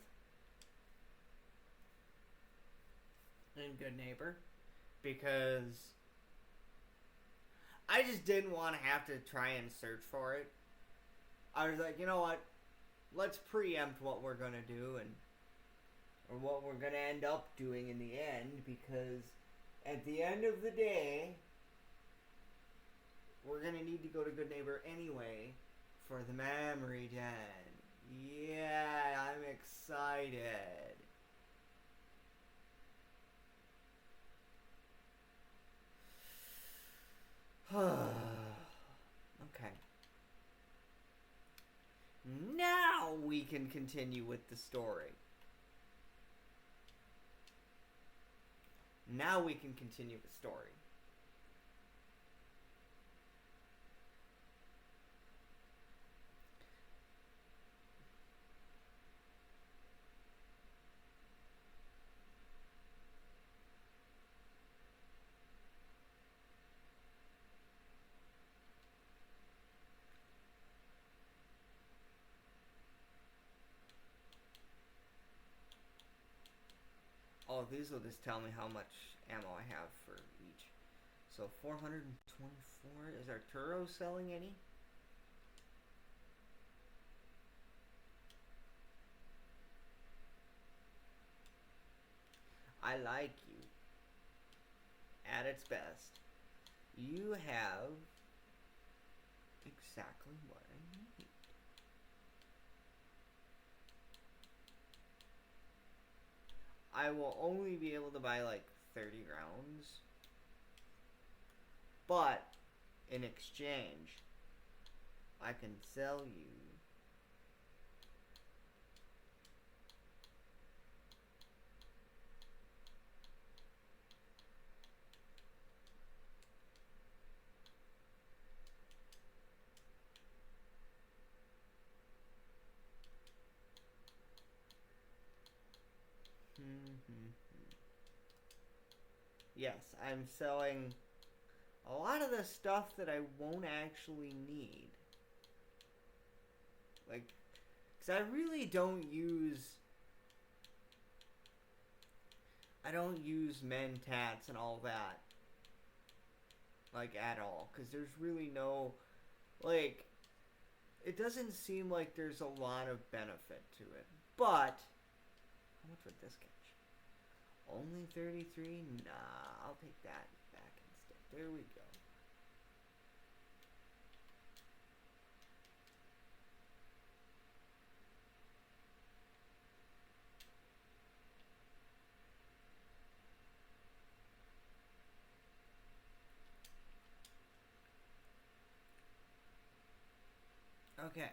In Good Neighbor. Because I just didn't want to have to try and search for it. I was like, you know what? Let's preempt what we're going to do or what we're going to end up doing in the end, because at the end of the day, we're going to need to go to Good Neighbor anyway for the memory den. Yeah, I'm excited. Okay. Now we can continue with the story. Now we can continue the story. Oh, these will just tell me how much ammo I have for each. So 424. Is Arturo selling any? I like you. At its best. You have exactly what I need. I will only be able to buy like 30 rounds. But in exchange, I can sell you yes, I'm selling a lot of the stuff that I won't actually need. Like, because I really don't use... I don't use Mentats and all that. Like, at all. Because there's really no... Like, it doesn't seem like there's a lot of benefit to it. But, how much would this catch? Only 33? Nah, I'll take that back instead. There we go. Okay.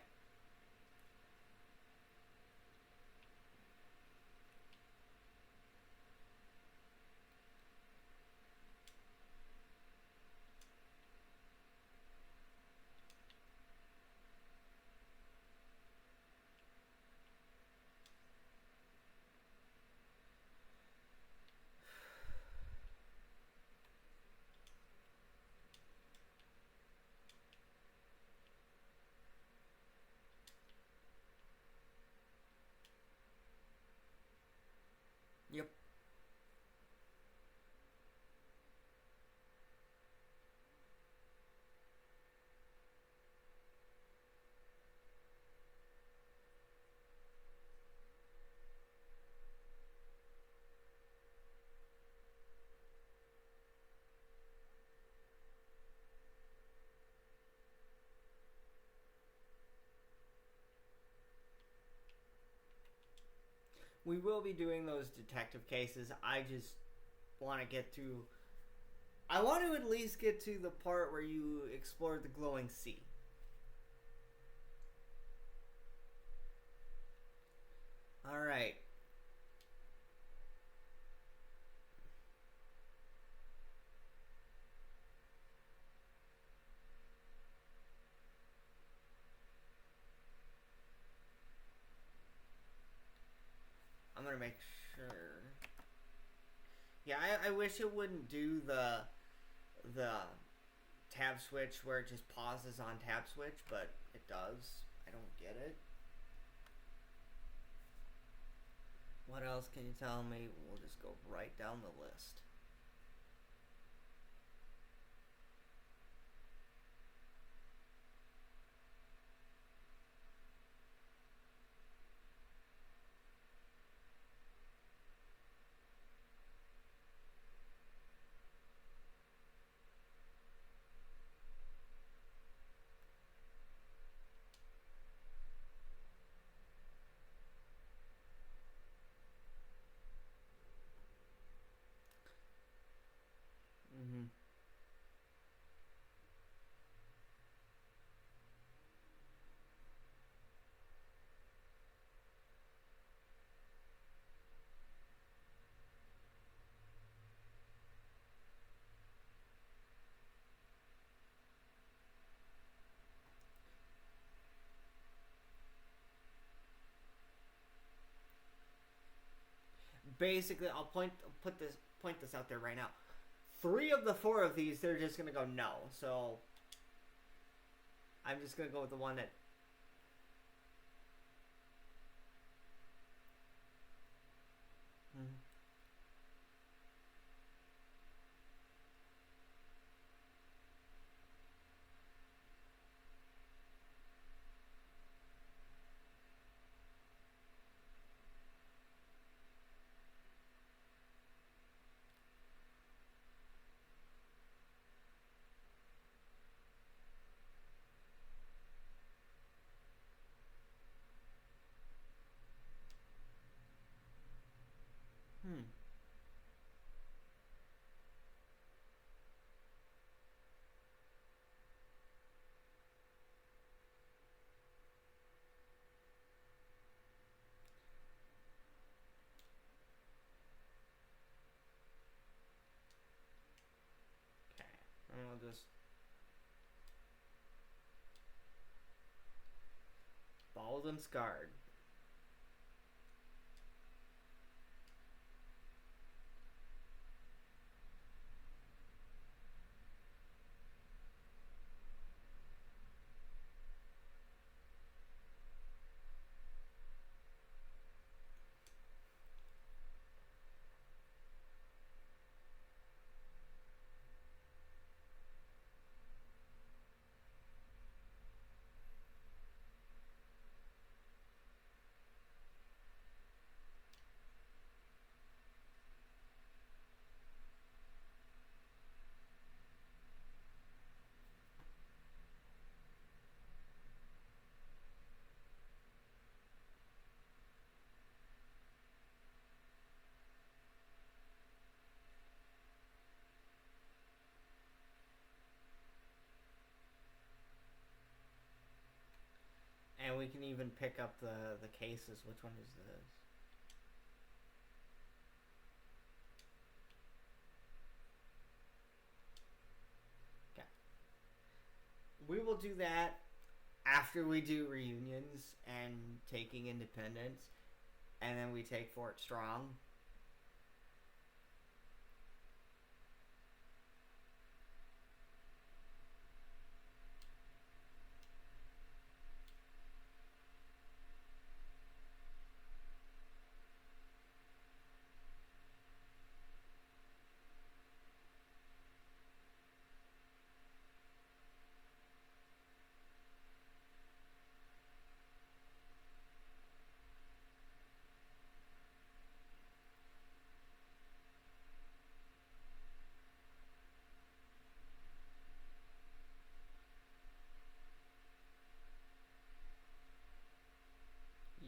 Yep. We will be doing those detective cases. I just want to get to... I want to at least get to the part where you explore the glowing sea. Alright. I'm gonna make sure. Yeah, I wish it wouldn't do the tab switch where it just pauses on tab switch, but It does. I don't get it. What else can you tell me? We'll just go right down the list. Mm-hmm. Basically, point this out there right now. 3 of the 4 of these, they're just gonna go no. So I'm just gonna go with the one that. Mm-hmm. Hmm. Okay. And we'll just bald and scarred. And we can even pick up the cases. Which one is this? Okay. We will do that after we do reunions and taking independence, and then we take Fort Strong.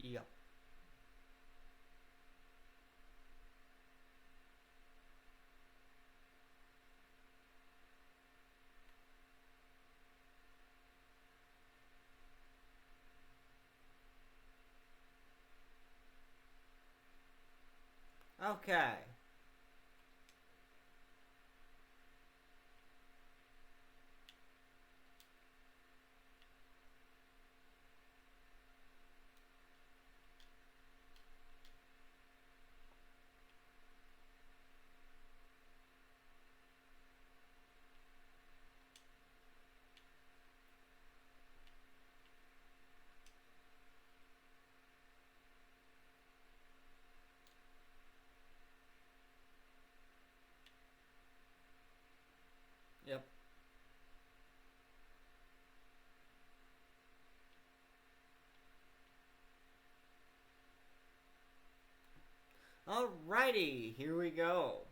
Yep. Okay. Alrighty, here we go.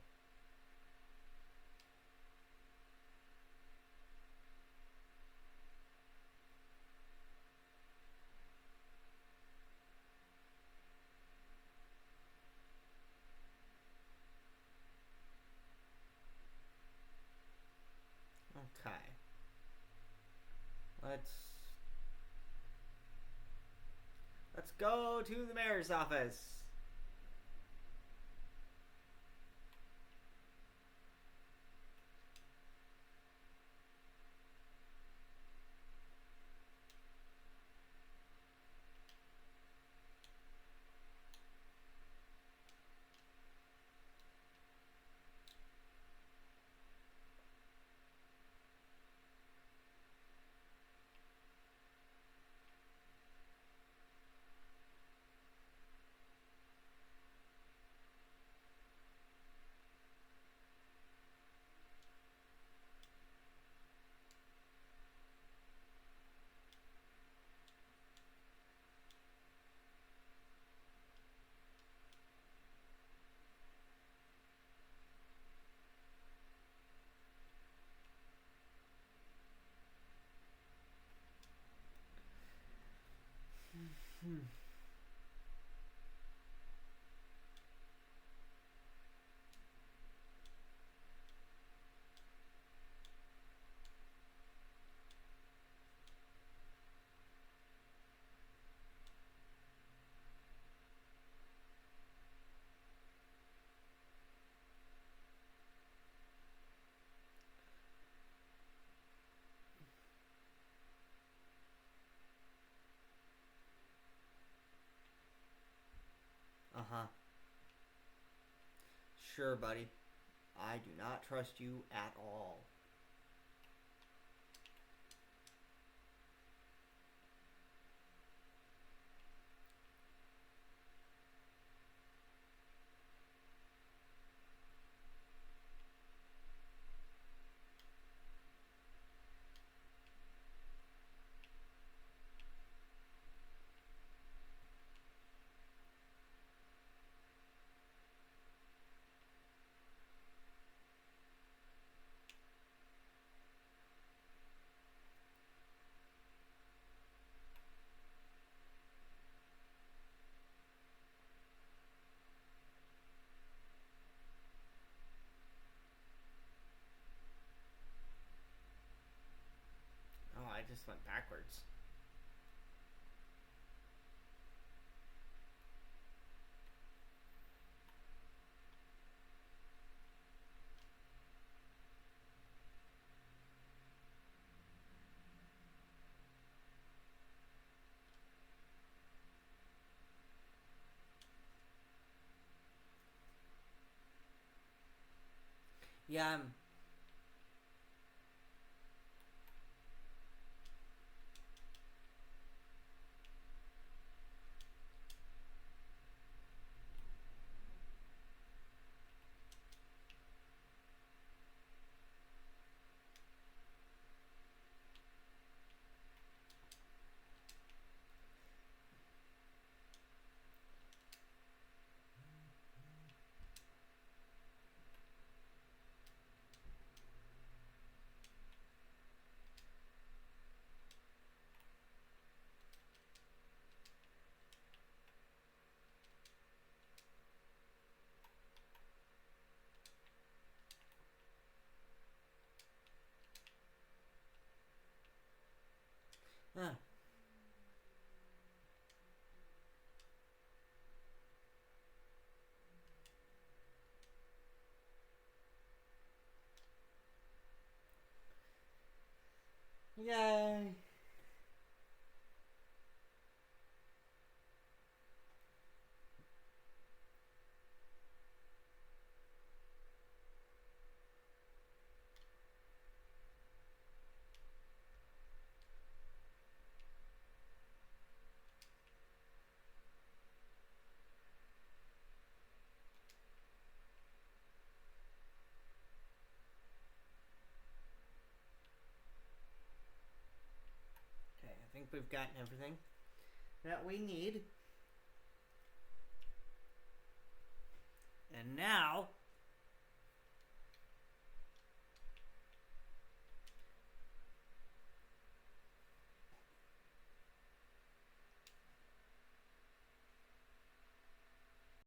Okay. Let's go to the mayor's office. Uh-huh. Sure, buddy. I do not trust you at all. Oh, I just went backwards. Yeah, huh. Yay. Okay, I think we've gotten everything that we need. now